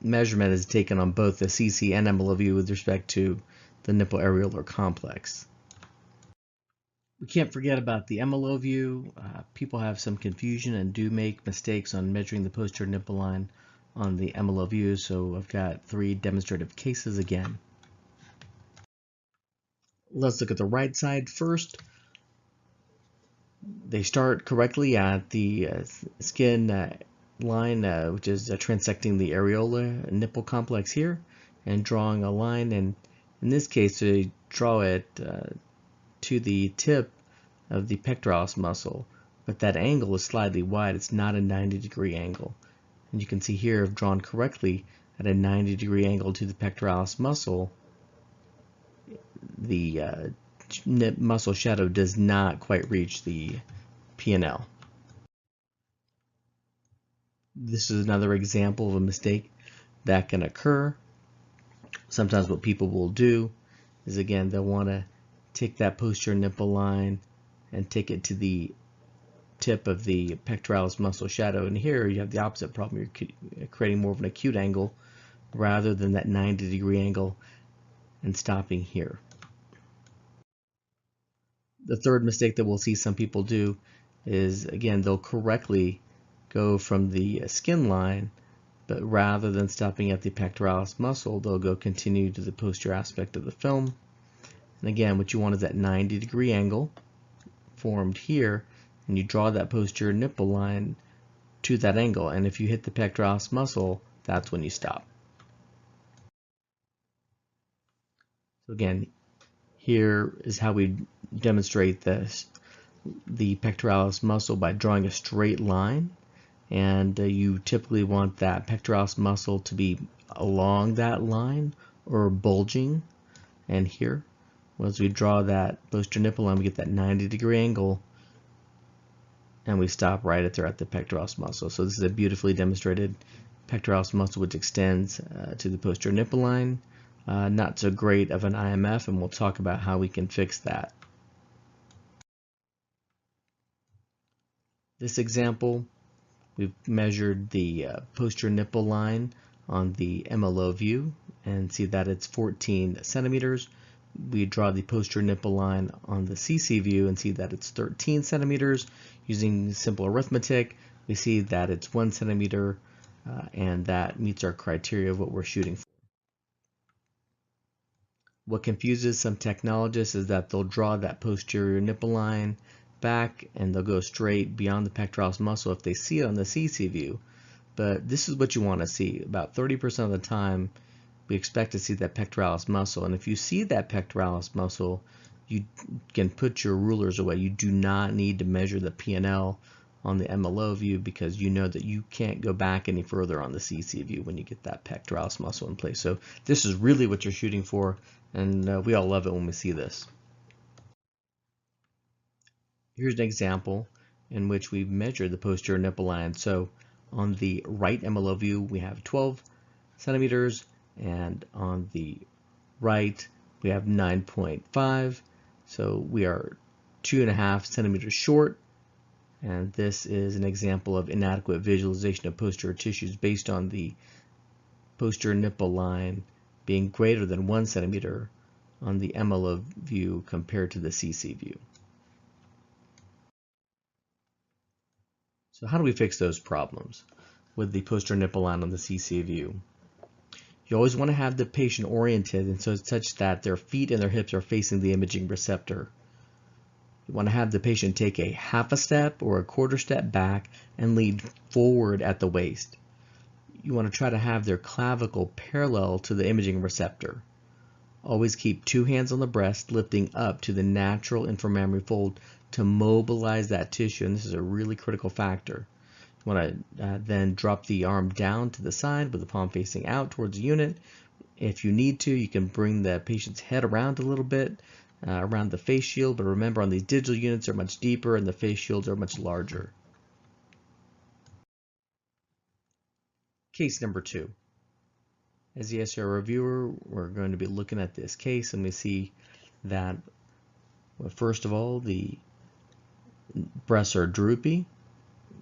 measurement is taken on both the CC and MLO view with respect to the nipple areolar complex. We can't forget about the MLO view. People have some confusion and do make mistakes on measuring the posterior nipple line on the MLO view, so I've got 3 demonstrative cases again. Let's look at the right side first. They start correctly at the skin line, which is transecting the areola nipple complex here, and drawing a line, and in this case they draw it to the tip of the pectoralis muscle, but that angle is slightly wide. It's not a 90-degree angle, and you can see here I've drawn correctly at a 90-degree angle to the pectoralis muscle. The muscle shadow does not quite reach the P&L. This is another example of a mistake that can occur. Sometimes what people will do is, again, they'll want to take that posterior nipple line and take it to the tip of the pectoralis muscle shadow, and here you have the opposite problem. You're creating more of an acute angle rather than that 90-degree angle and stopping here. The third mistake that we'll see some people do is, again, they'll correctly go from the skin line, but rather than stopping at the pectoralis muscle, they'll go continue to the posterior aspect of the film. And again, what you want is that 90-degree angle formed here, and you draw that posterior nipple line to that angle, and if you hit the pectoralis muscle, that's when you stop. So again, here is how we demonstrate this, the pectoralis muscle, by drawing a straight line, and you typically want that pectoralis muscle to be along that line or bulging, and here, as we draw that posterior nipple line, we get that 90-degree angle, and we stop right at the pectoralis muscle. So this is a beautifully demonstrated pectoralis muscle which extends to the posterior nipple line. Not so great of an IMF, and we'll talk about how we can fix that. This example, we've measured the posterior nipple line on the MLO view and see that it's 14 centimeters. We draw the posterior nipple line on the CC view and see that it's 13 centimeters. Using simple arithmetic, we see that it's 1 centimeter, and that meets our criteria of what we're shooting for. What confuses some technologists is that they'll draw that posterior nipple line back and they'll go straight beyond the pectoralis muscle if they see it on the CC view. But this is what you want to see. About 30% of the time, we expect to see that pectoralis muscle. And if you see that pectoralis muscle, you can put your rulers away. You do not need to measure the P&L on the MLO view because you know that you can't go back any further on the CC view when you get that pectoralis muscle in place. So this is really what you're shooting for, and we all love it when we see this. Here's an example in which we've measured the posterior nipple line. So on the right MLO view, we have 12 centimeters, and on the right, we have 9.5. So we are 2.5 centimeters short. And this is an example of inadequate visualization of posterior tissues based on the posterior nipple line being greater than 1 centimeter on the MLO view compared to the CC view. So how do we fix those problems with the posterior nipple line on the CC view? You always want to have the patient oriented and so it's such that their feet and their hips are facing the imaging receptor. You want to have the patient take a half a step or a quarter step back and lean forward at the waist. You want to try to have their clavicle parallel to the imaging receptor. Always keep 2 hands on the breast, lifting up to the natural inframammary fold to mobilize that tissue, and this is a really critical factor. You want to then drop the arm down to the side with the palm facing out towards the unit. If you need to, you can bring the patient's head around a little bit, around the face shield, but remember on these digital units are much deeper and the face shields are much larger. Case number 2. As the SR reviewer, we're going to be looking at this case and we see that, well, first of all, the breasts are droopy.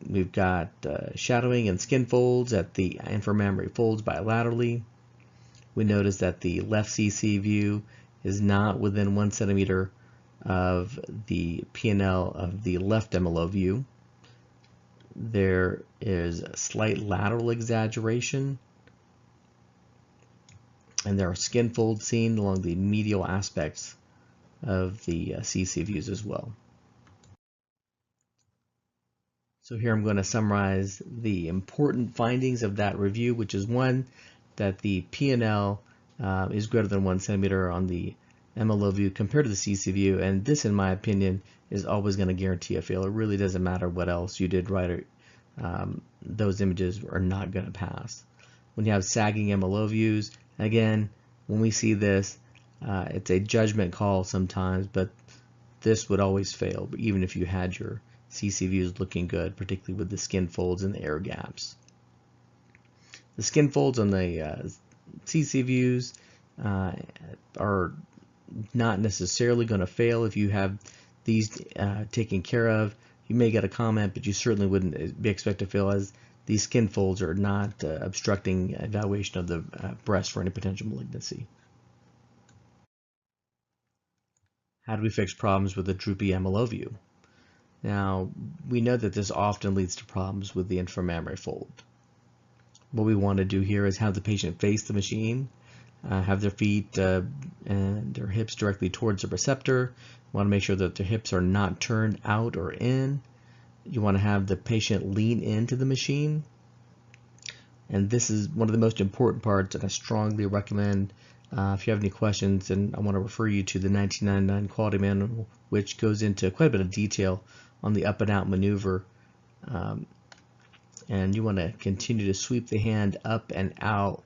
We've got shadowing and skin folds at the inframammary folds bilaterally. We notice that the left CC view is not within 1 centimeter of the P&L of the left MLO view. There is a slight lateral exaggeration, and there are skin folds seen along the medial aspects of the CC views as well. So here I'm going to summarize the important findings of that review, which is one, that the P&L is greater than 1 centimeter on the MLO view compared to the CC view, and this, in my opinion, is always going to guarantee a fail. It really doesn't matter what else you did right, those images are not going to pass. When you have sagging MLO views, again, when we see this, it's a judgment call sometimes, but this would always fail, even if you had your CC views looking good, particularly with the skin folds and the air gaps. The skin folds on the CC views are not necessarily going to fail if you have these taken care of. You may get a comment, but you certainly wouldn't be expected to fail, as these skin folds are not obstructing evaluation of the breast for any potential malignancy. How do we fix problems with a droopy MLO view? Now, we know that this often leads to problems with the inframammary fold. What we want to do here is have the patient face the machine, have their feet and their hips directly towards the receptor. You want to make sure that their hips are not turned out or in. You want to have the patient lean into the machine. And this is one of the most important parts, and I strongly recommend, if you have any questions, and I want to refer you to the 1999 Quality Manual, which goes into quite a bit of detail on the up and out maneuver. And you want to continue to sweep the hand up and out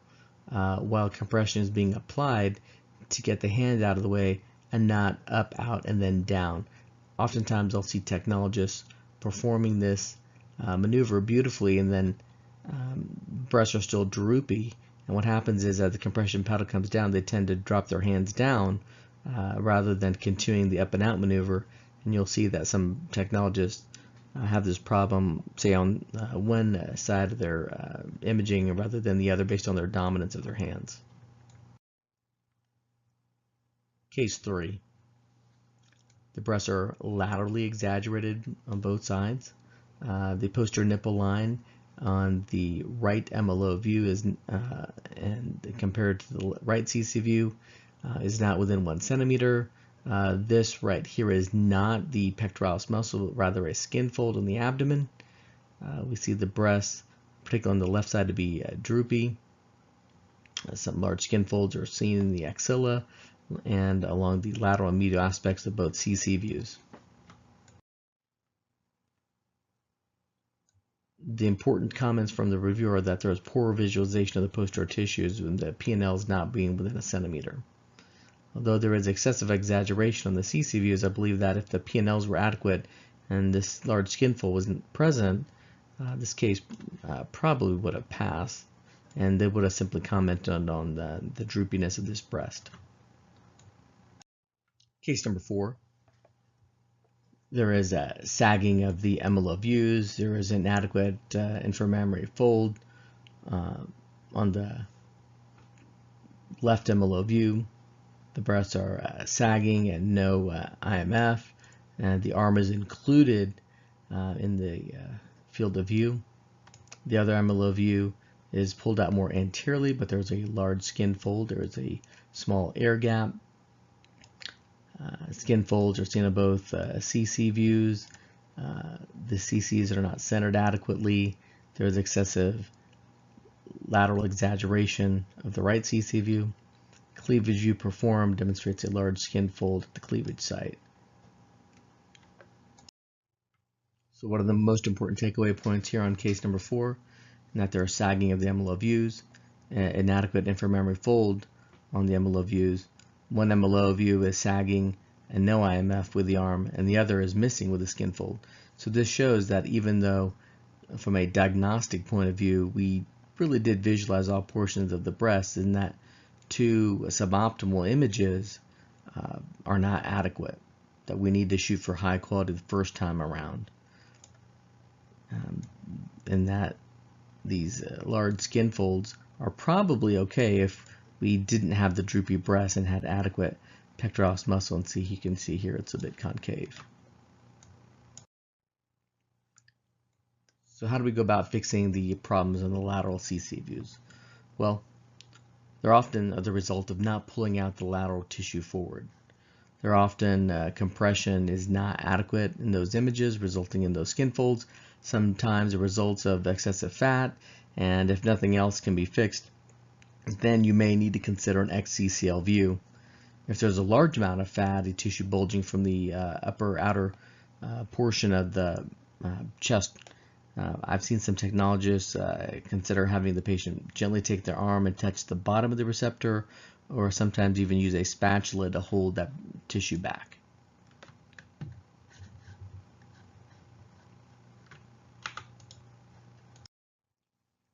while compression is being applied to get the hand out of the way and not up, out, and then down. Oftentimes I'll see technologists performing this maneuver beautifully, and then breasts are still droopy, and what happens is as the compression pedal comes down, they tend to drop their hands down rather than continuing the up and out maneuver, and you'll see that some technologists have this problem, say on one side of their imaging rather than the other based on their dominance of their hands. Case 3. The breasts are laterally exaggerated on both sides. The posterior nipple line on the right MLO view is, and compared to the right CC view, is not within 1 centimeter. This right here is not the pectoralis muscle, but rather a skin fold on the abdomen. We see the breast, particularly on the left side, to be droopy. Some large skin folds are seen in the axilla and along the lateral and medial aspects of both CC views. The important comments from the reviewer are that there is poor visualization of the posterior tissues and the P&Ls not being within 1 centimeter. Although there is excessive exaggeration on the CC views, I believe that if the P&Ls were adequate and this large skin fold wasn't present, this case probably would have passed, and they would have simply commented on the droopiness of this breast. Case number 4. There is a sagging of the emeloval views. There is inadequate inframammary fold on the left emeloval view. The breasts are sagging and no IMF, and the arm is included in the field of view. The other emeloval view is pulled out more anteriorly, but there's a large skin fold. There is a small air gap. Skin folds are seen on both CC views. The CCs are not centered adequately. There's excessive lateral exaggeration of the right CC view. Cleavage view performed demonstrates a large skin fold at the cleavage site. So what are the most important takeaway points here on case number 4? And that there are sagging of the emeloval views, inadequate inframammary fold on the emeloval views. One emeloval view is sagging and no IMF with the arm, and the other is missing with the skin fold. So this shows that even though from a diagnostic point of view we really did visualize all portions of the breast, and that 2 suboptimal images are not adequate, that we need to shoot for high quality the first time around, and that these large skin folds are probably okay if we didn't have the droopy breast and had adequate pectoralis muscle. And see, you can see here it's a bit concave. So how do we go about fixing the problems in the lateral CC views? Well, they're often the result of not pulling out the lateral tissue forward. They're often compression is not adequate in those images, resulting in those skin folds. Sometimes the results of excessive fat, and if nothing else can be fixed, then you may need to consider an XCCL view. If there's a large amount of fatty tissue bulging from the upper outer portion of the chest, I've seen some technologists consider having the patient gently take their arm and touch the bottom of the receptor, or sometimes even use a spatula to hold that tissue back.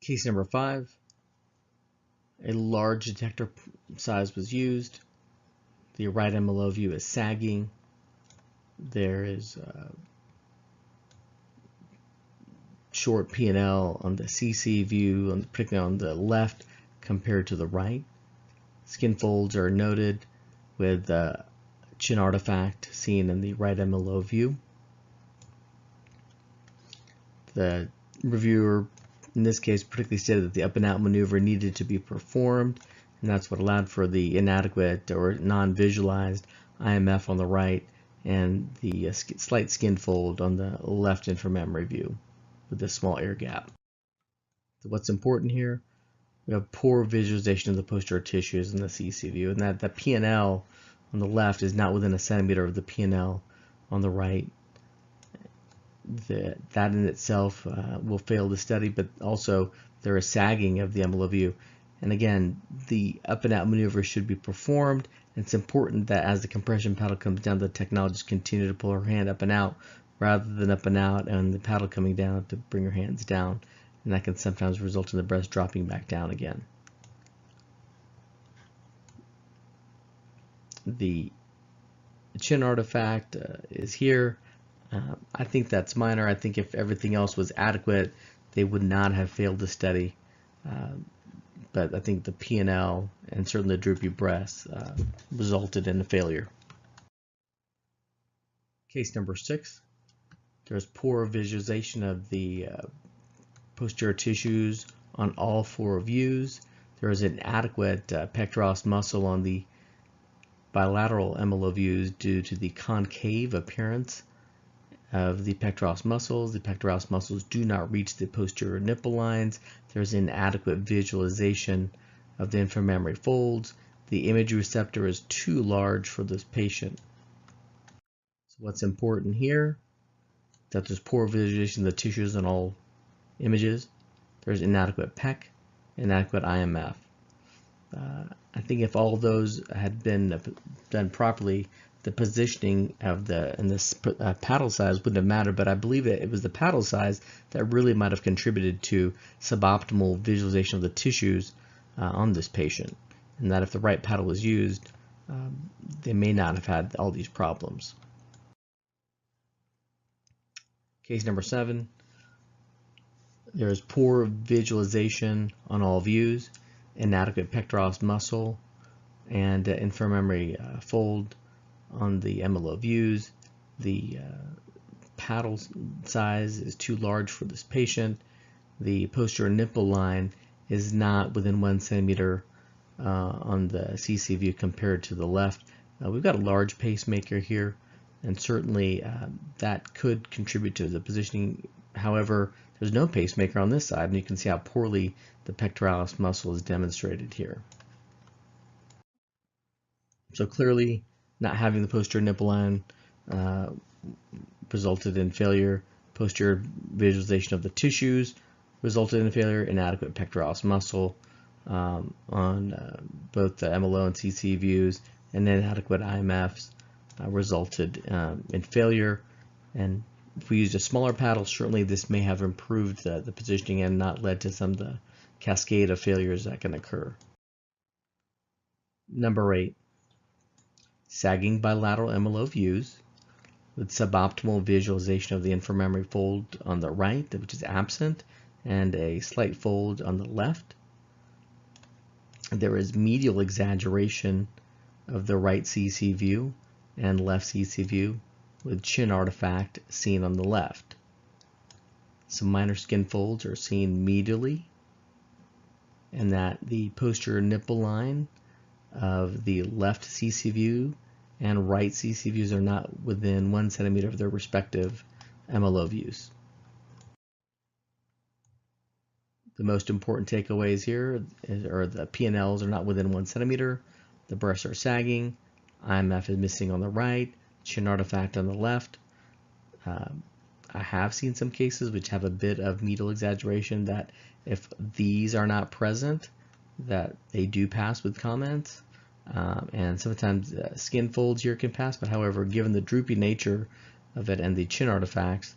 Case number 5. A large detector size was used. The right emeloval view is sagging. There is short P&L on the CC view, particularly on the left compared to the right. Skin folds are noted with chin artifact seen in the right emeloval view. The reviewer in this case particularly stated that the up and out maneuver needed to be performed, and that's what allowed for the inadequate or non-visualized IMF on the right and the slight skin fold on the left inframammary view with this small air gap. So what's important here? We have poor visualization of the posterior tissues in the CC view, and that the P&L on the left is not within 1 centimeter of the P&L on the right. That in itself will fail the study, but also there is sagging of the emeloval view. And again, the up and out maneuver should be performed. And it's important that as the compression paddle comes down, the technologist continue to pull her hand up and out rather than up and out and the paddle coming down to bring her hands down. And that can sometimes result in the breast dropping back down again. The chin artifact is here. I think that's minor. I think if everything else was adequate, they would not have failed the study. But I think the P&L and certainly the droopy breast resulted in a failure. Case number 6. There's poor visualization of the posterior tissues on all 4 views. There is an adequate pectoralis muscle on the bilateral MLO views due to the concave appearance of the pectoralis muscles. The pectoralis muscles do not reach the posterior nipple lines. There's inadequate visualization of the inframammary folds. The image receptor is too large for this patient. So what's important here, that there's poor visualization of the tissues in all images. There's inadequate PEC, inadequate IMF. I think if all of those had been done properly, the positioning of this paddle size wouldn't have mattered, but I believe that it was the paddle size that really might have contributed to suboptimal visualization of the tissues on this patient, and that if the right paddle was used, they may not have had all these problems. Case number 7, there is poor visualization on all views, inadequate pectoralis muscle and inframammary fold on the MLO views. The paddle size is too large for this patient. The posterior nipple line is not within 1 centimeter on the CC view compared to the left. We've got a large pacemaker here, and certainly that could contribute to the positioning. However, there's no pacemaker on this side, and you can see how poorly the pectoralis muscle is demonstrated here. So clearly, not having the posterior nipple line resulted in failure. Posterior visualization of the tissues resulted in failure. Inadequate pectoralis muscle on both the MLO and CC views, and inadequate IMFs resulted in failure. And if we used a smaller paddle, certainly this may have improved the positioning and not led to some of the cascade of failures that can occur. Number 8, sagging bilateral MLO views with suboptimal visualization of the inframammary fold on the right, which is absent, and a slight fold on the left. There is medial exaggeration of the right CC view and left CC view, with chin artifact seen on the left. Some minor skin folds are seen medially, and that the posterior nipple line of the left CC view and right CC views are not within 1 centimeter of their respective MLO views. The most important takeaways here are the P&Ls are not within 1 centimeter, the breasts are sagging, IMF is missing on the right, chin artifact on the left. I have seen some cases which have a bit of medial exaggeration that if these are not present, that they do pass with comments. And sometimes skin folds here can pass, but however, given the droopy nature of it and the chin artifacts,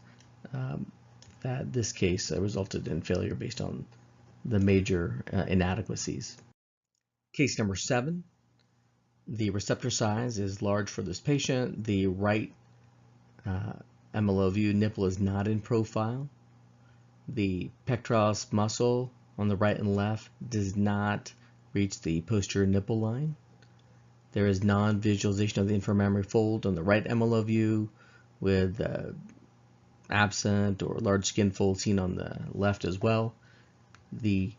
that this case resulted in failure based on the major inadequacies. Case number 7. The receptor size is large for this patient. The right MLO view nipple is not in profile. The pectoralis muscle on the right and left does not reach the posterior nipple line. There is non-visualization of the inframammary fold on the right MLO view, with absent or large skin fold seen on the left as well. The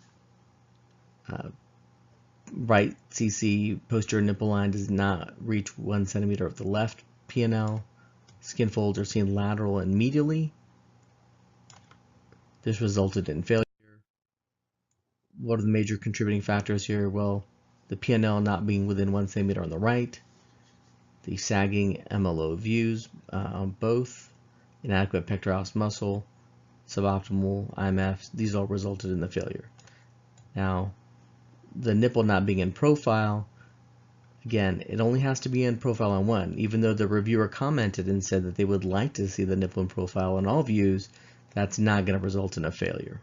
right CC posterior nipple line does not reach 1 centimeter of the left P&L. Skin folds are seen lateral and medially. This resulted in failure. What are the major contributing factors here? Well, the P&L not being within 1 centimeter on the right, the sagging MLO views on both, inadequate pectoralis muscle, suboptimal IMFs, these all resulted in the failure. Now, the nipple not being in profile, again, it only has to be in profile on one. Even though the reviewer commented and said that they would like to see the nipple in profile on all views, that's not going to result in a failure.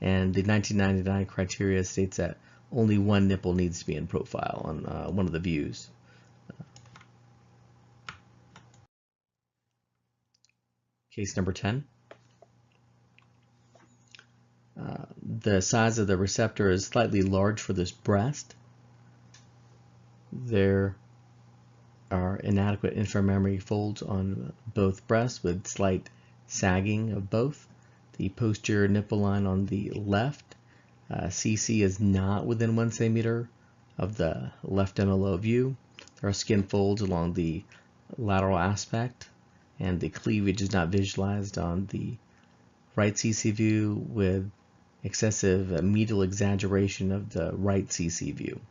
And the 1999 criteria states that only one nipple needs to be in profile on one of the views. Case number 10. The size of the receptor is slightly large for this breast. There are inadequate inframammary folds on both breasts with slight sagging of both. The posterior nipple line on the left, CC is not within 1 centimeter of the left MLO view. There are skin folds along the lateral aspect, and the cleavage is not visualized on the right CC view with excessive medial exaggeration of the right CC view.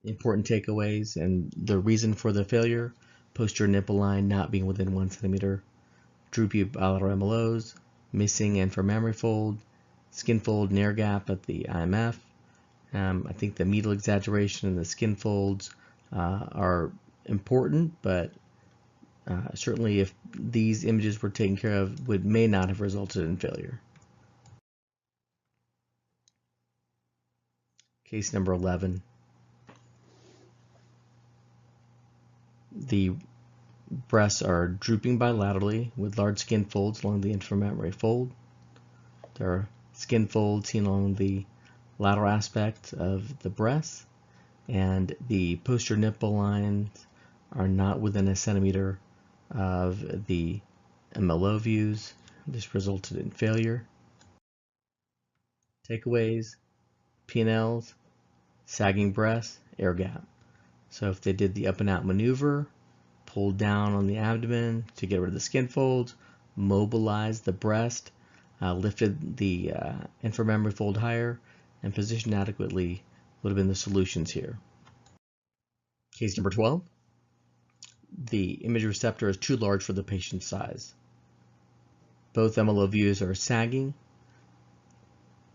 Important takeaways and the reason for the failure: posterior nipple line not being within 1 centimeter, droopy bilateral MLOs, missing inframammary fold, skin fold and air gap at the IMF. I think the medial exaggeration and the skin folds are important, but certainly if these images were taken care of, may not have resulted in failure. Case number 11. The breasts are drooping bilaterally with large skin folds along the inframammary fold. There are skin folds seen along the lateral aspect of the breast, and the posterior nipple lines are not within 1 centimeter of the MLO views. This resulted in failure. Takeaways: P&Ls, sagging breast, air gap. So if they did the up and out maneuver, pulled down on the abdomen to get rid of the skin folds, mobilized the breast, lifted the inframammary fold higher, and positioned adequately, would have been the solutions here. Case number 12. The image receptor is too large for the patient's size. Both MLO views are sagging.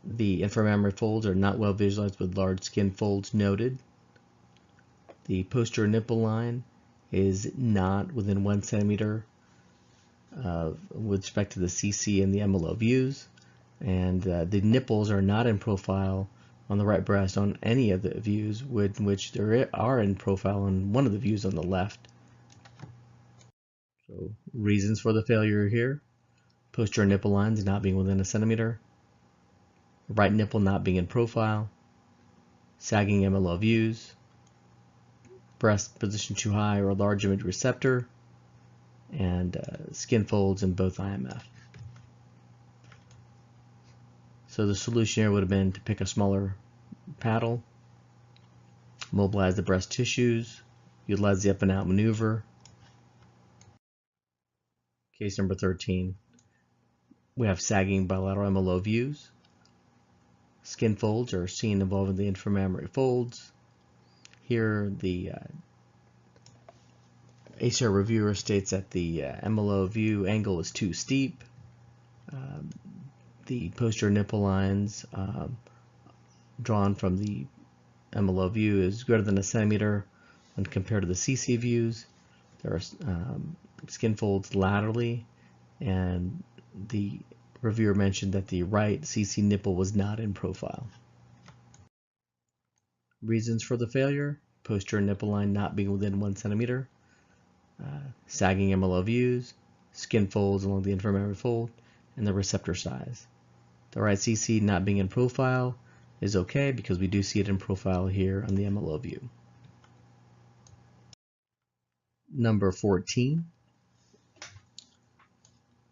The inframammary folds are not well visualized with large skin folds noted. The posterior nipple line is not within 1 centimeter with respect to the CC and the MLO views, and the nipples are not in profile on the right breast on any of the views, which there are in profile on one of the views on the left. So reasons for the failure here: posterior nipple lines not being within 1 centimeter, right nipple not being in profile, sagging MLO views, breast position too high or a large image receptor, and skin folds in both IMF. So the solution here would have been to pick a smaller paddle, mobilize the breast tissues, utilize the up and out maneuver. Case number 13. We have sagging bilateral MLO views. Skin folds are seen involving the inframammary folds. Here the ACR reviewer states that the MLO view angle is too steep. The posterior nipple lines drawn from the MLO view is greater than 1 centimeter when compared to the CC views. There are skin folds laterally, and the reviewer mentioned that the right CC nipple was not in profile. Reasons for the failure: posterior nipple line not being within 1 centimeter, sagging MLO views, skin folds along the inframammary fold, and the receptor size. The right CC not being in profile is okay because we do see it in profile here on the MLO view. Number 14.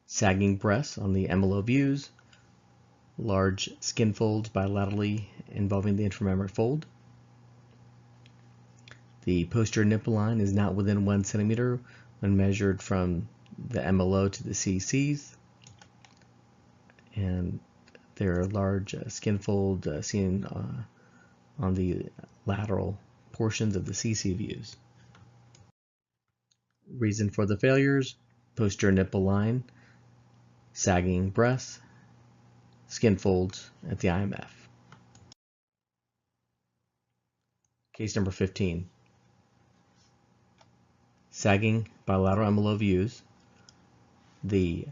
Sagging breasts on the MLO views, large skin folds bilaterally involving the inframammary fold. The posterior nipple line is not within 1 centimeter when measured from the MLO to the CCs, and there are large skin folds seen on the lateral portions of the CC views. Reason for the failures: posterior nipple line, sagging breasts, skin folds at the IMF. Case number 15. Sagging bilateral MLO views. The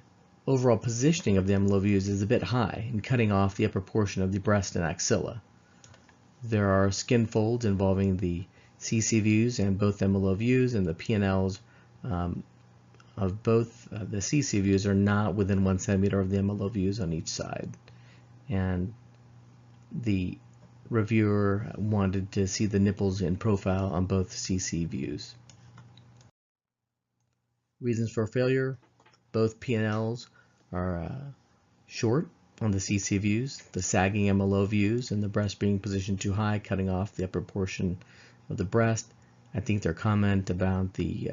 overall positioning of the MLO views is a bit high and cutting off the upper portion of the breast and axilla. There are skin folds involving the CC views and both MLO views, and the P&Ls of both the CC views are not within 1 centimeter of the MLO views on each side. And the reviewer wanted to see the nipples in profile on both CC views. Reasons for failure: both P&Ls are short on the CC views, the sagging MLO views, and the breast being positioned too high, cutting off the upper portion of the breast. I think their comment about the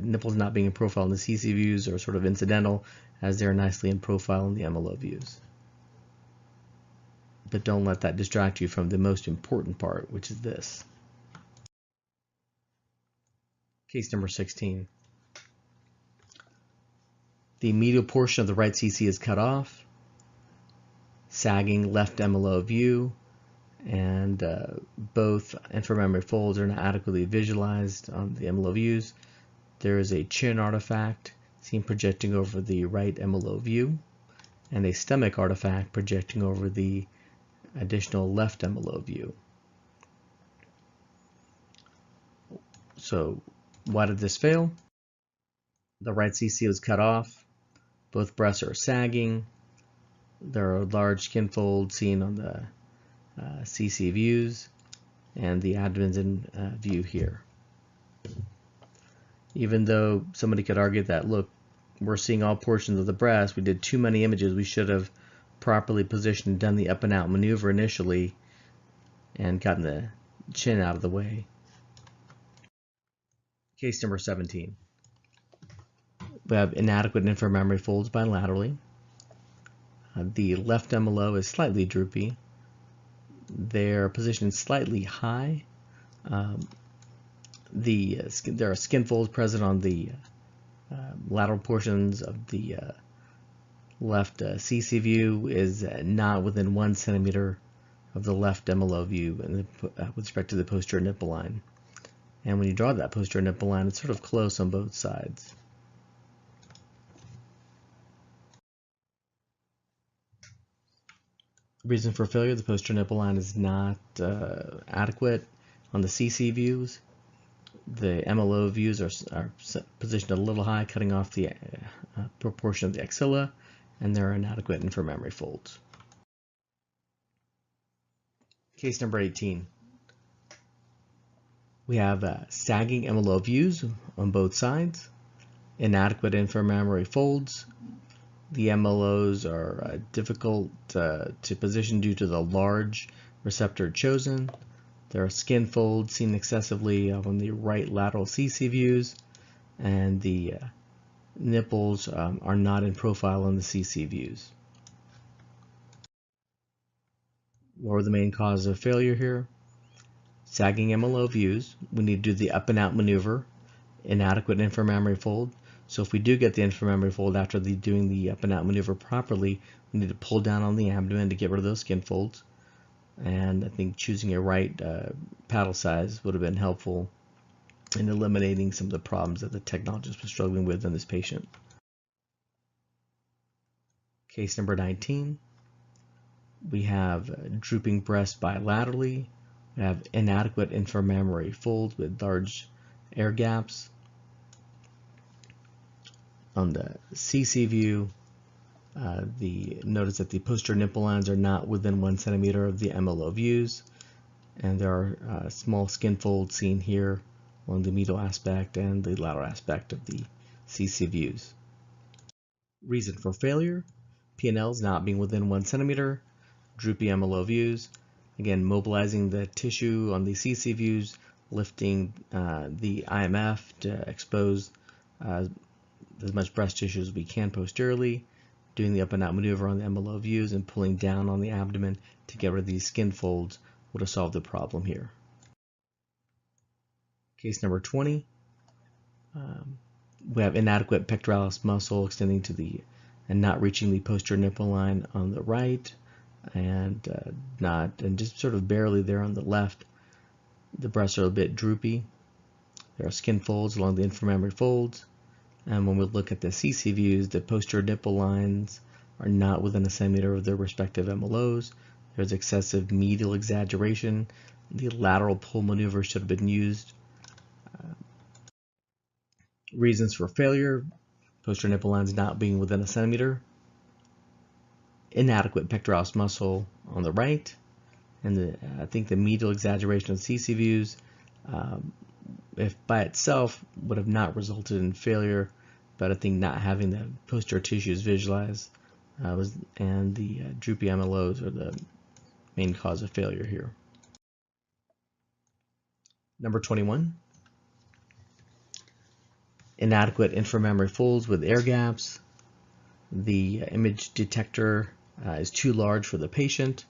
nipples not being in profile in the CC views are sort of incidental, as they're nicely in profile in the MLO views. But don't let that distract you from the most important part, which is this. Case number 16. The medial portion of the right CC is cut off, sagging left MLO view, and both inframammary folds are not adequately visualized on the MLO views. There is a chin artifact seen projecting over the right MLO view, and a stomach artifact projecting over the additional left MLO view. So why did this fail? The right CC was cut off, both breasts are sagging, there are large skin folds seen on the CC views, and the abdomen's in view here. Even though somebody could argue that, look, we're seeing all portions of the breast, we did too many images, we should have properly positioned and done the up and out maneuver initially and gotten the chin out of the way. Case number 17. We have inadequate inframammary folds bilaterally. The left MLO is slightly droopy. They're positioned slightly high. There are skin folds present on the lateral portions of the left CC view is not within 1 centimeter of the left MLO view with respect to the posterior nipple line. And when you draw that posterior nipple line, it's sort of close on both sides. Reason for failure: the posterior nipple line is not adequate on the CC views. The MLO views are positioned a little high, cutting off the proportion of the axilla, and there are inadequate inframammary folds. Case number 18. We have sagging MLO views on both sides, inadequate inframammary folds. The MLOs are difficult to position due to the large receptor chosen. There are skin folds seen excessively on the right lateral CC views, and the nipples are not in profile on the CC views. What are the main causes of failure here? Sagging MLO views. We need to do the up and out maneuver. Inadequate inframammary fold. So if we do get the inframammary fold after doing the up and out maneuver properly, we need to pull down on the abdomen to get rid of those skin folds. And I think choosing a right paddle size would have been helpful in eliminating some of the problems that the technologist was struggling with in this patient. Case number 19. We have drooping breast bilaterally. We have inadequate inframammary folds with large air gaps. On the CC view, notice that the posterior nipple lines are not within 1 centimeter of the MLO views, and there are small skin folds seen here along the medial aspect and the lateral aspect of the CC views. Reason for failure: P&Ls not being within 1 centimeter, droopy MLO views. Again, mobilizing the tissue on the CC views, lifting the IMF to expose as much breast tissue as we can posteriorly, doing the up and out maneuver on the MLO views, and pulling down on the abdomen to get rid of these skin folds would have solved the problem here. Case number 20. We have inadequate pectoralis muscle extending to and not reaching the posterior nipple line on the right, and just sort of barely there on the left. The breasts are a bit droopy. There are skin folds along the inframammary folds. And when we look at the CC views, the posterior nipple lines are not within 1 centimeter of their respective MLOs. There's excessive medial exaggeration. The lateral pull maneuver should have been used. Reasons for failure: posterior nipple lines not being within 1 centimeter, inadequate pectoralis muscle on the right, and I think the medial exaggeration of CC views, if by itself, would have not resulted in failure, but I think not having the posterior tissues visualized and the droopy MLOs are the main cause of failure here. Number 21. Inadequate inframemory folds with air gaps. The image detector is too large for the patient.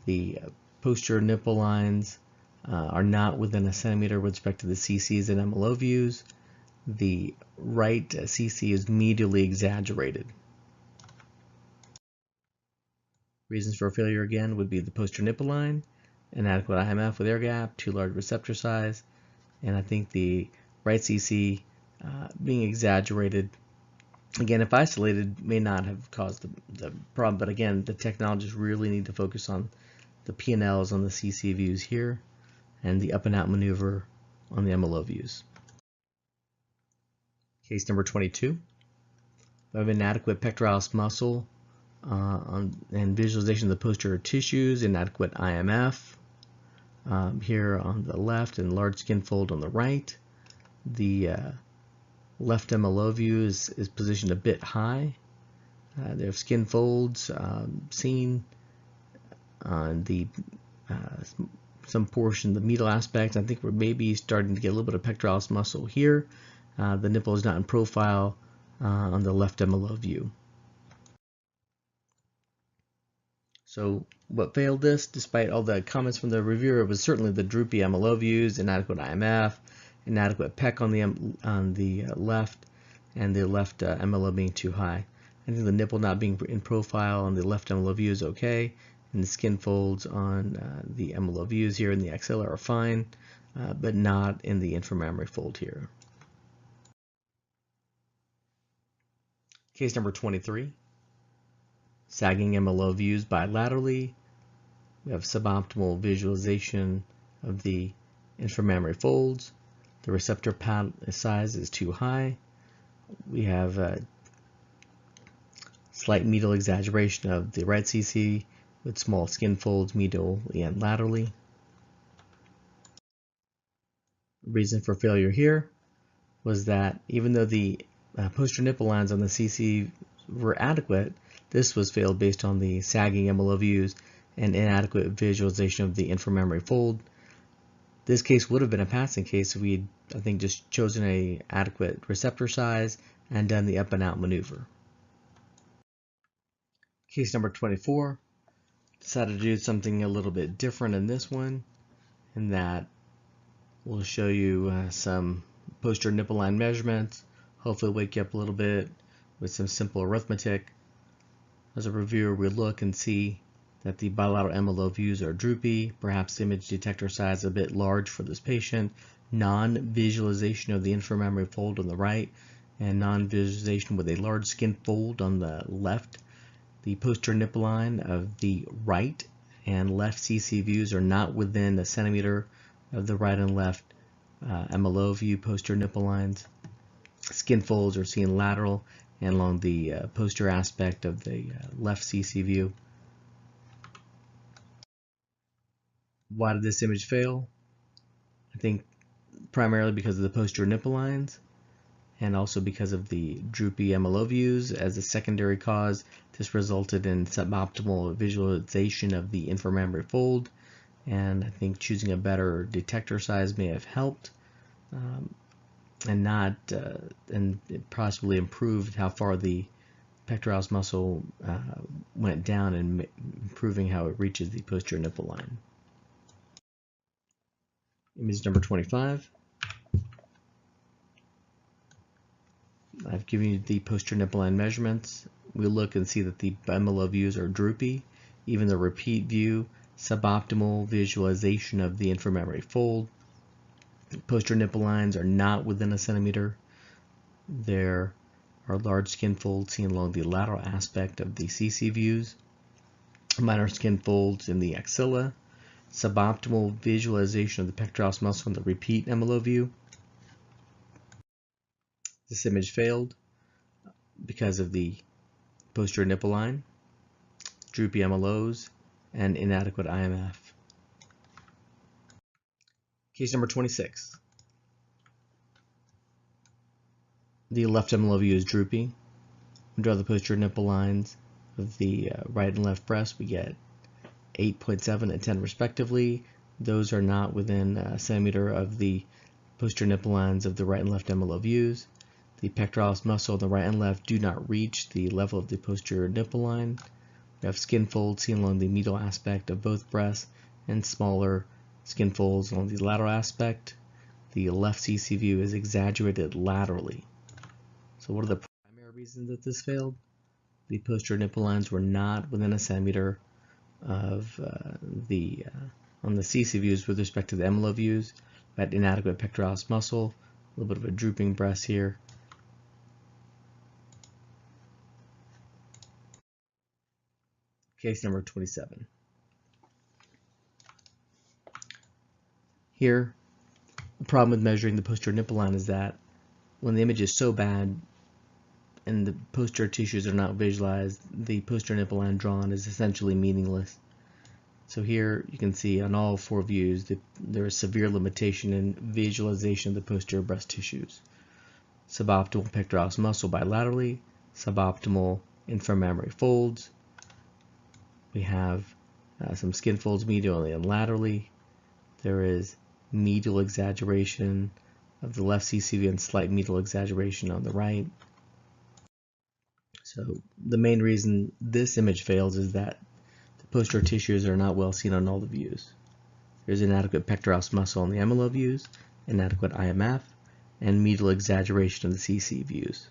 The posterior nipple lines are not within a centimeter with respect to the CCs and MLO views. The right CC is medially exaggerated. Reasons for failure again would be the posterior nipple line, inadequate IMF with air gap, too large receptor size, and I think the right CC being exaggerated, again, if isolated, may not have caused the problem, but again, the technologists really need to focus on the P&Ls on the CC views here and the up and out maneuver on the MLO views. Case number 22. We have inadequate pectoralis muscle and visualization of the posterior tissues, inadequate IMF here on the left and large skin fold on the right. The left MLO view is positioned a bit high. There are skin folds seen on the some portion, the medial aspect. I think we're maybe starting to get a little bit of pectoralis muscle here. The nipple is not in profile on the left MLO view. So what failed this, despite all the comments from the reviewer, was certainly the droopy MLO views, inadequate IMF, inadequate PEC on the left, and the left MLO being too high. I think the nipple not being in profile on the left MLO view is okay, and the skin folds on the MLO views here in the axilla are fine, but not in the inframammary fold here. Case number 23. Sagging MLO views bilaterally. We have suboptimal visualization of the inframammary folds. The receptor pad size is too high. We have a slight medial exaggeration of the right CC with small skin folds medially and laterally. Reason for failure here was that even though the posterior nipple lines on the CC were adequate, this was failed based on the sagging MLO views and inadequate visualization of the inframammary fold. This case would have been a passing case if we had, I think, just chosen a adequate receptor size and done the up and out maneuver. Case number 24. Decided to do something a little bit different in this one, in that we'll show you some posterior nipple line measurements, hopefully wake you up a little bit with some simple arithmetic. As a reviewer, we look and see that the bilateral MLO views are droopy, perhaps the image detector size a bit large for this patient, non-visualization of the inframammary fold on the right, and non-visualization with a large skin fold on the left. The posterior nipple line of the right and left CC views are not within a centimeter of the right and left MLO view posterior nipple lines. Skin folds are seen lateral and along the posterior aspect of the left CC view. Why did this image fail? I think primarily because of the posterior nipple lines and also because of the droopy MLO views. As a secondary cause, this resulted in suboptimal visualization of the inframammary fold, and I think choosing a better detector size may have helped. And it possibly improved how far the pectoralis muscle went down and improving how it reaches the posterior nipple line. Image number 25. I've given you the posterior nipple line measurements. We look and see that the MLO views are droopy. Even the repeat view, suboptimal visualization of the inframammary fold. Posterior nipple lines are not within a centimeter. There are large skin folds seen along the lateral aspect of the CC views. Minor skin folds in the axilla. Suboptimal visualization of the pectoralis muscle in the repeat MLO view. This image failed because of the posterior nipple line, droopy MLOs, and inadequate IMF. Case number 26. The left MLO view is droopy. We draw the posterior nipple lines of the right and left breast, we get 8.7 and 10 respectively. Those are not within a centimeter of the posterior nipple lines of the right and left emerald views. The pectoralis muscle on the right and left do not reach the level of the posterior nipple line. We have skin folds seen along the medial aspect of both breasts and smaller skin folds along the lateral aspect. The left CC view is exaggerated laterally. So what are the primary reasons that this failed? The posterior nipple lines were not within a centimeter of on the CC views with respect to the emerald views. We had inadequate pectoralis muscle, a little bit of a drooping breast here. Case number 27. Here, the problem with measuring the posterior nipple line is that when the image is so bad and the posterior tissues are not visualized, the posterior nipple line drawn is essentially meaningless. So here you can see on all 4 views that there is severe limitation in visualization of the posterior breast tissues. Suboptimal pectoralis muscle bilaterally, suboptimal inframammary folds. We have some skin folds medially and laterally. There is medial exaggeration of the left CCV and slight medial exaggeration on the right. So the main reason this image fails is that the posterior tissues are not well seen on all the views. There's inadequate pectoralis muscle on the emerald views, inadequate IMF, and medial exaggeration of the CC views.